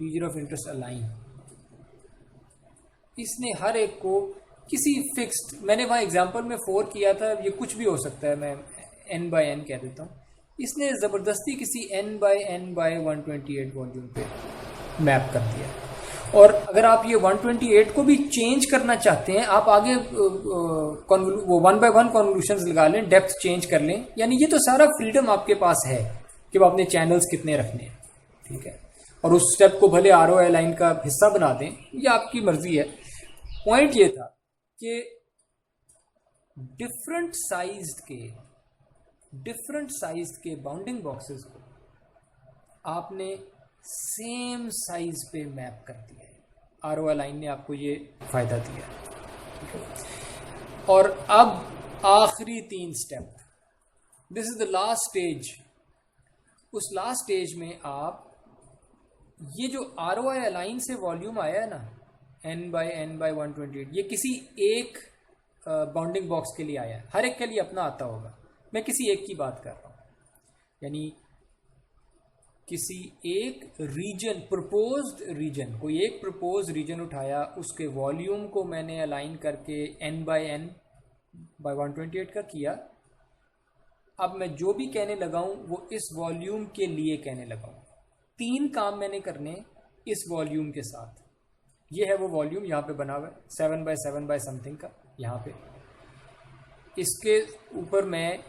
रीजन ऑफ इंटरेस्ट अलाइन, इसने हर एक को किसी फिक्स्ड, मैंने वहाँ एग्जांपल में 4 किया था, ये कुछ भी हो सकता है, मैं n/n कह देता हूँ, इसने ज़बरदस्ती किसी n/n/128 वॉल्यूम पे मैप कर दिया। और अगर आप ये 128 को भी चेंज करना चाहते हैं, आप आगे वो 1/1 कॉन्वोल्यूशंस लगा लें, डेप्थ चेंज कर लें, यानी ये तो सारा फ्रीडम आपके पास है कि आप अपने चैनल्स कितने रखने हैं, ठीक है। और उस स्टेप को भले ROI लाइन का हिस्सा बना दें, ये आपकी मर्जी है। पॉइंट ये था कि डिफरेंट साइज के बाउंडिंग बॉक्सेस को आपने सेम साइज पे मैप कर दिया है। ROI लाइन ने आपको ये फायदा दिया है। और अब आखिरी 3 step, this is the last stage. उस लास्ट स्टेज में आप ये जो ROI अलाइन से वॉल्यूम आया है ना n/n/128, ये किसी एक बाउंडिंग बॉक्स के लिए आया है, हर एक के लिए अपना आता होगा, मैं किसी एक की बात कर रहा हूँ। यानी किसी एक रीजन, प्रपोज्ड रीजन, कोई एक प्रपोज रीजन उठाया, उसके वॉल्यूम को मैंने अलाइन करके n/n/128 का किया। अब मैं जो भी कहने लगा हूँ वो इस वॉल्यूम के लिए कहने लगा हूँ। 3 काम मैंने करने इस वॉल्यूम के साथ। ये है वो वॉल्यूम यहाँ पे बना हुआ है 7/7 समथिंग का, यहाँ पे। इसके ऊपर मैं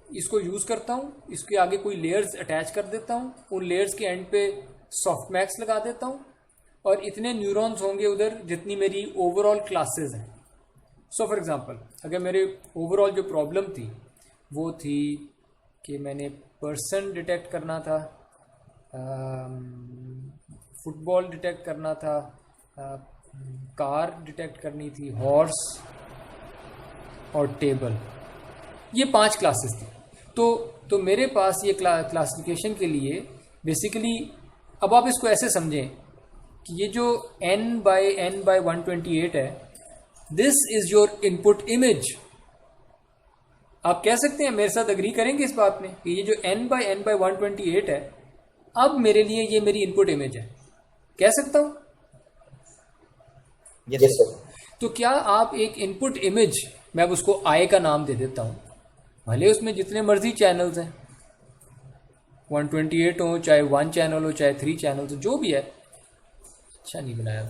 इसको यूज़ करता हूँ, इसके आगे कोई लेयर्स अटैच कर देता हूँ, उन लेयर्स के एंड पे सॉफ्टमैक्स लगा देता हूँ, और इतने न्यूरॉन्स होंगे उधर जितनी मेरी ओवरऑल क्लासेस हैं। सो फॉर एग्जांपल, अगर मेरे ओवरऑल जो प्रॉब्लम थी वो थी कि मैंने पर्सन डिटेक्ट करना था, फुटबॉल डिटेक्ट करना था, कार डिटेक्ट करनी थी, हॉर्स और टेबल, ये 5 क्लासेस थी। तो मेरे पास ये क्लासिफिकेशन के लिए बेसिकली, अब आप इसको ऐसे समझें कि ये जो n/n/128 है, this is your input image. आप कह सकते हैं, मेरे साथ अग्री करेंगे इस बात में कि ये जो n/n/128 है, अब मेरे लिए ये मेरी इनपुट इमेज है, कह सकता हूं? Yes sir. तो क्या आप एक इनपुट इमेज, मैं अब उसको आई का नाम दे देता हूं, भले उसमें जितने मर्जी चैनल्स हैं, 128 हो, चाहे 1 चैनल हो, चाहे 3 चैनल हो, जो भी है, अच्छा नहीं बनाया।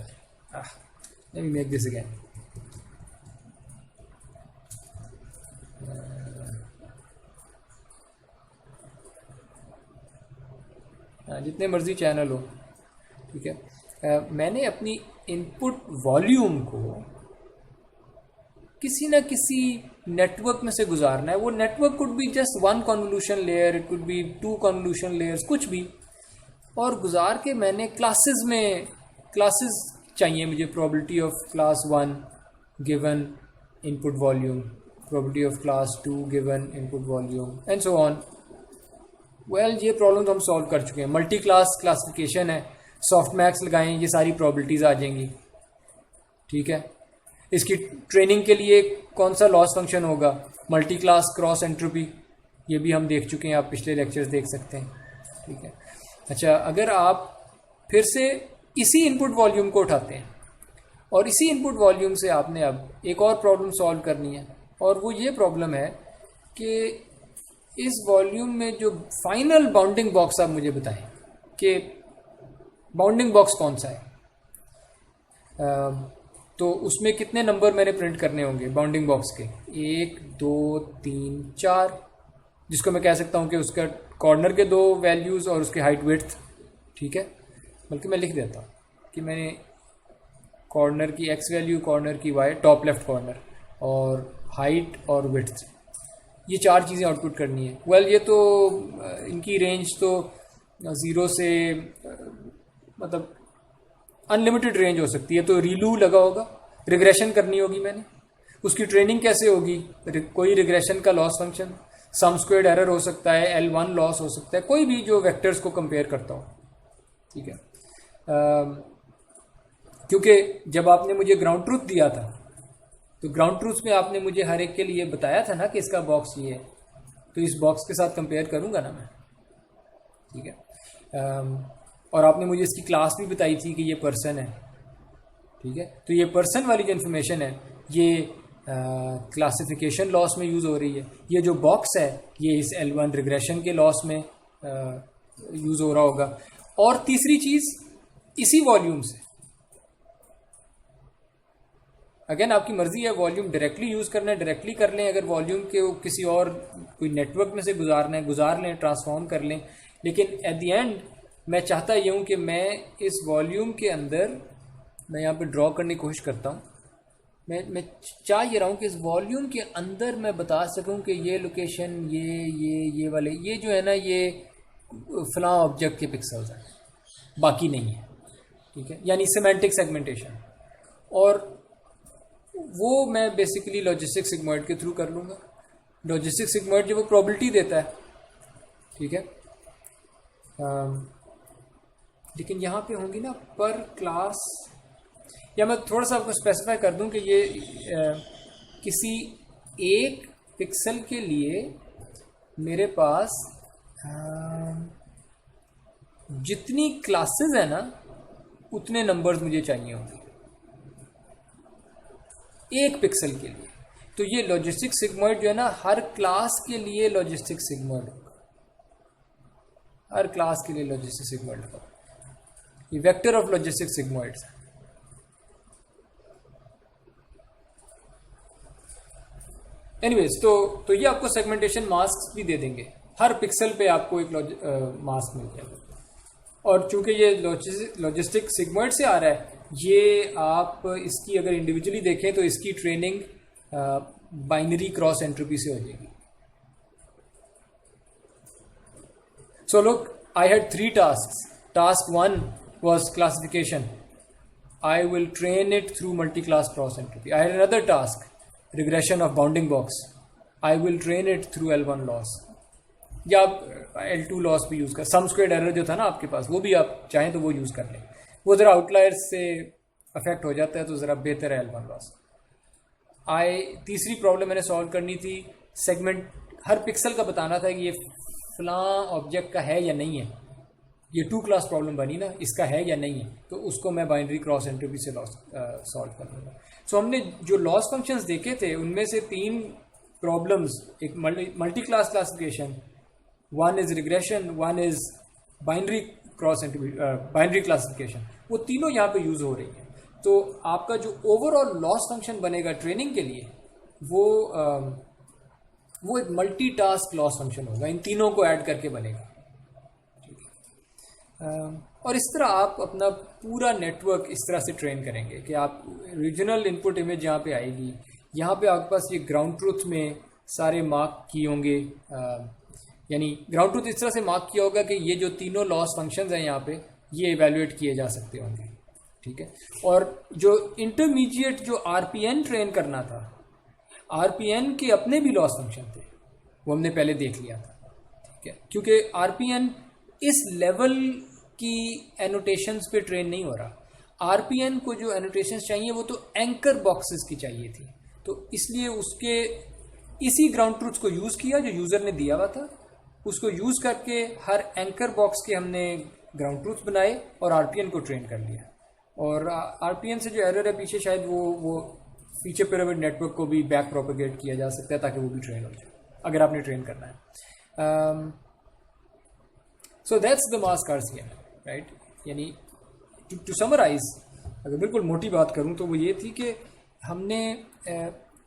Let me make this again. जितने मर्जी चैनल हो, ठीक है। मैंने अपनी इनपुट वॉल्यूम को किसी ना किसी नेटवर्क में से गुजारना है। वो network could be just 1 convolution layer, it could be 2 convolution layers, कुछ भी, और गुजार के मैंने क्लासेस में, क्लासेस चाहिए मुझे, probability of class 1 given input volume, probability of class 2 given input volume, and so on. Well, ये प्रॉब्लम तो हम सॉल्व कर चुके हैं। मल्टी क्लास क्लासिफिकेशन है, सॉफ्टमैक्स लगाएं, ये सारी प्रॉबिलिटीज़ आ जाएंगी, ठीक है। इसकी ट्रेनिंग के लिए कौन सा लॉस फंक्शन होगा, मल्टी क्लास क्रॉस एंट्रोपी, ये भी हम देख चुके हैं, आप पिछले लेक्चर्स देख सकते हैं, ठीक है। अच्छा, अगर आप फिर से इसी इनपुट वॉल्यूम को उठाते हैं और इसी इनपुट वॉल्यूम से आपने अब एक और प्रॉब्लम सॉल्व करनी है, और वो ये प्रॉब्लम है कि इस वॉल्यूम में जो फाइनल बाउंडिंग बॉक्स आप मुझे बताएं कि बाउंडिंग बॉक्स कौन सा है। तो उसमें कितने नंबर मैंने प्रिंट करने होंगे बाउंडिंग बॉक्स के, 1 2 3 4, जिसको मैं कह सकता हूं कि उसका कॉर्नर के 2 वैल्यूज़ और उसके हाइट विड्थ, ठीक है। बल्कि मैं लिख देता हूँ कि मैंने कॉर्नर की x वैल्यू, कॉर्नर की y, टॉप लेफ्ट कॉर्नर, और हाइट और विड्थ, ये 4 चीज़ें आउटपुट करनी है। वेल, ये तो इनकी रेंज तो 0 से मतलब अनलिमिटेड रेंज हो सकती है। तो रीलू लगा होगा, रिग्रेशन करनी होगी मैंने, उसकी ट्रेनिंग कैसे होगी, कोई रिग्रेशन का लॉस फंक्शन, सम स्क्वायर्ड एरर हो सकता है, L1 लॉस हो सकता है, कोई भी जो वेक्टर्स को कंपेयर करता हो, ठीक है। क्योंकि जब आपने मुझे ग्राउंड ट्रूथ दिया था, तो ग्राउंड ट्रूथ में आपने मुझे हर एक के लिए बताया था ना कि इसका बॉक्स ये है, तो इस बॉक्स के साथ कंपेयर करूंगा ना मैं, ठीक है। और आपने मुझे इसकी क्लास भी बताई थी कि ये पर्सन है, ठीक है। तो ये पर्सन वाली जो इन्फॉर्मेशन है, ये क्लासिफिकेशन लॉस में यूज़ हो रही है। ये जो बॉक्स है, ये इस L1 रिग्रेशन के लॉस में यूज़ हो रहा होगा। और तीसरी चीज़, इसी वॉल्यूम से, अगेन आपकी मर्जी है, वॉल्यूम डायरेक्टली यूज़ करना है डायरेक्टली कर लें, अगर वॉल्यूम के किसी और कोई नेटवर्क में से गुजारना है गुजार लें, ट्रांसफॉर्म कर लें। लेकिन एट द एंड मैं चाहता ये हूँ कि मैं इस वॉल्यूम के अंदर, मैं यहाँ पे ड्रॉ करने की कोशिश करता हूँ, मैं चाह ये रहा हूँ कि इस वॉल्यूम के अंदर मैं बता सकूँ कि ये लोकेशन, ये वाले, ये जो है ना, ये फलां ऑब्जेक्ट के पिक्सल्स हैं, बाकी नहीं है, ठीक है। यानी सिमेंटिक सेगमेंटेशन, और वो मैं बेसिकली लॉजिस्टिक सिग्मॉइड के थ्रू कर लूँगा। लॉजिस्टिक सिग्मॉइड जो वो प्रोबेबिलिटी देता है, ठीक है। लेकिन यहाँ पे होंगी ना पर क्लास, या मैं थोड़ा सा आपको स्पेसिफाई कर दूं कि ये किसी एक पिक्सल के लिए मेरे पास जितनी क्लासेस है ना उतने नंबर्स मुझे चाहिए होंगे एक पिक्सल के लिए। तो ये लॉजिस्टिक सिग्मॉइड जो है ना हर क्लास के लिए लॉजिस्टिक सिग्मॉइड होगा, हर क्लास के लिए लॉजिस्टिक सिग्मॉइड होगा। ये वेक्टर ऑफ लॉजिस्टिक सिग्मॉइड्स है। एनीवेज, तो ये आपको सेगमेंटेशन मास्क भी दे देंगे, हर पिक्सल पे आपको एक मास्क मिल जाएगा। और चूंकि ये लॉजिस्टिक सिग्मॉइड से आ रहा है, ये आप इसकी अगर इंडिविजुअली देखें तो इसकी ट्रेनिंग बाइनरी क्रॉस एंट्रोपी से हो जाएगी। So look, I had 3 tasks. Task 1 was classification. I will train it through multi-class cross entropy. I had another task, regression of bounding box. I will train it through L1 loss. या आप L2 loss भी use कर, सम squared error जो था ना आपके पास, वो भी आप चाहें तो वो यूज़ कर लें। वो ज़रा आउटलायर्स से अफेक्ट हो जाता है तो ज़रा बेहतर है L1 लॉस। तीसरी प्रॉब्लम मैंने सॉल्व करनी थी, सेगमेंट हर पिक्सल का बताना था कि ये फलां ऑब्जेक्ट का है या नहीं है। ये 2 क्लास प्रॉब्लम बनी ना, इसका है या नहीं है, तो उसको मैं बाइनरी क्रॉस एंट्रोपी से सॉल्व कर लूँगा। सो हमने जो लॉस फंक्शंस देखे थे उनमें से 3 प्रॉब्लम्स, एक multi class classification, one is regression, one is binary cross entropy, binary classification, वो तीनों यहाँ पे यूज़ हो रही हैं। तो आपका जो ओवरऑल लॉस फंक्शन बनेगा ट्रेनिंग के लिए, वो एक मल्टी टास्क लॉस फंक्शन होगा, इन तीनों को ऐड करके बनेगा। और इस तरह आप अपना पूरा नेटवर्क इस तरह से ट्रेन करेंगे कि आप रीजनल इनपुट इमेज यहाँ पे आएगी, यहाँ पे आपके पास ये ग्राउंड ट्रूथ में सारे मार्क किए होंगे, यानी ग्राउंड ट्रूथ इस तरह से मार्क किया होगा कि ये जो तीनों लॉस फंक्शंस हैं यहाँ पे, ये इवेल्युएट किए जा सकते होंगे, ठीक है। और जो इंटरमीडिएट जो आरपीएन ट्रेन करना था, आरपीएन के अपने भी लॉस फंक्शन थे, वो हमने पहले देख लिया था, ठीक है। क्योंकि आरपीएन इस लेवल की एनोटेशंस पे ट्रेन नहीं हो रहा। आरपीएन को जो एनोटेशंस चाहिए वो तो एंकर बॉक्सेस की चाहिए थी, तो इसलिए उसके इसी ग्राउंड ट्रूथ को यूज़ किया जो यूज़र ने दिया हुआ था, उसको यूज़ करके हर एंकर बॉक्स के हमने ग्राउंड ट्रूथ बनाए और आरपीएन को ट्रेन कर लिया। और आरपीएन से जो एरर है पीछे, शायद वो फीचर पिरामिड नेटवर्क को भी बैक प्रोपेगेट किया जा सकता है ताकि वो भी ट्रेन हो जाए, अगर आपने ट्रेन करना है। So that's the mask RCN, right. यानी टू समराइज, अगर बिल्कुल मोटी बात करूं तो वो ये थी कि हमने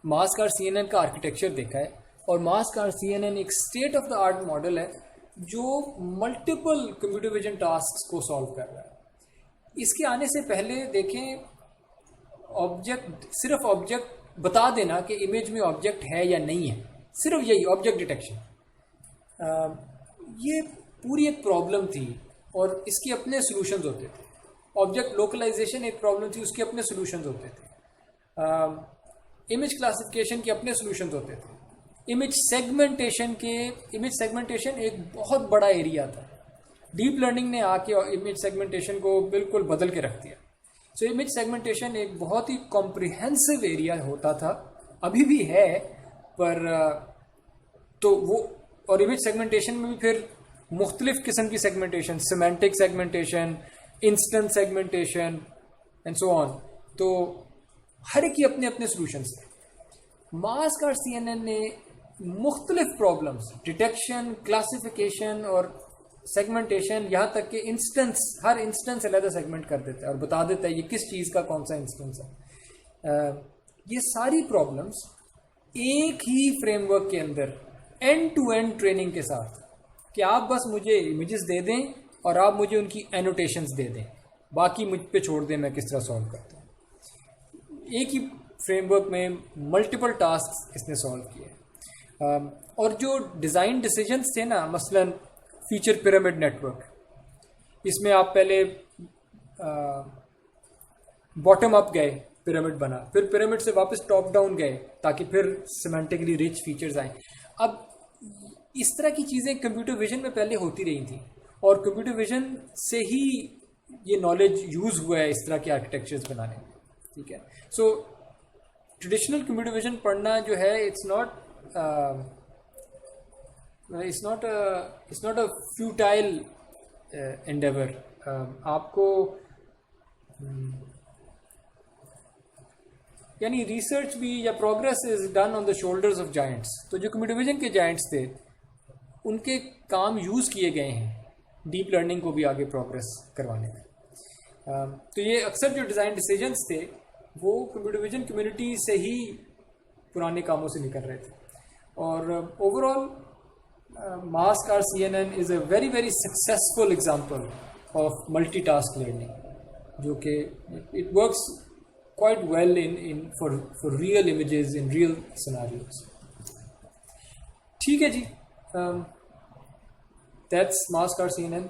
मास्क RCN का आर्किटेक्चर देखा है, और मास्क RCN एक state of the art model है जो मल्टीपल कंप्यूटर विजन टास्क को सॉल्व कर रहा है। इसके आने से पहले देखें, ऑब्जेक्ट, सिर्फ ऑब्जेक्ट बता देना कि इमेज में ऑब्जेक्ट है या नहीं है, सिर्फ यही ऑब्जेक्ट डिटेक्शन, ये पूरी एक प्रॉब्लम थी और इसके अपने सॉल्यूशंस होते थे। ऑब्जेक्ट लोकलाइजेशन एक प्रॉब्लम थी, उसके अपने सॉल्यूशंस होते थे। इमेज क्लासिफिकेशन के अपने सॉल्यूशंस होते थे। इमेज सेगमेंटेशन एक बहुत बड़ा एरिया था। डीप लर्निंग ने आके इमेज सेगमेंटेशन को बिल्कुल बदल के रख दिया। सो इमेज सेगमेंटेशन एक बहुत ही कॉम्प्रिहेंसिव एरिया होता था, अभी भी है, पर तो वो, और इमेज सेगमेंटेशन में भी फिर मुख्तलिफ किस्म की segmentation, semantic segmentation, instance segmentation and so on, तो हर एक की अपने अपने सॉल्यूशंस थे। मास्क RCN ने मुख्तलिफ प्रॉब्लम्स, डिटेक्शन, क्लासिफिकेशन और सेगमेंटेशन, यहाँ तक कि हर इंस्टेंस अलग सेगमेंट कर देता है और बता देता है ये किस चीज़ का कौन सा इंस्टेंस है। ये सारी प्रॉब्लम्स एक ही फ्रेमवर्क के अंदर एंड टू एंड ट्रेनिंग के साथ, कि आप बस मुझे इमेजेस दे दें और आप मुझे उनकी एनोटेशंस दे दें, बाकी मुझ पे छोड़ दें मैं किस तरह सॉल्व करता हूँ। एक ही फ्रेमवर्क में मल्टीपल टास्क इसने सॉल्व किए। और जो डिज़ाइन डिसीजंस थे ना, मसलन फीचर पिरामिड नेटवर्क, इसमें आप पहले बॉटम अप गए पिरामिड बना, फिर पिरामिड से वापस टॉप डाउन गए ताकि फिर सिमेंटिकली रिच फीचर्स आए। अब इस तरह की चीज़ें कंप्यूटर विजन में पहले होती रही थी और कंप्यूटर विजन से ही ये नॉलेज यूज़ हुआ है इस तरह के आर्किटेक्चर्स बनाने में, ठीक है। सो ट्रेडिशनल कंप्यूटर विजन पढ़ना जो है it's not a futile Endeavour. आपको यानी रिसर्च भी या progress is done on the shoulders of giants. तो जो कंप्यूटर विजन के जायंट्स थे उनके काम यूज़ किए गए हैं डीप लर्निंग को भी आगे प्रोग्रेस करवाने में। तो ये अक्सर जो डिज़ाइन डिसीजंस थे वो कंप्यूटर विजन कम्युनिटी से ही पुराने कामों से निकल रहे थे। और overall mask RCNN is a very very successful example of multitask learning, जो कि it works quite well for real images in real scenarios. ठीक है जी, that's Mask RCNN.